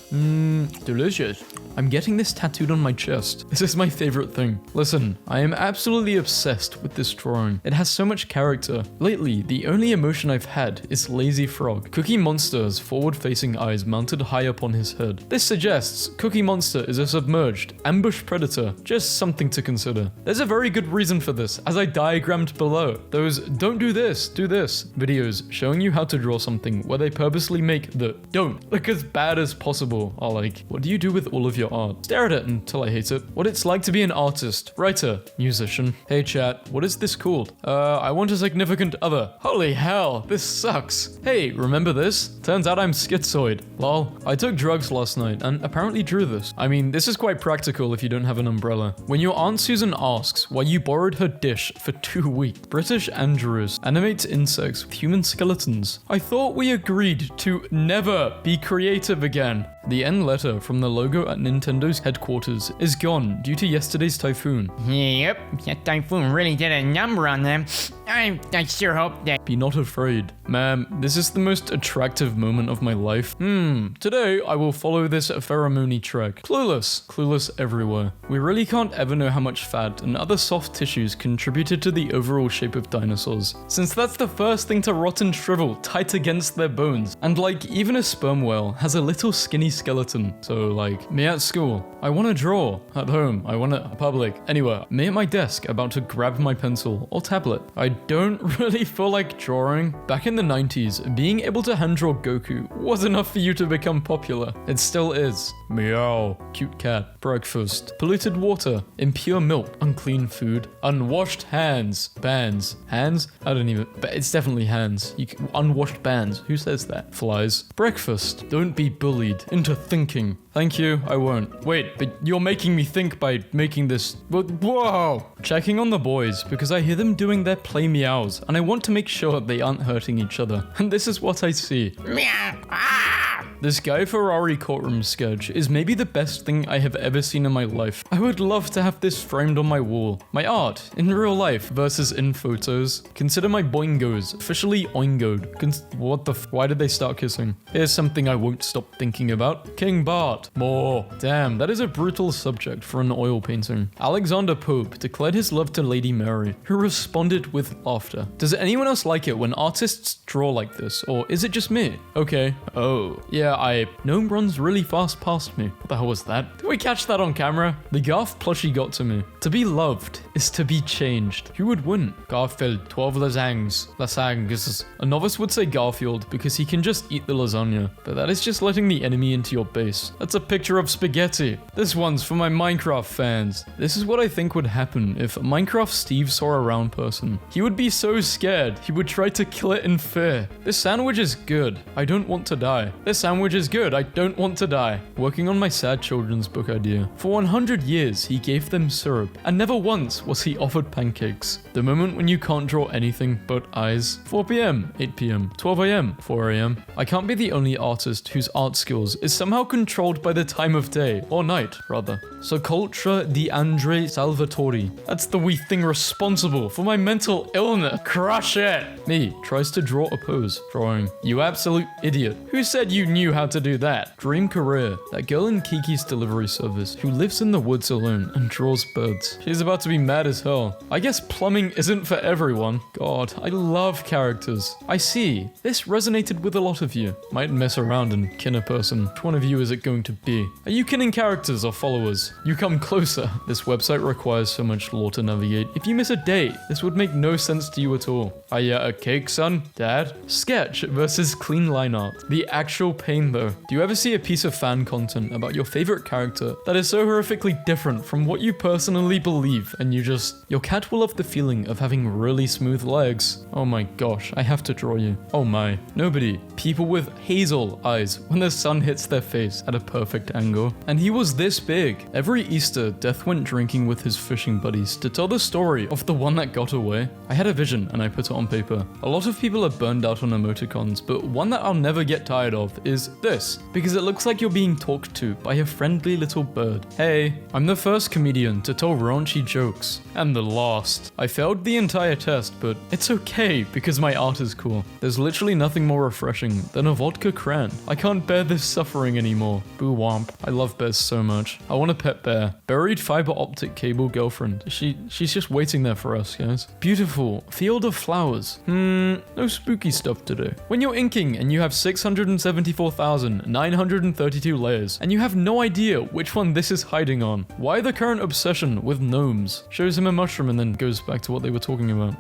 Delicious. I'm getting this tattooed on my chest. This is my favorite thing. Listen, I am absolutely obsessed with this drawing. It has so much character. Lately, the only emotion I've had is Lazy Frog. Cookie Monster's forward-facing eyes mounted high up on his head. This suggests Cookie Monster is a submerged, ambush predator. Just something to consider. There's a very good reason for this, as I diagrammed below. Those "don't do this, do this" videos showing you how to draw something where they purposely make the "don't" look as bad as possible are like, what do you do with all of your art? Stare at it until I hate it. What it's like to be an artist, writer, musician. Hey chat, what is this called? I want a significant other. Holy hell, this sucks. Hey, remember this? Turns out I'm schizoid. Lol. I took drugs last night and apparently drew this. I mean, this is quite practical if you don't have an umbrella. When your Aunt Susan asks why you borrowed her dish for 2 weeks, British Andrews animates insects with human skeletons. I thought we agreed to never be creative again. The N letter from the logo at Nintendo's headquarters is gone due to yesterday's typhoon. Yep, that typhoon really did a number on them. I sure hope that. Be not afraid. Ma'am, this is the most attractive moment of my life. Today I will follow this pheromone track. Clueless everywhere. We really can't ever know how much fat and other soft tissues contributed to the overall shape of dinosaurs, since that's the first thing to rot and shrivel tight against their bones. And like, even a sperm whale has a little skinny skeleton. So like, me at school, I want to draw. At home, I want to public. Anywhere, me at my desk about to grab my pencil or tablet. I don't really feel like drawing. Back in the 90s, being able to hand draw Goku was enough for you to become popular. It still is. Meow. Cute cat. Breakfast. Polluted water. Impure milk. Unclean food. Unwashed hands. Bands. Hands? I don't even... But it's definitely hands. Unwashed bands. Who says that? Flies. Breakfast. Don't be bullied into thinking. Thank you, I won't. Wait, but you're making me think by making this... Whoa! Checking on the boys, because I hear them doing their play meows, and I want to make sure they aren't hurting each other. And this is what I see. Meow. Ah! This Guy Ferrari courtroom sketch is maybe the best thing I have ever seen in my life. I would love to have this framed on my wall. My art, in real life versus in photos. Consider my boingos officially oingoed. Why did they start kissing? Here's something I won't stop thinking about. King Bart. More. Damn, that is a brutal subject for an oil painting. Alexander Pope declared his love to Lady Mary, who responded with laughter. Does anyone else like it when artists draw like this, or is it just me? Okay. Oh. Yeah, Gnome runs really fast past me. What the hell was that? Did we catch that on camera? The Garth plushie got to me. To be loved is to be changed. Who would win? Garfield, 12 lasagnes. Lasagnes. A novice would say Garfield because he can just eat the lasagna, but that is just letting the enemy into your base. That's a picture of spaghetti. This one's for my Minecraft fans. This is what I think would happen if Minecraft Steve saw a round person. He would be so scared, he would try to kill it in fear. This sandwich is good. I don't want to die. This sandwich is good. I don't want to die. Working on my sad children's book idea. For 100 years, he gave them syrup, and never once was he offered pancakes. The moment when you can't draw anything but eyes. 4 p.m, 8 p.m, 12 a.m, 4 a.m. I can't be the only artist whose art skills is somehow controlled by the time of day, or night, rather. So Cultura di Andre Salvatori. That's the wee thing responsible for my mental illness. Crush it! Me tries to draw a pose. Drawing. You absolute idiot. Who said you knew how to do that? Dream career. That girl in Kiki's delivery service who lives in the woods alone and draws birds. She's about to be mad as hell. I guess plumbing isn't for everyone. God, I love characters. I see. This resonated with a lot of you. Might mess around and kin a person. Which one of you is it going to be? Are you kinning characters or followers? You come closer. This website requires so much lore to navigate. If you miss a date, this would make no sense to you at all. Are you a cake, son? Dad? Sketch versus clean line art. The actual pain though. Do you ever see a piece of fan content about your favorite character that is so horrifically different from what you personally believe and your cat will love the feeling of having really smooth legs. Oh my gosh, I have to draw you. Oh my. Nobody. People with hazel eyes when the sun hits their face at a perfect angle. And he was this big. Every Easter, Death went drinking with his fishing buddies to tell the story of the one that got away. I had a vision and I put it on paper. A lot of people are burned out on emoticons, but one that I'll never get tired of is this, because it looks like you're being talked to by a friendly little bird. Hey, I'm the first comedian to tell raunchy jokes, and the last. I failed the entire test, but it's okay because my art is cool. There's literally nothing more refreshing than a vodka cran. I can't bear this suffering anymore. Boo womp. I love bears so much. I want a pet bear. Buried fiber optic cable girlfriend. She's just waiting there for us, guys. Beautiful. Field of flowers. No spooky stuff to do. When you're inking and you have 674,932 layers, and you have no idea which one this is hiding on. Why the current obsession with gnomes? Shows him a mushroom and then goes back to what they were talking about.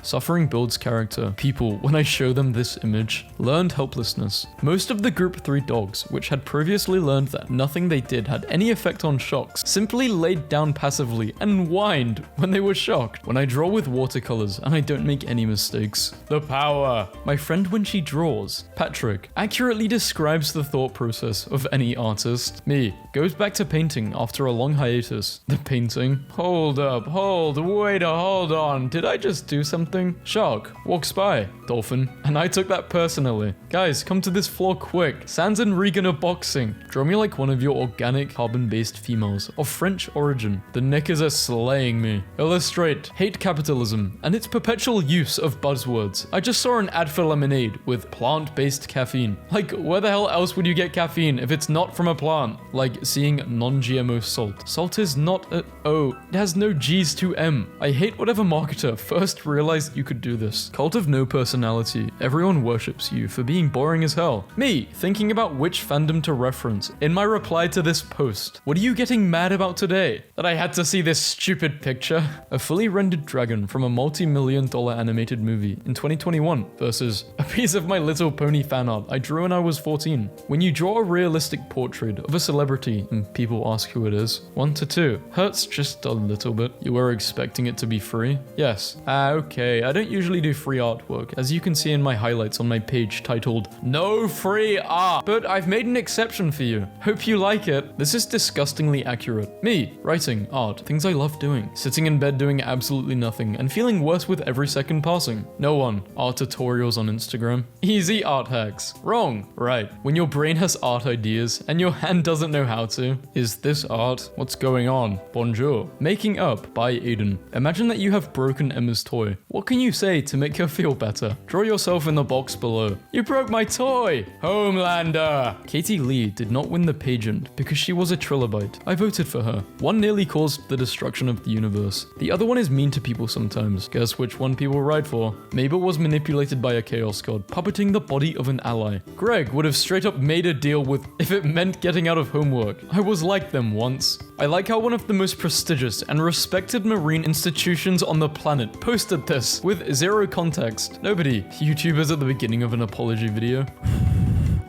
Suffering builds character. People, when I show them this image, learned helplessness. Most of the group 3 dogs, which had previously learned that nothing they did had any effect on shocks, simply laid down passively and whined when they were shocked. When I draw with watercolors and I don't make any mistakes. The power. My friend when she draws, Patrick, accurately describes the thought process of any artist. Me, goes back to painting after a long hiatus. The painting. Hold up, wait, hold on. Did I just do something? Shark walks by. Dolphin. And I took that personally. Guys, come to this floor quick. Sans and Regan are boxing. Draw me like one of your organic carbon-based females of French origin. The knickers are slaying me. Illustrate. Hate capitalism and its perpetual use of buzzwords. I just saw an ad for lemonade with plant-based caffeine. Like, where the hell else would you get caffeine if it's not from a plant? Like seeing non-GMO salt. Salt is not a... Oh, it has no G's to M. I hate whatever marketer first realized you could do this. Cult of no personality. Everyone worships you for being boring as hell. Me, thinking about which fandom to reference in my reply to this post. What are you getting mad about today? That I had to see this stupid picture? A fully rendered dragon from a multi-million-dollar animated movie in 2021 versus a piece of My Little Pony fan art I drew when I was 14. When you draw a realistic portrait of a celebrity and people ask who it is, 1 to 2. Hurts just a little bit. You were expecting it to be free? Yes. Okay. Hey, I don't usually do free artwork, as you can see in my highlights on my page titled No Free Art, but I've made an exception for you. Hope you like it. This is disgustingly accurate. Me, writing, art, things I love doing, sitting in bed doing absolutely nothing, and feeling worse with every second passing. No one. Art tutorials on Instagram. Easy art hacks. Wrong. Right. When your brain has art ideas, and your hand doesn't know how to. Is this art? What's going on? Bonjour. Making Up by Aiden. Imagine that you have broken Emma's toy. What can you say to make her feel better? Draw yourself in the box below. You broke my toy! Homelander! Katie Lee did not win the pageant because she was a trilobite. I voted for her. One nearly caused the destruction of the universe. The other one is mean to people sometimes. Guess which one people ride for? Mabel was manipulated by a chaos god, puppeting the body of an ally. Greg would have straight up made a deal with if it meant getting out of homework. I was like them once. I like how one of the most prestigious and respected marine institutions on the planet posted this with zero context. Nobody. YouTubers at the beginning of an apology video.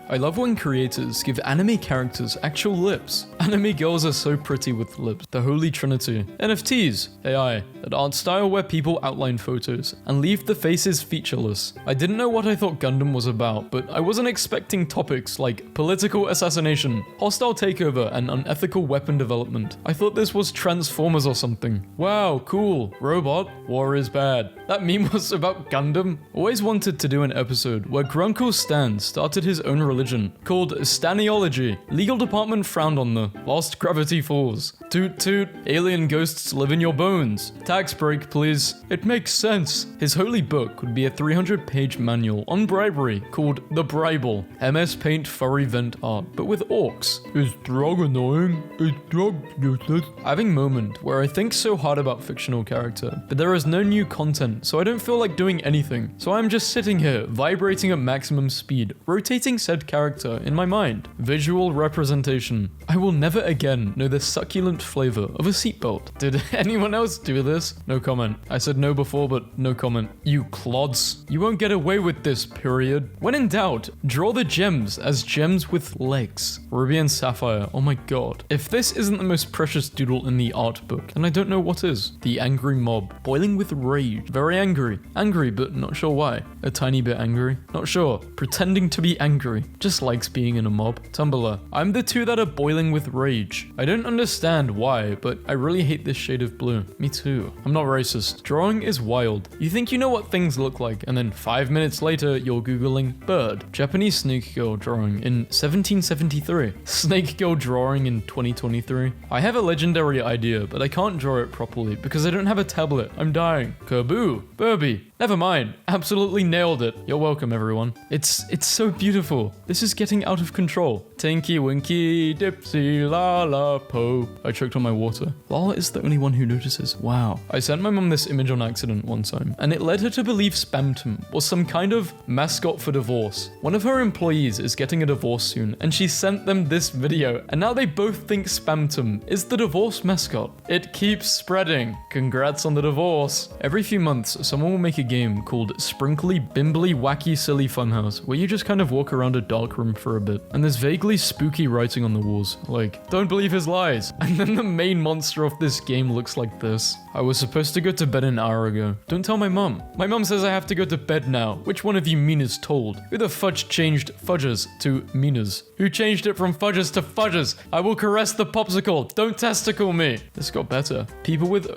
I love when creators give anime characters actual lips. Anime girls are so pretty with lips. The holy trinity. NFTs, AI, an art style where people outline photos and leave the faces featureless. I didn't know what I thought Gundam was about, but I wasn't expecting topics like political assassination, hostile takeover, and unethical weapon development. I thought this was Transformers or something. Wow, cool. Robot, war is bad. That meme was about Gundam. Always wanted to do an episode where Grunkle Stan started his own religion called Staniology. Legal department frowned on the lost gravity falls. Toot toot, alien ghosts live in your bones. Tax break, please. It makes sense. His holy book would be a 300-page manual on bribery called The Bible. MS Paint furry vent art, but with orcs. Is drug annoying? Is drug useless? Having moment where I think so hard about fictional character, but there is no new content, so I don't feel like doing anything. So I'm just sitting here, vibrating at maximum speed, rotating said character in my mind. Visual representation. I will never again know the succulent flavor of a seatbelt. Did anyone else do this? No comment. I said no before, but no comment. You clods. You won't get away with this, period. When in doubt, draw the gems as gems with legs. Ruby and Sapphire. Oh my god. If this isn't the most precious doodle in the art book, then I don't know what is. The angry mob. Boiling with rage. Very angry. Angry, but not sure why. A tiny bit angry. Not sure. Pretending to be angry. Just likes being in a mob. Tumblr. I'm the two that are boiling with rage. I don't understand why, but I really hate this shade of blue. Me too. I'm not racist. Drawing is wild. You think you know what things look like, and then 5 minutes later, you're Googling bird. Japanese snake girl drawing in 1773. Snake girl drawing in 2023. I have a legendary idea, but I can't draw it properly because I don't have a tablet. I'm dying. Kerboo. Burby. Never mind. Absolutely nailed it. You're welcome, everyone. It's so beautiful. This is getting out of control. Tinky Winky Dipsy La La Po. I choked on my water. Lala is the only one who notices. Wow. I sent my mum this image on accident one time, and it led her to believe Spamton was some kind of mascot for divorce. One of her employees is getting a divorce soon, and she sent them this video, and now they both think Spamton is the divorce mascot. It keeps spreading. Congrats on the divorce. Every few months, someone will make a game called Sprinkly Bimbly Wacky Silly Funhouse, where you just kind of walk around a dark room for a bit, and there's vaguely spooky writing on the walls, like, don't believe his lies. And then the main monster of this game looks like this. I was supposed to go to bed an hour ago. Don't tell my mum. My mum says I have to go to bed now. Which one of you Minas told? Who the fudge changed fudges to Minas? Who changed it from fudges to fudges? I will caress the popsicle. Don't testicle me. This got better. People with...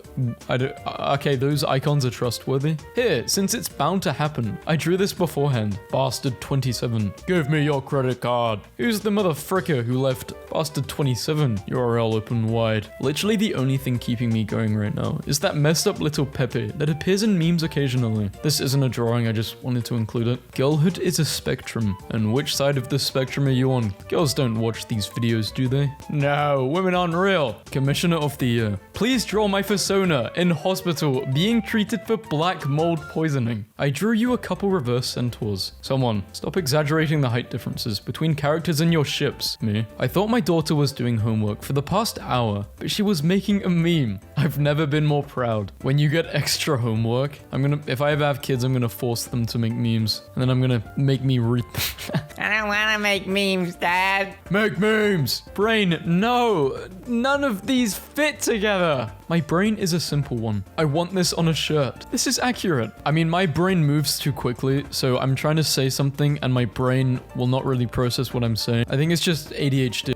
okay, those icons are trustworthy. Here, since it's bound to happen, I drew this beforehand. Bastard 27. Give me your credit card. Who's the motherfricker who left Bastard 27 URL open wide? Literally the only thing keeping me going right now is that messed up little Pepe that appears in memes occasionally. This isn't a drawing, I just wanted to include it. Girlhood is a spectrum, and which side of the spectrum are you on? Girls don't watch these videos, do they? No, women aren't real. Commissioner of the Year. Please draw my persona in hospital being treated for black mold poisoning. I drew you a couple reverse centaurs. Someone, stop exaggerating the height differences between characters in your ships. Me. I thought my daughter was doing homework for the past hour, but she was making a meme. I've never been more proud. When you get extra homework, if I ever have kids, I'm gonna force them to make memes, and then I'm gonna make me read them. I don't want to make memes, Dad. Make memes! Brain, no! None of these fit together! My brain is a simple one. I want this on a shirt. This is accurate. I mean, my brain moves too quickly, so I'm trying to say something and my brain will not really process what I'm saying. I think it's just ADHD.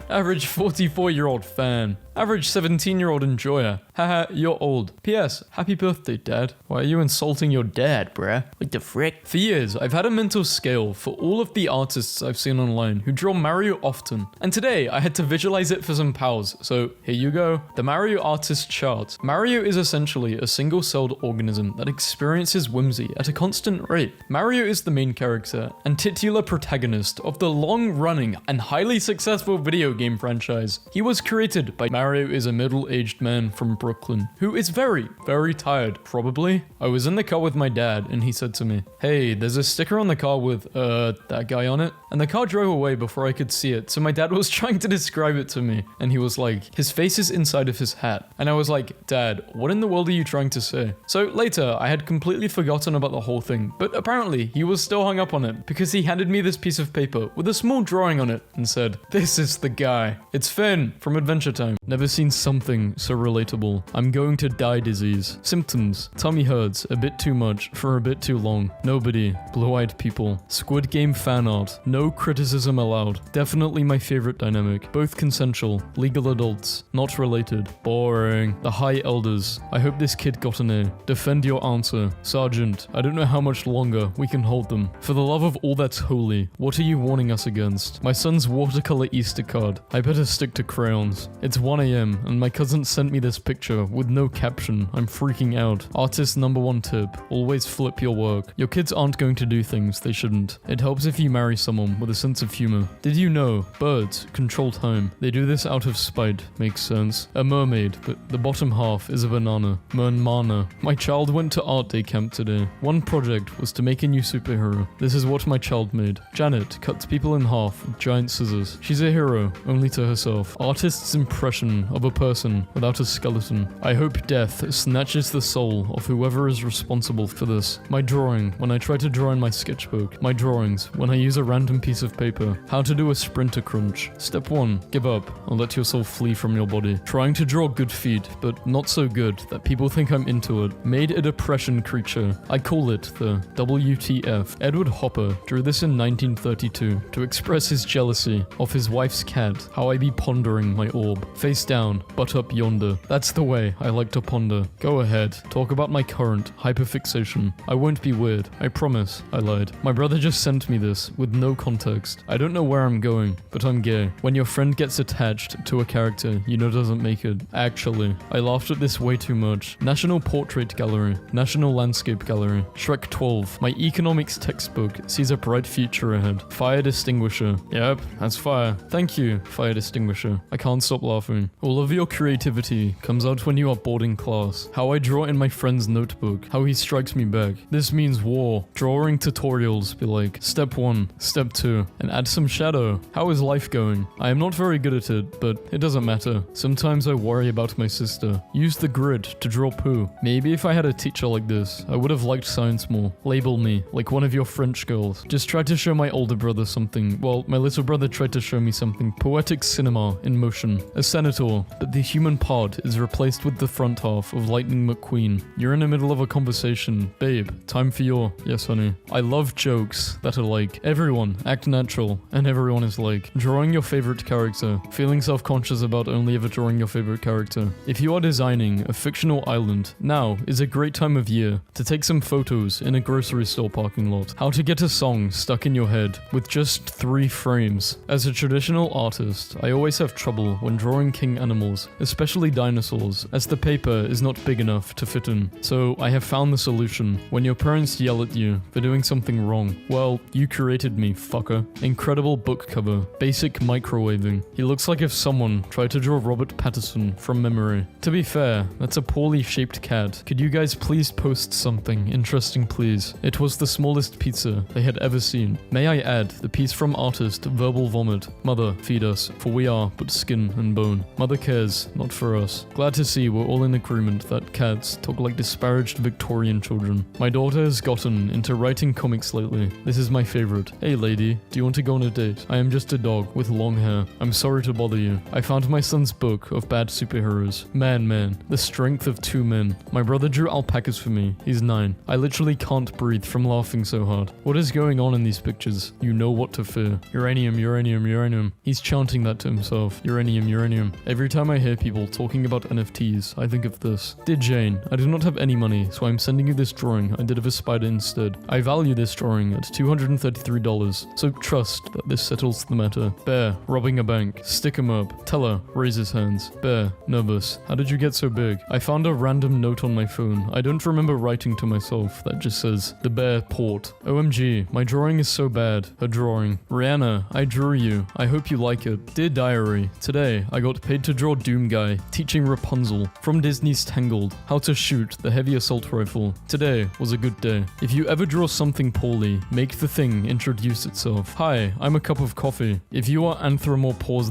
Average 44-year-old fan. Average 17-year-old enjoyer. Haha, you're old. P.S. Happy birthday, Dad. Why are you insulting your dad, bruh? What the frick? For years, I've had a mental scale for all of the artists I've seen online who draw Mario often. And today, I had to visualize it for some pals. So here you go. The Mario artist chart. Mario is essentially a single-celled organism that experiences whimsy at a constant rate. Mario is the main character and titular protagonist of the long-running and highly successful video game franchise. He was created by Mario is a middle-aged man from Brooklyn who is very, very tired, probably. I was in the car with my dad and he said to me, "Hey, there's a sticker on the car with, that guy on it." And the car drove away before I could see it, so my dad was trying to describe it to me. And he was like, "His face is inside of his hat." And I was like, "Dad, what in the world are you trying to say?" So later, I had completely forgotten about the whole thing, but apparently he was still hung up on it because he handed me this piece of paper with a small drawing on it and said, "This is the guy. It's Finn from Adventure Time." Never seen something so relatable. I'm going to die disease. Symptoms: tummy hurts a bit too much for a bit too long. Nobody. Blue-eyed people. Squid Game fan art. No criticism allowed. Definitely my favorite dynamic. Both consensual. Legal adults. Not related. Boring. The High Elders. I hope this kid got an A. Defend your answer. Sergeant, I don't know how much longer we can hold them. For the love of all that's holy, what are you warning us against? My son's watercolor Easter card. I better stick to crayons. It's 1 a.m. and my cousin sent me this picture with no caption. I'm freaking out. Artist number 1 tip: always flip your work. Your kids aren't going to do things they shouldn't. It helps if you marry someone with a sense of humor. Did you know birds control time? They do this out of spite. Makes sense. A mermaid, but the bottom half is a banana. Mana. My child went to art day camp today. One project was to make a new superhero. This is what my child made. Janet cuts people in half with giant scissors. She's a hero, only to herself. Artist's impression of a person without a skeleton. I hope death snatches the soul of whoever is responsible for this. My drawing when I try to draw in my sketchbook. My drawings when I use a random piece of paper. How to do a sprinter crunch. Step 1. Give up and let your soul flee from your body. Trying to draw good feet, but not so good that people think I'm into it. Made a depression creature. I call it the WTF. Edward Hopper drew this in 1932 to express his jealousy of his wife's cat. How I be pondering my orb. Face down, butt up yonder. That's the way I like to ponder. Go ahead, talk about my current hyperfixation. I won't be weird. I promise. I lied. My brother just sent me this with no context. I don't know where I'm going, but I'm gay. When your friend gets attached to a character you know doesn't make it. Actually, I laughed at this way too much. National Portrait Gallery. National Landscape Gallery. Shrek 12. My economics textbook sees a bright future ahead. Fire distinguisher. Yep, that's fire. Thank you, fire distinguisher. I can't stop laughing. All of your creativity comes out when you are bored in class. How I draw in my friend's notebook. How he strikes me back. This means war. Drawing tutorials be like, step 1, step 2, and add some shadow. How is life going? I am not very good at it, but it doesn't matter. Sometimes I worry about my sister. Use the grid to draw poo. Maybe if I had a teacher like this, I would have liked science more. Label me like one of your French girls. Just try to show my older brother something. Well, my little brother tried to show me something. Poetic cinema in motion. A senator, but the human pod is replaced with the front half of Lightning McQueen. You're in the middle of a conversation. Babe, time for your... Yes, honey. I love jokes that are like, everyone, act natural, and everyone is like, drawing your favorite character, feeling self-conscious about only ever drawing your favorite character. If you are designing a fictional island, now is a great time of year to take some photos in a grocery store parking lot. How to get a song stuck in your head with just 3 frames. As a traditional artist, I always have trouble when drawing king animals, especially dinosaurs, as the paper is not big enough to fit in. So I have found the solution. When your parents yell at you for doing something wrong, well, you created me, fucker. Incredible book cover. Basic microwaving. He looks like if someone tried to draw Robert Pattinson from memory. To be fair, that's a poorly shaped cat. Could you guys please post something interesting, please? It was the smallest pizza they had ever seen. May I add the piece from artist Verbal Vomit. Mother, feed us, for we are but skin and bone. Mother cares, not for us. Glad to see we're all in agreement that cats talk like disparaged Victorian children. My daughter has gotten into writing comics lately. This is my favorite. Hey lady, do you want to go on a date? I am just a dog with long hair. I'm sorry to bother you. I found my son's book of bad superheroes. quote, man, the strength of two men. My brother drew alpacas for me. He's 9. I literally can't breathe from laughing so hard. What is going on in these pictures? You know what to fear. Uranium, uranium, uranium. He's chanting that to himself. Uranium, uranium. Every time I hear people talking about NFTs, I think of this. Dear Jane, I do not have any money, so I'm sending you this drawing I did of a spider instead. I value this drawing at $233, so trust that this settles the matter. Bear, robbing a bank. Stick him up. Teller, raise his hands. Bear, nervous. How did you get so big? I found a random note on my phone. I don't remember writing to myself. That just says, the bear port. OMG, my drawing is so bad. A drawing. Rihanna, I drew you. I hope you like it. Dear diary, today I got paid to draw Doom Guy, teaching Rapunzel, from Disney's Tangled, how to shoot the heavy assault rifle. Today was a good day. If you ever draw something poorly, make the thing introduce itself. Hi, I'm a cup of coffee. If you are anthropomorphs,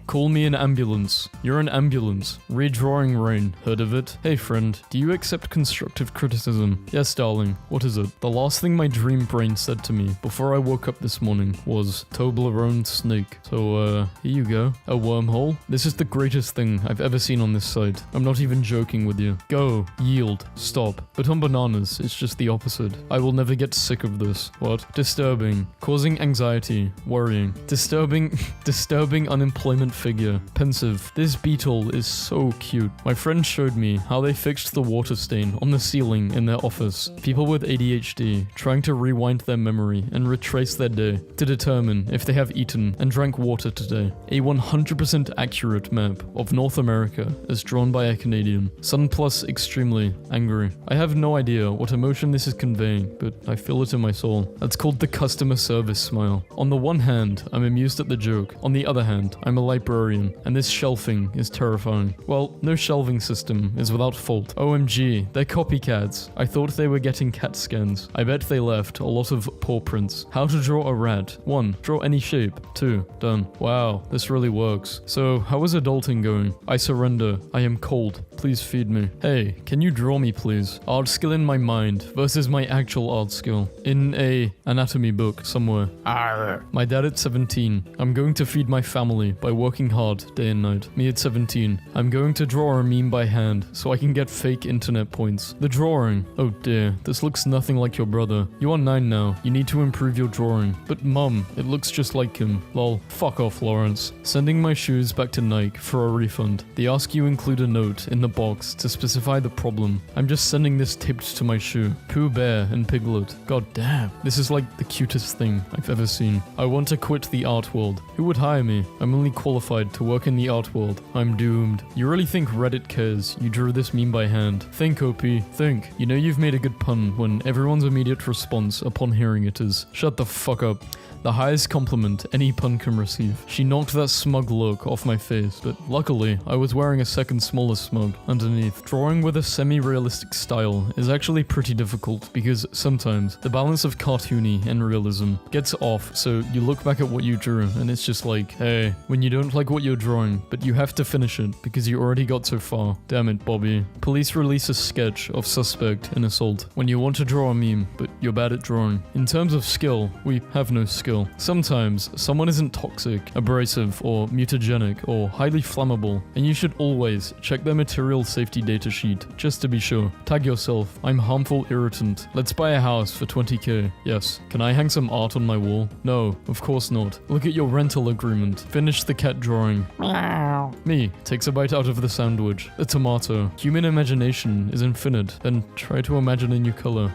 call me an ambulance. You're an ambulance. Redrawing rain. Heard of it? Hey friend, do you accept constructive criticism? Yes, darling. What is it? The last thing my dream brain said to me before I woke up this morning was Toblerone snake. So, here you go. A wormhole. This is the greatest thing I've ever seen on this site. I'm not even joking with you. Go. Yield. Stop. But on bananas, it's just the opposite. I will never get sick of this. What? Disturbing. Causing anxiety. Worrying. Disturbing unemployment figure. Pensive. This beetle is so cute. My friend showed me how they fixed the water stain on the ceiling in their office. People with ADHD trying to rewind their memory and retrace their day to determine if they have eaten and drank water today. A 100% accurate map of North America as drawn by a Canadian. Sun Plus extremely angry. I have no idea what emotion this is conveying, but I feel it in my soul. That's called the customer service smile. On the one hand, I'm amused at the joke. On the other hand, I'm a librarian, and this shelving is terrifying. Well, no shelving system is without fault. OMG, they're copycats. I thought they were getting CAT scans. I bet they left a lot of paw prints. How to draw a rat. 1. Draw any shape. 2. Done. Wow, this really works. So, how is adulting going? I surrender. I am cold. Please feed me. Hey, can you draw me please? Art skill in my mind versus my actual art skill. In a anatomy book somewhere. Arr. My dad at 17. I'm going to feed my family by working hard day and night. Me at 17. I'm going to draw a meme by hand so I can get fake internet points. The drawing. Oh dear, this looks nothing like your brother. You are 9 now. You need to improve your drawing. But mum, it looks just like him. Lol. Fuck off, Lawrence. Sending my shoes back to Nike for a refund. They ask you include a note in the box to specify the problem. I'm just sending this taped to my shoe. Pooh Bear and Piglet. God damn. This is like the cutest thing I've ever seen. I want to quit the art world. Who would hire me? I'm only qualified to work in the art world. I'm doomed. You really think Reddit cares you drew this meme by hand? Think, OP. Think. You know you've made a good pun when everyone's immediate response upon hearing it is, shut the fuck up. The highest compliment any pun can receive. She knocked that smug look off my face, but luckily, I was wearing a second smaller smug underneath. Drawing with a semi-realistic style is actually pretty difficult because sometimes the balance of cartoony and realism gets off, so you look back at what you drew and it's just like, hey, when you don't like what you're drawing, but you have to finish it because you already got so far. Damn it, Bobby. Police release a sketch of suspect in assault when you want to draw a meme, but you're bad at drawing. In terms of skill, we have no skill. Sometimes someone isn't toxic, abrasive, or mutagenic, or highly flammable, and you should always check their material safety data sheet, just to be sure. Tag yourself, I'm harmful irritant. Let's buy a house for 20k. Yes. Can I hang some art on my wall? No, of course not. Look at your rental agreement. Finish the cat drawing. Me, takes a bite out of the sandwich. The tomato. Human imagination is infinite. Then try to imagine a new color.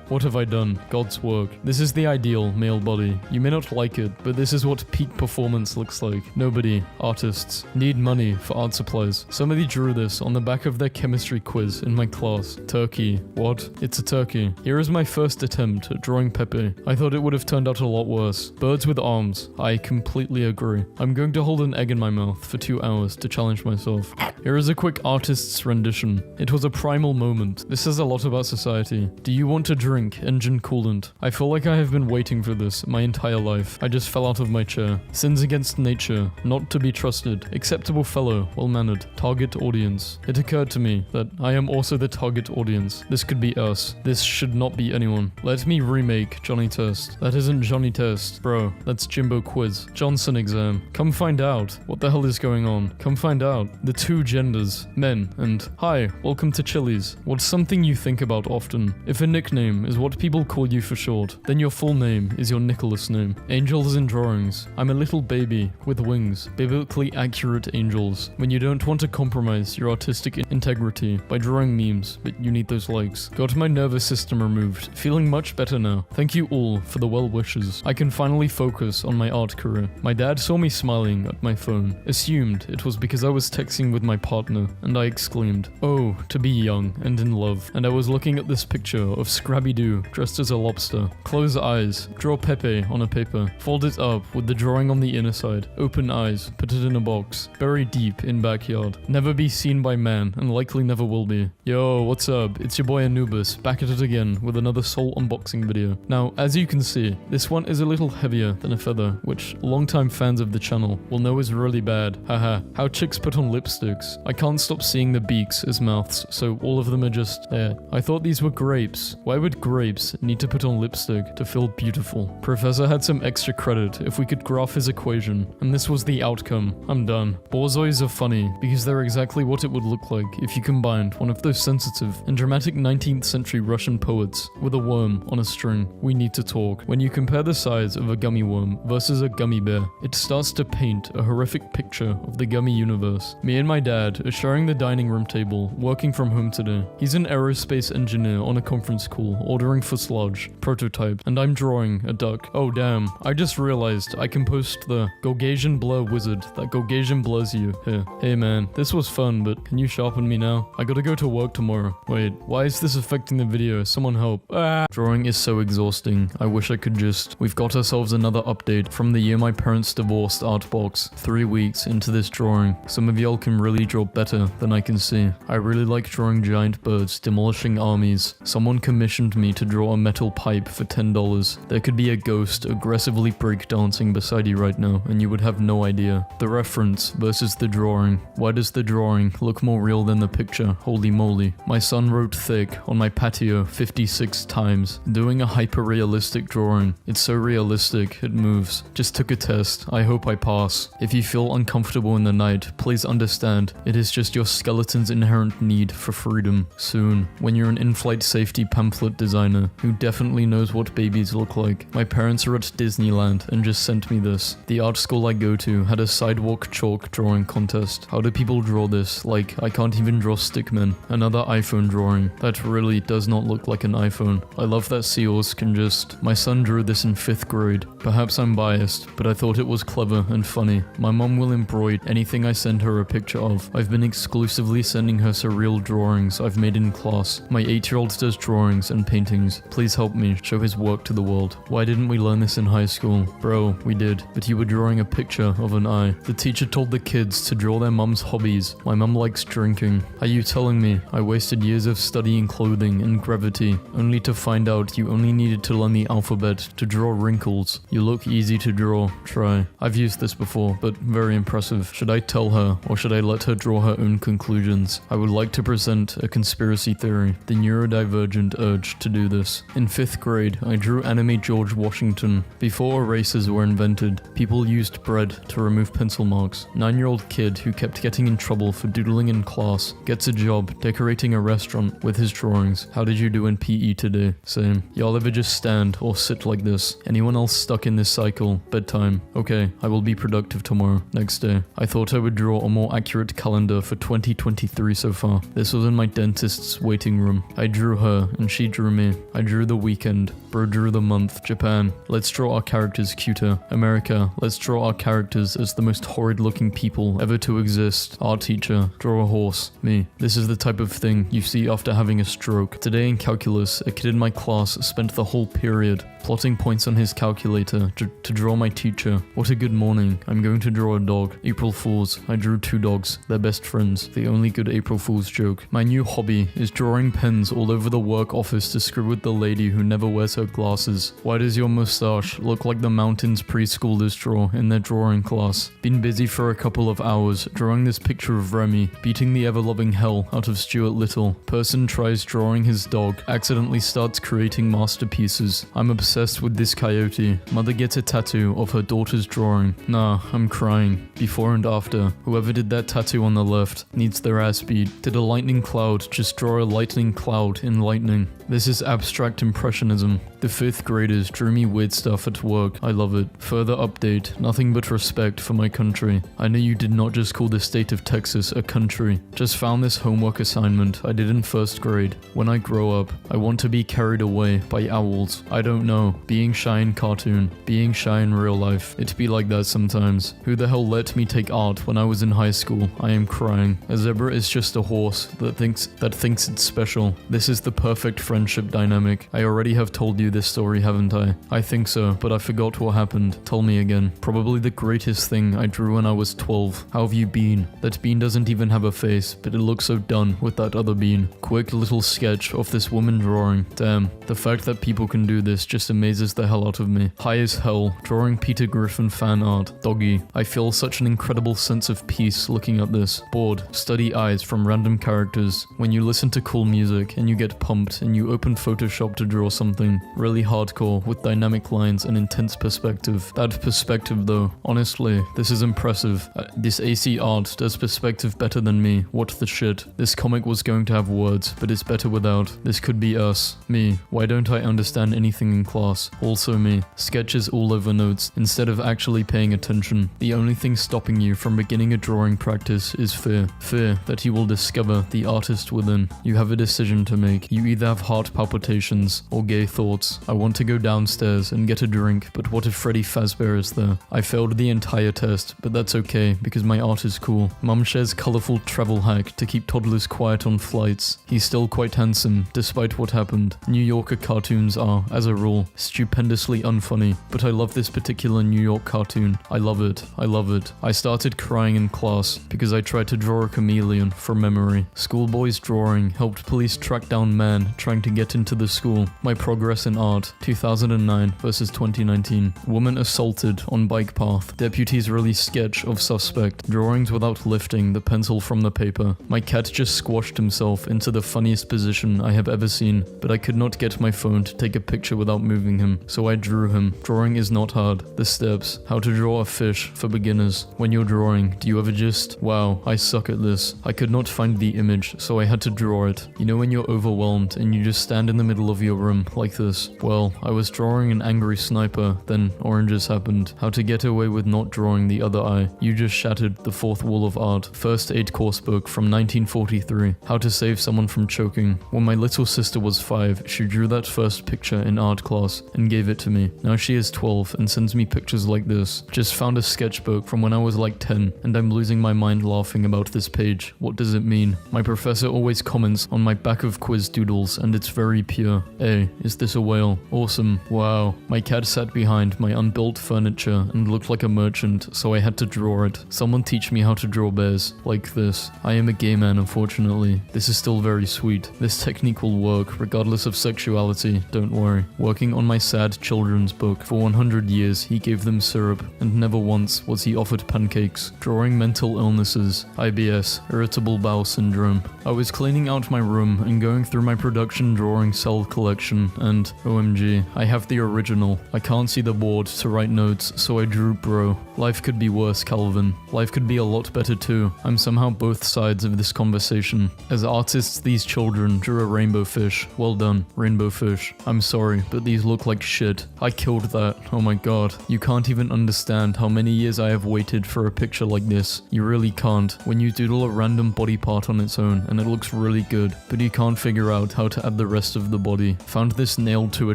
What have I done? God's work. This is the ideal male body. You may not like it, but this is what peak performance looks like. Nobody, artists, need money for art supplies. Somebody drew this on the back of their chemistry quiz in my class. Turkey. What? It's a turkey. Here is my first attempt at drawing Pepe. I thought it would have turned out a lot worse. Birds with arms. I completely agree. I'm going to hold an egg in my mouth for 2 hours to challenge myself. Here is a quick artist's rendition. It was a primal moment. This says a lot about society. Do you want to drink engine coolant? I feel like I have been waiting for this my entire life. I just fell out of my chair. Sins against nature, not to be trusted, acceptable fellow, well-mannered, target audience. It occurred to me that I am also the target audience. This could be us. This should not be anyone. Let me remake Johnny Test. That isn't Johnny Test. Bro, that's Jimbo Quiz. Johnson exam. Come find out. What the hell is going on? Come find out. The two genders, men, and hi, welcome to Chili's. What's something you think about often? If a nickname is what people call you for short, then your full name is your Nicholas name. Angels in drawings. I'm a little baby with wings, biblically accurate angels. When you don't want to compromise your artistic integrity by drawing memes, but you need those likes. Got my nervous system removed, feeling much better now. Thank you all for the well wishes. I can finally focus on my art career. My dad saw me smiling at my phone, assumed it was because I was texting with my partner, and I exclaimed, "Oh, to be young and in love." And I was looking at this picture of Scrappy-Doo dressed as a lobster. Close eyes, draw Pepe on a paper, fold it up with the drawing on the inner side, open eyes, put it in a box, bury deep in backyard. Never be seen by man, and likely never will be. Yo, what's up? It's your boy Anubis, back at it again with another Soul unboxing video. Now, as you can see, this one is a little heavier than a feather, which longtime fans of the channel will know is really bad. Haha, how chicks put on lipsticks. I can't stop seeing the beaks as mouths, so all of them are just there. I thought these were grapes. Why would grapes need to put on lipstick to feel beautiful? Professor had some extra credit if we could graph his equation, and this was the outcome. I'm done. Borzois are funny because they're exactly what it would look like if you combined one of those sensitive and dramatic 19th century Russian poets with a worm on a string. We need to talk. When you compare the size of a gummy worm versus a gummy bear, it starts to paint a horrific picture of the gummy universe. Me and my dad are sharing the dining room table, working from home today. He's an aerospace engineer on a conference call, ordering fuselage, prototype, and I'm drawing a duck. Oh damn, I just realized I can post the Gaussian blur wizard that Gaussian blurs you here. Hey man, this was fun, but can you sharpen me now? I gotta go to work tomorrow. Wait, why is this affecting the video? Someone help. Ah. Drawing is so exhausting. I wish I could just... We've got ourselves another update from the year my parents divorced art box. 3 weeks into this drawing. Some of y'all can really draw better than I can see. I really like drawing giant birds demolishing armies. Someone commissioned me to draw a metal pipe for $10. There could be a ghost aggressively breakdancing beside you right now, and you would have no idea. The reference versus the drawing. Why does the drawing look more real than the picture? Holy moly. My son wrote thick on my patio 56 times, doing a hyper-realistic drawing. It's so realistic, it moves. Just took a test. I hope I pass. If you feel uncomfortable in the night, please understand, it is just your skeleton's inherent need for freedom. Soon, when you're an in-flight safety pamphlet designer who definitely knows what babies look like. My parents are at Disneyland and just sent me this. The art school I go to had a sidewalk chalk drawing contest. How do people draw this? Like, I can't even draw stickmen. Another iPhone drawing. That really does not look like an iPhone. I love that seals can just... My son drew this in 5th grade. Perhaps I'm biased, but I thought it was clever and funny. My mom will embroider anything I send her a picture of. I've been exclusively sending her surreal drawings I've made in class. My 8-year-old does drawings and paintings. Please help me show his work to the world. Why didn't we learn this in high school? Bro, we did, but you were drawing a picture of an eye. The teacher told the kids to draw their mum's hobbies. My mum likes drinking. Are you telling me I wasted years of studying clothing and gravity only to find out you only needed to learn the alphabet to draw wrinkles? You look easy to draw. Try. I've used this before, but very impressive. Should I tell her, or should I let her draw her own conclusions? I would like to present a conspiracy theory, the neurodivergent urge to do this. In 5th grade, I drew anime George Washington. Before erasers were invented, people used bread to remove pencil marks. 9-year-old kid who kept getting in trouble for doodling in class gets a job decorating a restaurant with his drawings. How did you do in PE today? Same. Y'all ever just stand or sit like this? Anyone else stuck in this cycle? Bedtime. Okay, I will be productive tomorrow. Next day. I thought I would draw a more accurate calendar for 2023 so far. This was in my dentist's waiting room. I drew her and she drew me. I drew the weekend. Bro drew the month. Japan. Let's draw our characters cuter. America. Let's draw our characters as the most horrid looking people ever to exist. Art teacher. Draw a horse. Me. This is the type of thing you see after having a stroke. Today in calculus, a kid in my class spent the whole period plotting points on his calculator to draw my teacher. What a good morning. I'm going to draw a dog. April Fools. I drew 2 dogs. They're best friends. The only good April Fool's joke. My new hobby is drawing pens all over the work office to screw with the lady who never wears her glasses. Why does your mustache look like the mountains preschoolers draw in their drawing class? Been busy for a couple of hours drawing this picture of Remy beating the ever-loving hell out of Stuart Little. Person tries drawing his dog, accidentally starts creating masterpieces. I'm obsessed with this coyote. Mother gets a tattoo of her daughter's drawing. Nah, I'm crying. Before and after. character. Whoever did that tattoo on the left needs their ass beat. Did a lightning cloud just draw a lightning cloud in lightning? This is abstract impressionism. The 5th graders drew me weird stuff at work. I love it. Further update, nothing but respect for my country. I know you did not just call the state of Texas a country. Just found this homework assignment I did in 1st grade. When I grow up, I want to be carried away by owls. I don't know. Being shy in cartoon. Being shy in real life. It be like that sometimes. Who the hell let me take art when I was in high school? I am crying. A zebra is just a horse that thinks it's special. This is the perfect friendship dynamic. I already have told you this story, haven't I? I think so, but I forgot what happened. Tell me again. Probably the greatest thing I drew when I was 12. How have you been? That bean doesn't even have a face, but it looks so done with that other bean. Quick little sketch of this woman drawing. Damn, the fact that people can do this just amazes the hell out of me. High as hell, drawing Peter Griffin fan art. Doggy. I feel such an incredible sense of peace looking at this. Bored, study eyes from random characters. When you listen to cool music and you get pumped and you open Photoshop to draw something really hardcore with dynamic lines and intense perspective. That perspective though, honestly, this is impressive. This AC art does perspective better than me. What the shit. This comic was going to have words, but it's better without. This could be us. Me. Why don't I understand anything in class? Also me. Sketches all over notes instead of actually paying attention. The only thing stopping you from beginning a drawing practice is fear. Fear that you will discover the artist within. You have a decision to make. You either have heart palpitations or gay thoughts. I want to go downstairs and get a drink, but what if Freddy Fazbear is there? I failed the entire test, but that's okay because my art is cool. Mum shares colorful travel hack to keep toddlers quiet on flights. He's still quite handsome, despite what happened. New Yorker cartoons are, as a rule, stupendously unfunny, but I love this particular New York cartoon. I love it. I love it. I started crying in class because I tried to draw a chameleon from memory. Schoolboy's drawing helped police track down man trying to get into the school. My progress in art, 2009 versus 2019. Woman assaulted on bike path. Deputies release sketch of suspect. Drawings without lifting the pencil from the paper. My cat just squashed himself into the funniest position I have ever seen, but I could not get my phone to take a picture without moving him, so I drew him. Drawing is not hard. The steps. How to draw a fish for beginners. When you're drawing, do you ever just, wow, I suck at this. I could not find the image, so I had to draw it. You know when you're overwhelmed and you just stand in the middle of your room like this? Well, I was drawing an angry sniper, then oranges happened. How to get away with not drawing the other eye. You just shattered the fourth wall of art. First aid course book from 1943. How to save someone from choking. When my little sister was 5, she drew that first picture in art class and gave it to me. Now she is 12 and sends me pictures like this. Just found a sketchbook from when I was like 10 and I'm losing my mind laughing about this page. What does it mean? My professor always comments on my back of quiz doodles and it's very pure. Hey, is this a whale? Awesome. Wow. My cat sat behind my unbuilt furniture and looked like a merchant, so I had to draw it. Someone teach me how to draw bears. Like this. I am a gay man, unfortunately. This is still very sweet. This technique will work regardless of sexuality, don't worry. Working on my sad children's book. For 100 years, he gave them syrup, and never once was he offered pancakes. Drawing mental illnesses. IBS, irritable bowel syndrome. I was cleaning out my room and going through my production drawing cell collection, and OMG, I have the original. I can't see the board to write notes, so I drew bro. Life could be worse, Calvin. Life could be a lot better too. I'm somehow both sides of this conversation. As artists, these children drew a rainbow fish. Well done, rainbow fish. I'm sorry, but these look like shit. I killed that. Oh my god. You can't even understand how many years I have waited for a picture like this. You really can't. When you doodle a random body part on its own and it looks really good, but you can't figure out how to add the rest of the body. Found this nailed to a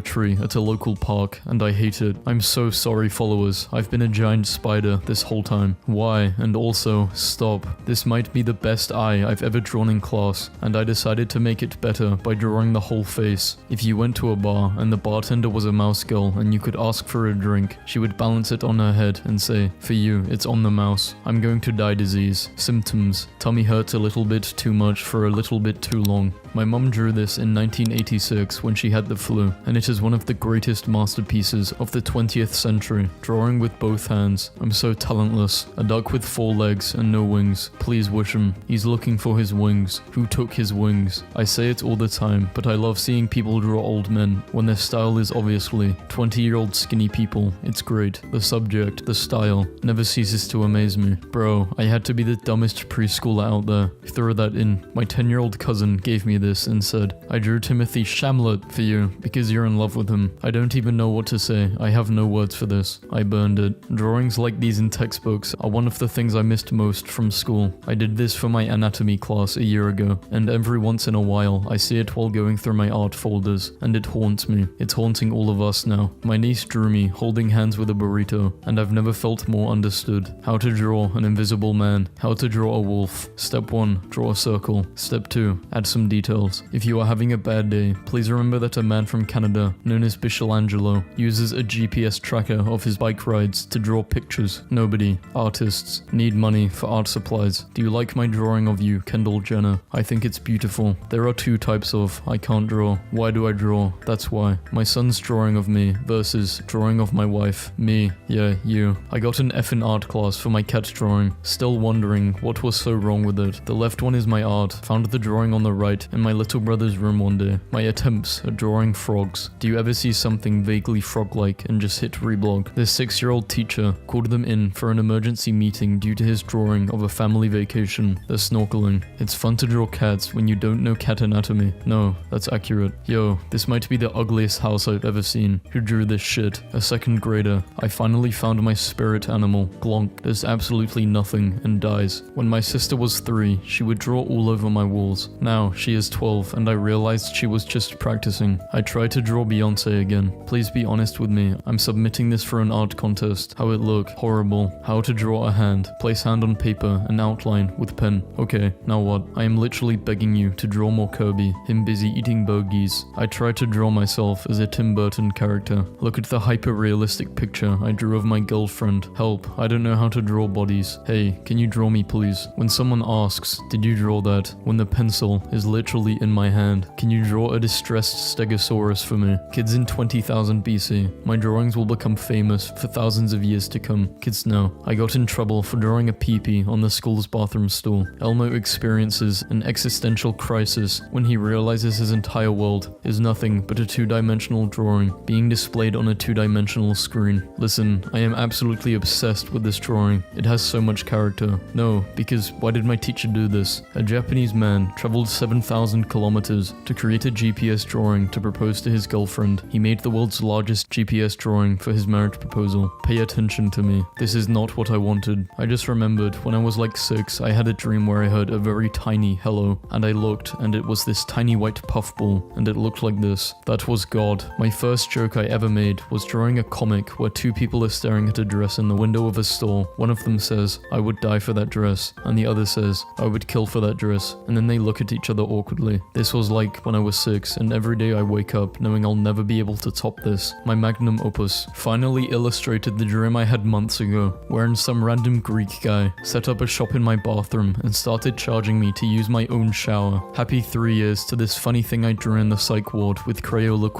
tree at a local park and I hate it. I'm so sorry, followers. I've been a giant spider this whole time. Why? And also, stop. This might be the best eye I've ever drawn in class, and I decided to make it better by drawing the whole face. If you went to a bar and the bartender was a mouse girl and you could ask for a drink, she would balance it on her head and say, for you, it's on the mouse. I'm going to die disease. Symptoms. Tummy hurts a little bit too much for a little bit too long. My mum drew this in 1986 when she had the flu, and it is one of the greatest masterpieces of the 20th century. Drawing with both hands. I'm so talentless. A duck with 4 legs and no wings. Please wish him. He's looking for his wings. Who took his wings? I say it all the time, but I love seeing people draw old men when their style is obviously 20-year-old skinny people. It's great. The subject, the style, never ceases to amaze me. Bro, I had to be the dumbest preschooler out there. Throw that in. My 10-year-old cousin gave me this and said, I drew Timothy Chamlet for you because you're in love with him. I don't even know what to say. I have no words for this. I burned it. Drawings like these in textbooks are one of the things I missed most from school. I did this for my anatomy class a year ago, and every once in a while I see it while going through my art folders, and it haunts me. It's haunting all of us now. My niece drew me holding hands with a burrito, and I've never felt more understood. How to draw an invisible man. How to draw a wolf. Step 1, draw a circle. Step 2, add some details. If you are having a bad day, please remember that a man from Canada, known as Michelangelo, uses a GPS tracker of his bike rides to draw pictures. Nobody, artists, need money for art supplies. Do you like my drawing of you, Kendall Jenner? I think it's beautiful. There are 2 types of I can't draw. Why do I draw? That's why. My son's drawing of me versus drawing of my wife. Me. Yeah, you. I got an F in art class for my cat drawing. Still wondering what was so wrong with it. The left one is my art. Found the drawing on the right in my little brother's room one day. My attempts at drawing frogs. Do you ever see something vaguely frog-like and just hit reblog? This 6-year-old teacher called them in for an emergency meeting due to his drawing of a family vacation. They're snorkeling. It's fun to draw cats when you don't know cat anatomy. No, that's accurate. Yo, this might be the ugliest house I've ever seen. Who drew this shit? A 2nd grader. I finally found my spirit animal. Glonk does absolutely nothing and dies. When my sister was 3, she would draw all over my walls. Now, she is 12 and I realized she was just practicing. I tried to draw Beyonce again. Please be honest with me. I'm submitting this for an art contest. How it look? Horrible. How to draw a hand. Place hand on paper and outline with pen. Okay, now what? I am literally begging you to draw more Kirby. Him busy eating bogeys. I tried to draw myself as a Tim Burton character. Look at the hyper-realistic picture I drew of my girlfriend. Help, I don't know how to draw bodies. Hey, can you draw me please? When someone asks, did you draw that? When the pencil is literally in my hand. Can you draw a distressed stegosaurus for me? Kids in 20,000 BC. My drawings will become famous for thousands of years to come. Kids know. I got in trouble for drawing a pee-pee on the school's bathroom stool. Elmo experiences an existential crisis when he realizes his entire world is nothing but a 2-dimensional drawing being displayed on a 2-dimensional screen. Listen, I am absolutely obsessed with this drawing. It has so much character. No, because why did my teacher do this? A Japanese man traveled 7,000 kilometers to create a GPS drawing to propose to his girlfriend. He made the world's largest GPS drawing for his marriage proposal. Pay attention to me. This is not what I wanted. I just remembered when I was like 6, I had a dream where I heard a very tiny hello, and I looked and it was this tiny white puffball, and it looked like this. That was God. My first joke I ever made was drawing a comic where 2 people are staring at a dress in the window of a store. One of them says, I would die for that dress, and the other says, I would kill for that dress, and then they look at each other awkwardly. This was like when I was 6, and every day I wake up knowing I'll never be able to top this. My magnum opus finally illustrated the dream I had months ago, wherein some random Greek guy set up a shop in my bathroom and started charging me to use my own shower. Happy 3 years to this funny thing I drew in the psych ward with Crayola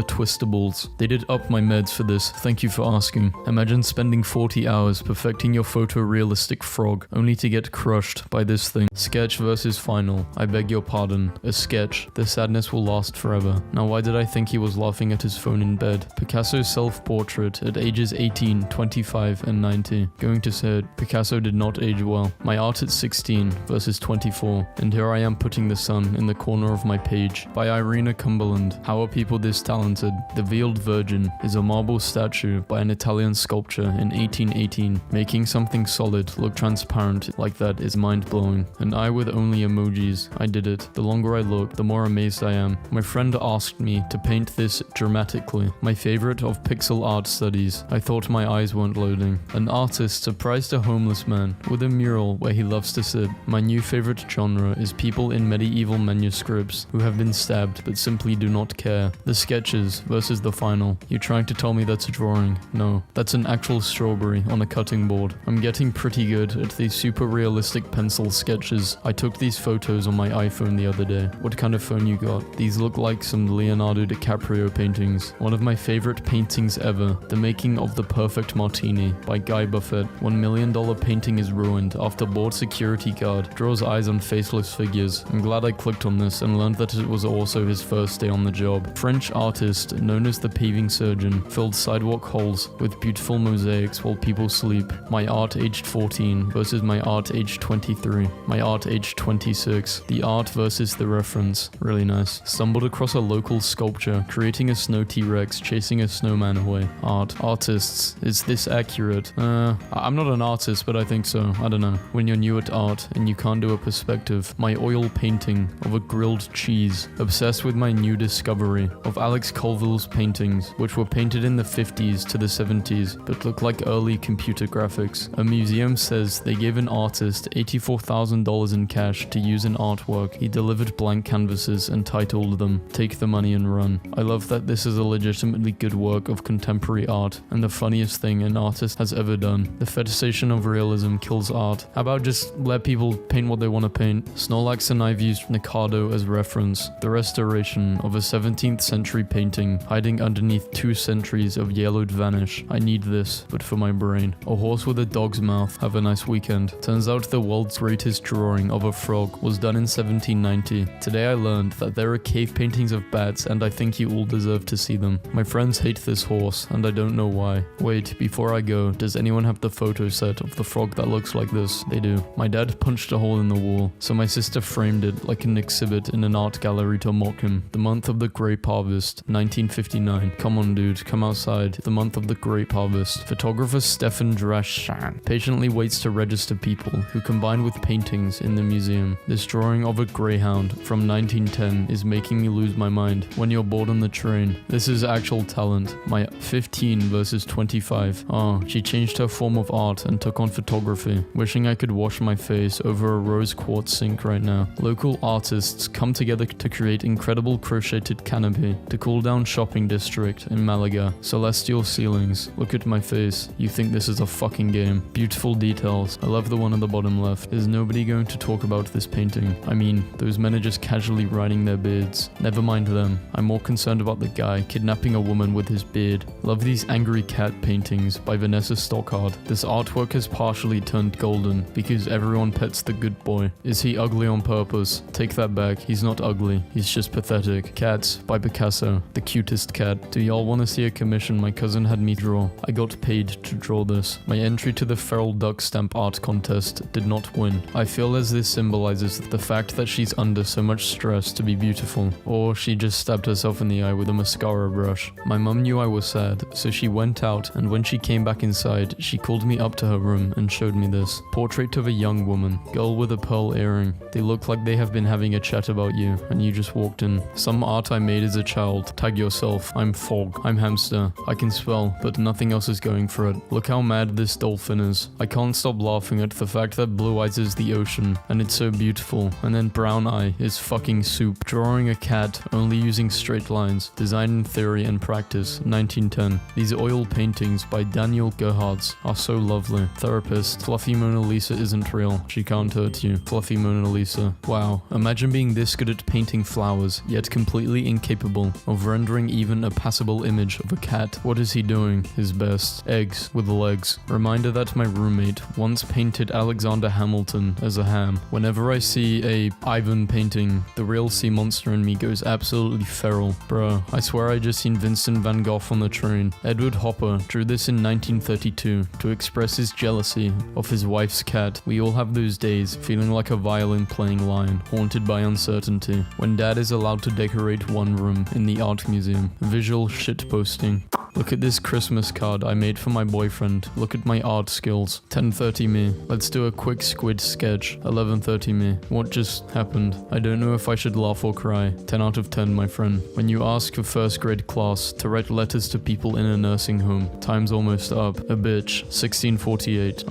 twistables. They did up my meds for this, thank you for asking. Imagine spending 40 hours perfecting your photorealistic frog, only to get crushed by this thing. Sketch versus final. I beg your pardon. A sketch. The sadness will last forever. Now why did I think he was laughing at his phone in bed? Picasso's self-portrait at ages 18, 25, and 90. Going to say it, Picasso did not age well. My art at 16 versus 24. And here I am putting the sun in the corner of my page. By Irina Cumberland. How are people this talented? The Veiled Virgin is a marble statue by an Italian sculptor in 1818. Making something solid look transparent like that is mind-blowing. And I with only emojis. I did it. The longer I look, the more amazed I am. My friend asked me to paint this dramatically. My favorite of pixel art studies. I thought my eyes weren't loading. An artist surprised a homeless man with a mural where he loves to sit. My new favorite genre is people in medieval manuscripts who have been stabbed but simply do not care. The sketches versus the final. You trying to tell me that's a drawing? No, that's an actual strawberry on a cutting board. I'm getting pretty good at these super realistic pencil sketches. I took these photos on my iPhone the other day. What kind of kind of phone you got. These look like some Leonardo DiCaprio paintings. One of my favorite paintings ever, The Making of the Perfect Martini by Guy Buffett. $1 million painting is ruined after bored security guard draws eyes on faceless figures. I'm glad I clicked on this and learned that it was also his first day on the job. French artist, known as the paving surgeon, filled sidewalk holes with beautiful mosaics while people sleep. My art aged 14 versus my art aged 23. My art aged 26. The art versus the reference. Really nice. Stumbled across a local sculpture, creating a snow T-Rex chasing a snowman away. Art. Artists. Is this accurate? I'm not an artist, but I think so. I don't know. When you're new at art and you can't do a perspective. My oil painting of a grilled cheese. Obsessed with my new discovery of Alex Colville's paintings, which were painted in the 50s to the 70s, but look like early computer graphics. A museum says they gave an artist $84,000 in cash to use in artwork. He delivered blank canvases and titled them, "Take the money and run." I love that this is a legitimately good work of contemporary art, and the funniest thing an artist has ever done. The fetishization of realism kills art. How about just let people paint what they want to paint? Snorlax and I've used Mikado as reference. The restoration of a 17th century painting hiding underneath 2 centuries of yellowed vanish. I need this, but for my brain. A horse with a dog's mouth. Have a nice weekend. Turns out the world's greatest drawing of a frog was done in 1790. Today I learned that there are cave paintings of bats, and I think you all deserve to see them. My friends hate this horse, and I don't know why. Wait, before I go, does anyone have the photo set of the frog that looks like this? They do. My dad punched a hole in the wall, so my sister framed it like an exhibit in an art gallery to mock him. The month of the grape harvest, 1959. Come on, dude, come outside. The month of the grape harvest. Photographer Stefan Drashan patiently waits to register people who combine with paintings in the museum. This drawing of a greyhound from 1910 is making me lose my mind. When you're bored on the train, this is actual talent. My 15 versus 25. Oh, she changed her form of art and took on photography. Wishing I could wash my face over a rose quartz sink right now. Local artists come together to create incredible crocheted canopy to cool down shopping district in Malaga. Celestial ceilings. Look at my face. You think this is a fucking game. Beautiful details. I love the one on the bottom left. Is nobody going to talk about this painting? I mean, those men are just casually riding their beards. Never mind them. I'm more concerned about the guy kidnapping a woman with his beard. Love these angry cat paintings by Vanessa Stockard. This artwork has partially turned golden because everyone pets the good boy. Is he ugly on purpose? Take that back. He's not ugly. He's just pathetic. Cats by Picasso. The cutest cat. Do y'all want to see a commission my cousin had me draw? I got paid to draw this. My entry to the feral duck stamp art contest did not win. I feel as this symbolizes the fact that she's under so much stress to be beautiful, or she just stabbed herself in the eye with a mascara brush. My mum knew I was sad, so she went out, and when she came back inside, she called me up to her room and showed me this. Portrait of a young woman. Girl with a pearl earring. They look like they have been having a chat about you, and you just walked in. Some art I made as a child. Tag yourself. I'm Fog. I'm Hamster. I can spell, but nothing else is going for it. Look how mad this dolphin is. I can't stop laughing at the fact that Blue Eyes is the ocean, and it's so beautiful, and then Brown Eye is fucking soup. Drawing a cat only using straight lines. Design in theory and practice. 1910. These oil paintings by Daniel Gerhards are so lovely. Therapist. Fluffy Mona Lisa isn't real. She can't hurt you. Fluffy Mona Lisa. Wow. Imagine being this good at painting flowers, yet completely incapable of rendering even a passable image of a cat. What is he doing? His best. Eggs with legs. Reminder that my roommate once painted Alexander Hamilton as a ham. Whenever I see a Ivan painting, the real sea monster in me goes absolutely feral. Bruh, I swear I just seen Vincent van Gogh on the train. Edward Hopper drew this in 1932 to express his jealousy of his wife's cat. We all have those days, feeling like a violin-playing lion, haunted by uncertainty, when dad is allowed to decorate one room in the art museum. Visual shitposting. Look at this Christmas card I made for my boyfriend. Look at my art skills. 10:30 me. Let's do a quick squid sketch. 11:30 me. What just happened? I don't know if I should laugh or cry. 10 out of 10, my friend. When you ask a first grade class to write letters to people in a nursing home, time's almost up. A bitch. 16:48.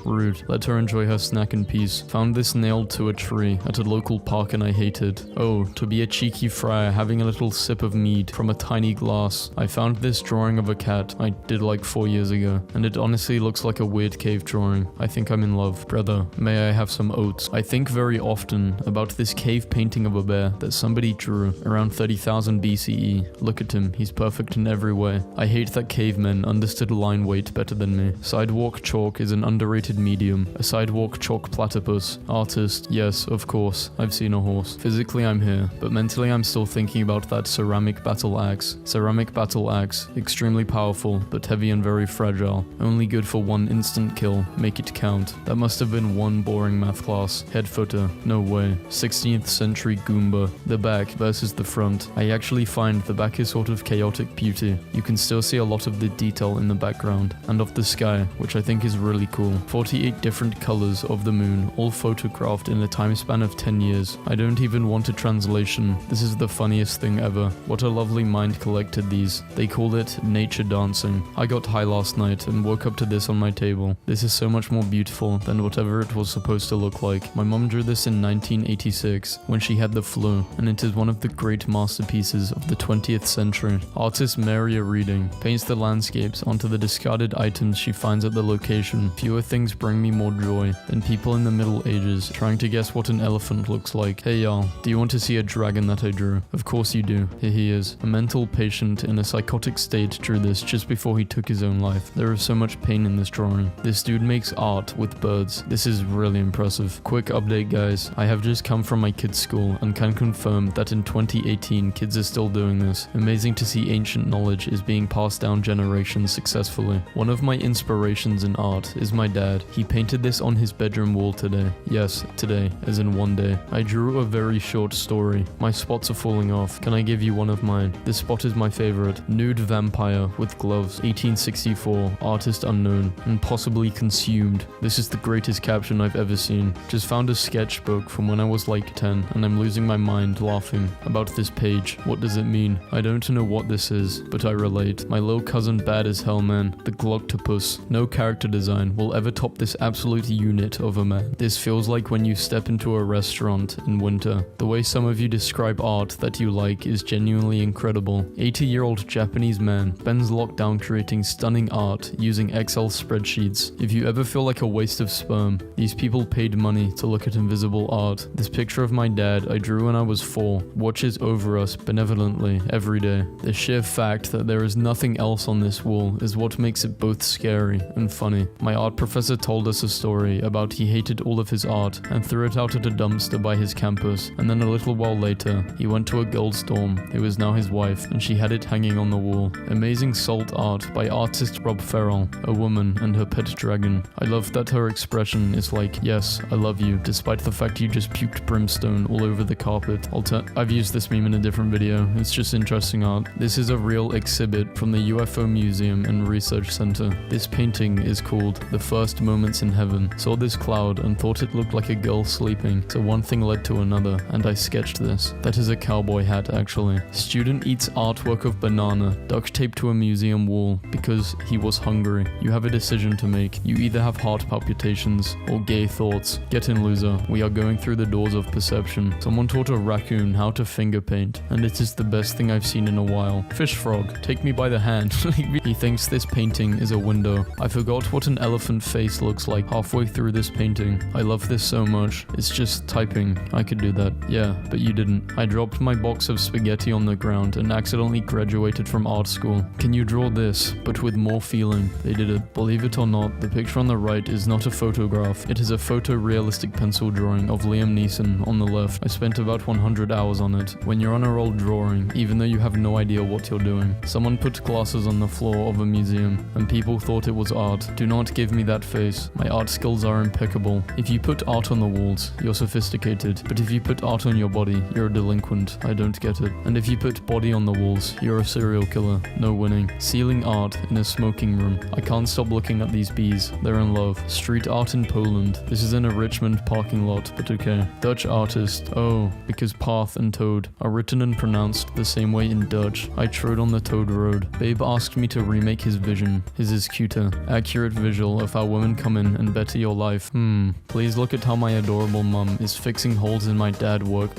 Rude. Let her enjoy her snack in peace. Found this nailed to a tree at a local park and I hate it. Oh, to be a cheeky friar having a little sip of mead from a tiny glass. I found this drawing drawing of a cat I did like 4 years ago, and it honestly looks like a weird cave drawing. I think I'm in love. Brother, may I have some oats? I think very often about this cave painting of a bear that somebody drew around 30,000 BCE. Look at him, he's perfect in every way. I hate that cavemen understood line weight better than me. Sidewalk chalk is an underrated medium. A sidewalk chalk platypus. Artist, yes, of course, I've seen a horse. Physically I'm here, but mentally I'm still thinking about that ceramic battle axe. Ceramic battle axe, extremely powerful, but heavy and very fragile. Only good for one instant kill, make it count. That must have been one boring math class. Head footer, no way. 16th century Goomba. The back versus the front. I actually find the back is sort of chaotic beauty. You can still see a lot of the detail in the background, and of the sky, which I think is really cool. 48 different colors of the moon, all photographed in a time span of 10 years. I don't even want a translation. This is the funniest thing ever. What a lovely mind collected these. They called it nature dancing. I got high last night and woke up to this on my table. This is so much more beautiful than whatever it was supposed to look like. My mom drew this in 1986 when she had the flu, and it is one of the great masterpieces of the 20th century. Artist Maria Reading paints the landscapes onto the discarded items she finds at the location. Fewer things bring me more joy than people in the Middle Ages trying to guess what an elephant looks like. Hey y'all, do you want to see a dragon that I drew? Of course you do. Here he is. A mental patient in a psychotic state drew this just before he took his own life. There is so much pain in this drawing. This dude makes art with birds. This is really impressive. Quick update guys, I have just come from my kids' school and can confirm that in 2018 kids are still doing this. Amazing to see ancient knowledge is being passed down generations successfully. One of my inspirations in art is my dad. He painted this on his bedroom wall today. Yes, today, as in one day. I drew a very short story. My spots are falling off. Can I give you one of mine? This spot is my favorite. Nude vampire with gloves, 1864, artist unknown, and possibly consumed. This is the greatest caption I've ever seen. Just found a sketchbook from when I was like 10, and I'm losing my mind laughing about this page. What does it mean? I don't know what this is, but I relate. My little cousin bad as hell man, the Gloctopus. No character design will ever top this absolute unit of a man. This feels like when you step into a restaurant in winter. The way some of you describe art that you like is genuinely incredible. 80-year-old Japanese man bends lockdown creating stunning art using Excel spreadsheets. If you ever feel like a waste of sperm, these people paid money to look at invisible art. This picture of my dad I drew when I was 4 watches over us benevolently every day. The sheer fact that there is nothing else on this wall is what makes it both scary and funny. My art professor told us a story about he hated all of his art and threw it out at a dumpster by his campus, and then a little while later he went to a girl's dorm who is now his wife, and she had it hanging on the wall. Amazing salt art by artist Rob Farrell, a woman and her pet dragon. I love that her expression is like, yes, I love you, despite the fact you just puked brimstone all over the carpet. I've used this meme in a different video. It's just interesting art. This is a real exhibit from the UFO Museum and Research Center. This painting is called The First Moments in Heaven. Saw this cloud and thought it looked like a girl sleeping, so one thing led to another, and I sketched this. That is a cowboy hat actually. Student eats artwork of banana, duct taped to a museum wall because he was hungry. You have a decision to make. You either have heart palpitations or gay thoughts. Get in, loser. We are going through the doors of perception. Someone taught a raccoon how to finger paint, and it is the best thing I've seen in a while. Fish frog, take me by the hand. He thinks this painting is a window. I forgot what an elephant face looks like halfway through this painting. I love this so much. It's just typing. I could do that. Yeah, but you didn't. I dropped my box of spaghetti on the ground and accidentally graduated from art school. Can you draw this, but with more feeling? They did it. Believe it or not, the picture on the right is not a photograph. It is a photorealistic pencil drawing of Liam Neeson on the left. I spent about 100 hours on it. When you're on a roll drawing, even though you have no idea what you're doing. Someone put glasses on the floor of a museum, and people thought it was art. Do not give me that face. My art skills are impeccable. If you put art on the walls, you're sophisticated. But if you put art on your body, you're a delinquent. I don't get it. And if you put body on the walls, you're a serial killer. No winning. Ceiling art in a smoking room. I can't stop looking at these bees. They're in love. Street art in Poland. This is in a Richmond parking lot, but okay. Dutch artist. Oh, because path and toad are written and pronounced the same way in Dutch. I trode on the Toad Road. Babe asked me to remake his vision. His is cuter. Accurate visual of how women come in and better your life. Please look at how my adorable mum is fixing holes in my dad work.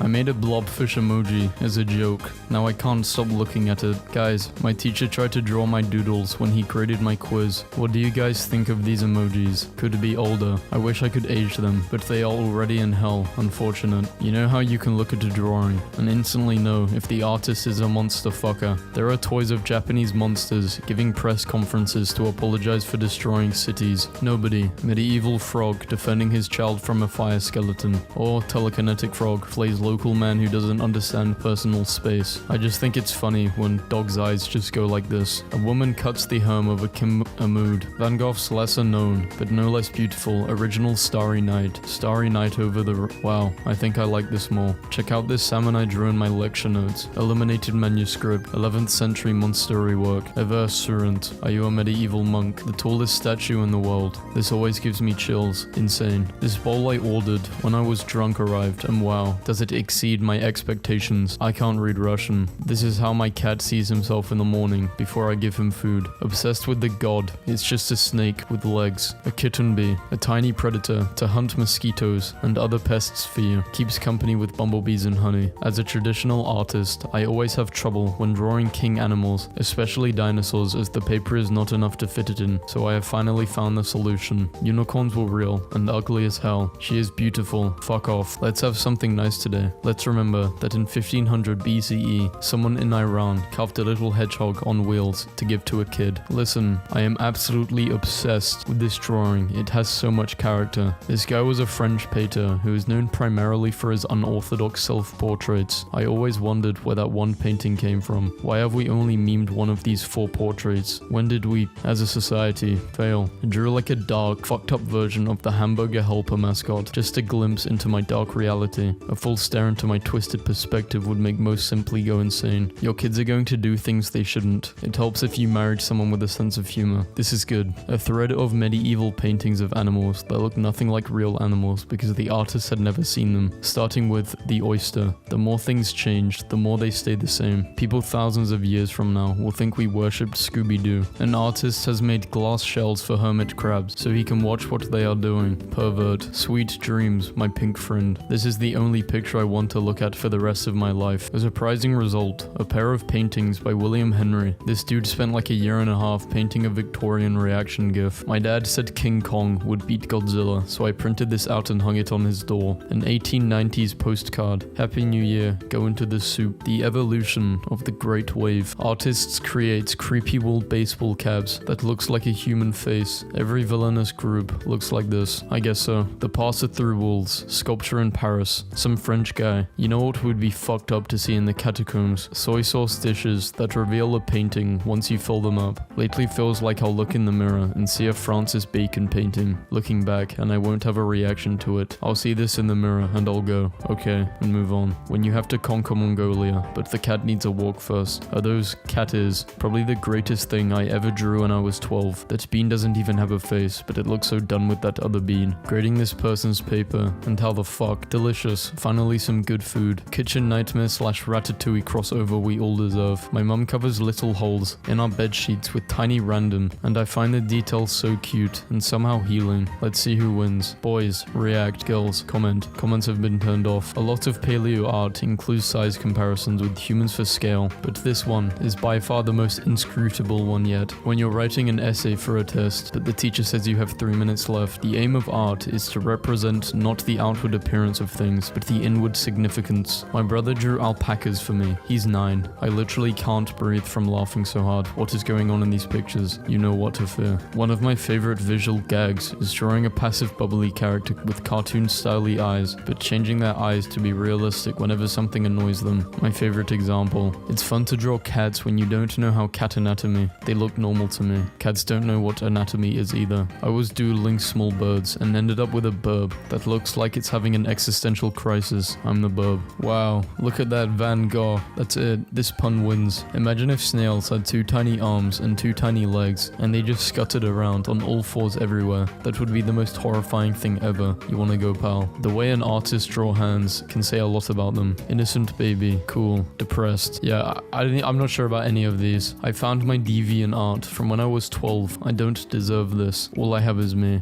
I made a blobfish emoji as a joke. Now I can't stop looking at it. Guys, my teacher tried to draw my doodles when he graded my quiz. What do you guys think of these emojis? Could be older. I wish I could age them, but they are already in hell. Unfortunate. You know how you can look at a drawing and instantly know if the artist is a monster fucker? There are toys of Japanese monsters giving press conferences to apologize for destroying cities. Nobody. Medieval frog defending his child from a fire skeleton. Or telekinetic frog flays local man who doesn't understand personal space. I just think it's funny when dog's eyes just go like this. A woman cuts the hem of a Kim Ahmood. Van Gogh's lesser known, but no less beautiful, original Starry Night. Starry Night over the... Wow, I think I like this more. Check out this salmon I drew in my lecture notes. Illuminated manuscript, 11th century monastery work. Ever Surant. Are you a medieval monk? The tallest statue in the world. This always gives me chills. Insane. This bowl I ordered when I was drunk arrived, and wow, does it exceed my expectations. I can't read Russian. This is how my cat sees himself in the morning before I give him food. Obsessed with the god. It's just a snake with legs. A kitten bee. A tiny predator to hunt mosquitoes and other pests for you. Keeps company with bumblebees and honey. As a traditional artist, I always have trouble when drawing king animals, especially dinosaurs, as the paper is not enough to fit it in, so I have finally found the solution. Unicorns were real and ugly as hell. She is beautiful. Fuck off. Let's have something nice today. Let's remember that in 1500 BCE, someone in Iran carved a little hedgehog on wheels to give to a kid. Listen, I am absolutely obsessed with this drawing. It has so much character. This guy was a French painter who is known primarily for his unorthodox self-portraits. I always wondered where that one painting came from. Why have we only memed one of these 4 portraits? When did we, as a society, fail? I drew like a dark, fucked up version of the hamburger helper mascot. Just a glimpse into my dark reality. A full stare into my twisted perspective would make most simply go insane. Your kids are going to do things they shouldn't. It helps if you married someone with a sense of humor. This is good. A thread of medieval paintings of animals that look nothing like real animals because the artist had never seen them. Starting with the oyster. The more things changed, the more they stayed the same. People thousands of years from now will think we worshipped Scooby-Doo. An artist has made glass shells for hermit crabs so he can watch what they are doing. Pervert. Sweet dreams, my pink friend. This is the only picture I want to look at for the rest of my life. A surprising result. A pair of paintings by William Henry. This dude spent like a year and a half painting a Victorian reaction gif. My dad said King Kong would beat Godzilla, so I printed this out and hung it on his door. An 1890s postcard. Happy New Year. Go into the soup. The evolution of the Great Wave. Artists create creepy wool baseball caps that looks like a human face. Every villainous group looks like this. I guess so. The Passer Through Walls. Sculpture in Paris. Some French guy. You know what would be fucked up to see in the catacombs? Soy sauce dishes that reveal a painting once you fill them up. Lately feels like I'll look in the mirror and see a Francis Bacon painting. Looking back, and I won't have a reaction to it. I'll see this in the mirror and I'll go, okay, and move on. When you have to conquer Mongolia, but the cat needs a walk first. Are those cat is probably the greatest thing I ever drew when I was 12. That bean doesn't even have a face, but it looks so done with that other bean. Grading this person's paper, and how the fuck. Delicious. Finally some good food. Kitchen nightmare / ratatouille crossover we all deserve. My mum covers little holes in our bed sheets with tiny random, and I find the details so cute and somehow healing. Let's see who wins. Boys, react. Girls, comment. Comments have been turned off. A lot of paleo art includes size comparisons with humans for scale, but this one is by far the most inscrutable one yet. When you're writing an essay for a test, but the teacher says you have 3 minutes left, the aim of art is to represent not the outward appearance of things, but the inward significance. My brother drew alpacas for me. He's 9. I literally can't breathe from laughing so hard. What is going on in these pictures? You know what to fear. One of my favorite visual gags is drawing a passive bubbly character with cartoon-style eyes, but changing their eyes to be realistic whenever something annoys them. My favorite example. It's fun to draw cats when you don't know how cat anatomy. They look normal to me. Cats don't know what anatomy is either. I was doodling small birds and ended up with a burb that looks like it's having an existential crisis. I'm the burb. Wow, look at that Van Gogh. That's it. This pun wins. Imagine if snails had 2 tiny arms and 2 tiny legs, and they just scuttered around on all 4s everywhere. That would be the most horrifying thing ever. You wanna go, pal? The way an artist draw hands can say a lot about them. Innocent baby, cool, depressed. Yeah, I'm not sure about any of these. I found my deviant art from when I was 12. I don't deserve this. All I have is me.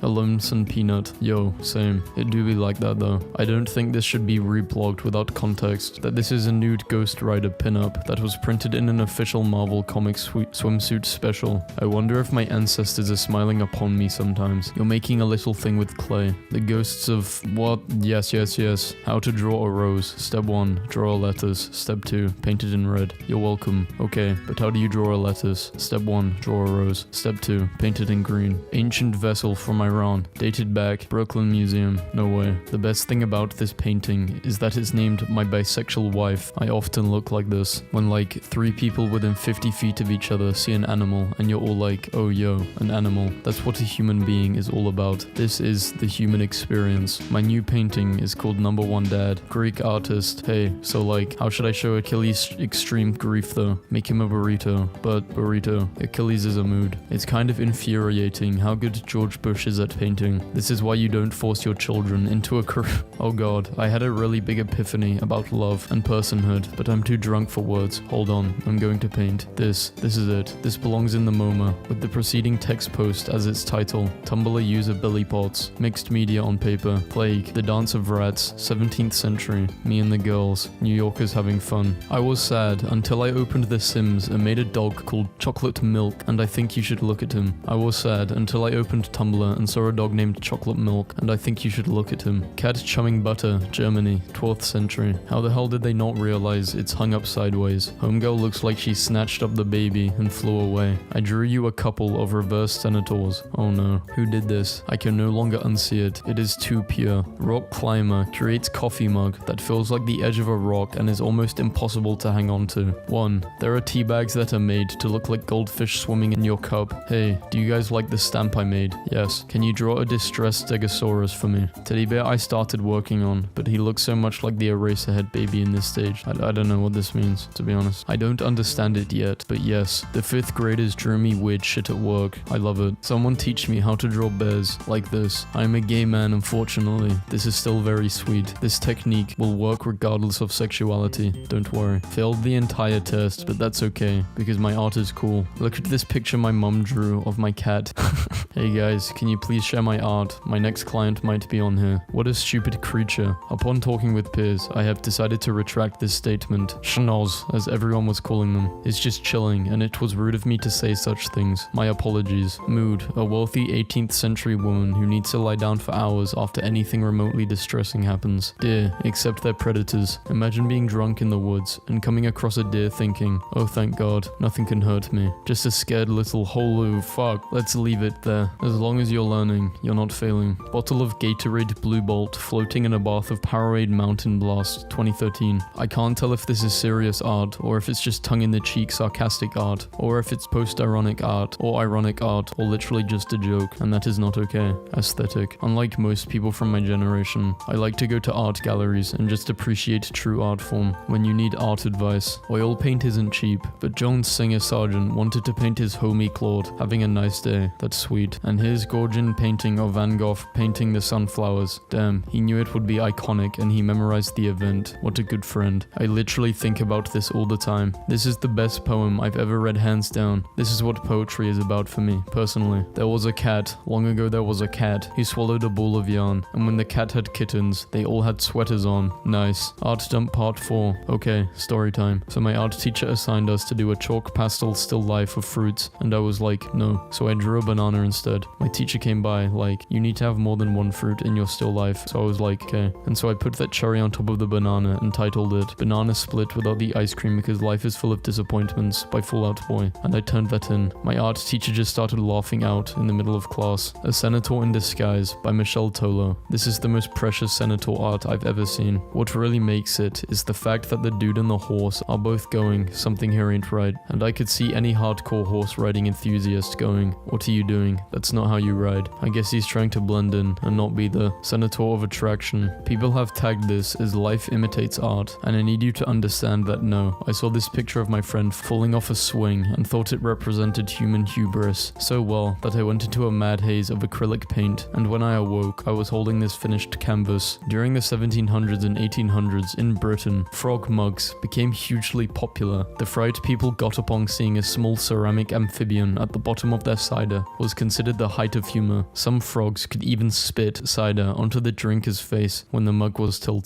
A lonesome peanut. Yo, same. It do be like that though. I don't think this should should be reblogged without context, that this is a nude Ghost Rider pinup that was printed in an official Marvel Comics swimsuit special. I wonder if my ancestors are smiling upon me sometimes. You're making a little thing with clay. The ghosts of what? Yes. How to draw a rose. Step 1, draw a lettuce. Step 2, paint it in red. You're welcome. Okay, but how do you draw a lettuce? Step 1, draw a rose. Step 2, paint it in green. Ancient vessel from Iran. Dated back, Brooklyn Museum. No way. The best thing about this painting is that it's named My Bisexual Wife. I often look like this when like 3 people within 50 feet of each other see an animal and you're all like, oh yo, an animal. That's what a human being is all about. This is the human experience. My new painting is called Number One Dad. Greek artist. Hey, so like, how should I show Achilles extreme grief though? Make him a burrito. But burrito, Achilles is a mood. It's kind of infuriating how good George Bush is at painting. This is why you don't force your children into a career. Oh god, I had a really big epiphany about love and personhood, but I'm too drunk for words. Hold on, I'm going to paint. This is it. This belongs in the MoMA, with the preceding text post as its title. Tumblr user Billy Potts. Mixed media on paper. Plague. The Dance of Rats. 17th century. Me and the girls. New Yorkers having fun. I was sad until I opened The Sims and made a dog called Chocolate Milk, and I think you should look at him. I was sad until I opened Tumblr and saw a dog named Chocolate Milk, and I think you should look at him. Cat chumming butter. Germany. 12th century. How the hell did they not realize it's hung up sideways? Homegirl looks like she snatched up the baby and flew away. I drew you a couple of reverse senators. Oh no. Who did this? I can no longer unsee it. It is too pure. Rock climber creates coffee mug that feels like the edge of a rock and is almost impossible to hang on to. 1. There are tea bags that are made to look like goldfish swimming in your cup. Hey, do you guys like the stamp I made? Yes. Can you draw a distressed Stegosaurus for me? Teddy bear I started working on, but he looks so much like the Eraserhead baby in this stage. I don't know what this means, to be honest. I don't understand it yet, but yes, the 5th graders drew me weird shit at work. I love it. Someone teach me how to draw bears like this. I'm a gay man, unfortunately. This is still very sweet. This technique will work regardless of sexuality. Don't worry. Failed the entire test, but that's okay, because my art is cool. Look at this picture my mum drew of my cat. Hey guys, can you please share my art? My next client might be on here. What a stupid creature. Upon talking with peers, I have decided to retract this statement. Schnoz, as everyone was calling them, is just chilling, and it was rude of me to say such things. My apologies. Mood, a wealthy 18th century woman who needs to lie down for hours after anything remotely distressing happens. Deer, except they're predators. Imagine being drunk in the woods and coming across a deer thinking, oh thank god, nothing can hurt me. Just a scared little holo fuck. Let's leave it there. As long as you're learning, you're not failing. Bottle of Gatorade Blue Bolt floating in a bath of Powerade Mountain Blast 2013. I can't tell if this is serious art, or if it's just tongue-in-the-cheek sarcastic art, or if it's post-ironic art, or ironic art, or literally just a joke, and that is not okay. Aesthetic. Unlike most people from my generation, I like to go to art galleries and just appreciate true art form. When you need art advice, oil paint isn't cheap, but John Singer Sargent wanted to paint his homie Claude having a nice day. That's sweet. And here's Gorgian painting of Van Gogh painting the sunflowers. Damn, he knew it would be iconic and he memorized the event. What a good friend. I literally think about this all the time. This is the best poem I've ever read hands down. This is what poetry is about for me, personally. There was a cat, long ago there was a cat, who swallowed a ball of yarn, and when the cat had kittens, they all had sweaters on. Nice. Art dump part 4. Okay, story time. So my art teacher assigned us to do a chalk pastel still life of fruits, and I was like, no. So I drew a banana instead. My teacher came by, like, you need to have more than one fruit in your still life. So I was like, okay. And so I put that cherry on top of the banana and titled it Banana Split Without the Ice Cream Because Life is Full of Disappointments by Fall Out Boy. And I turned that in. My art teacher just started laughing out in the middle of class. A Senator in Disguise by Michelle Tolo. This is the most precious senator art I've ever seen. What really makes it is the fact that the dude and the horse are both going, something here ain't right. And I could see any hardcore horse riding enthusiast going, what are you doing? That's not how you ride. I guess he's trying to blend in and not be the senator of attraction. People have tagged this as life imitates art, and I need you to understand that no. I saw this picture of my friend falling off a swing and thought it represented human hubris so well that I went into a mad haze of acrylic paint, and when I awoke, I was holding this finished canvas. During the 1700s and 1800s in Britain, frog mugs became hugely popular. The fright people got upon seeing a small ceramic amphibian at the bottom of their cider was considered the height of humor. Some frogs could even spit cider onto the drinker's face when the mug was tilted.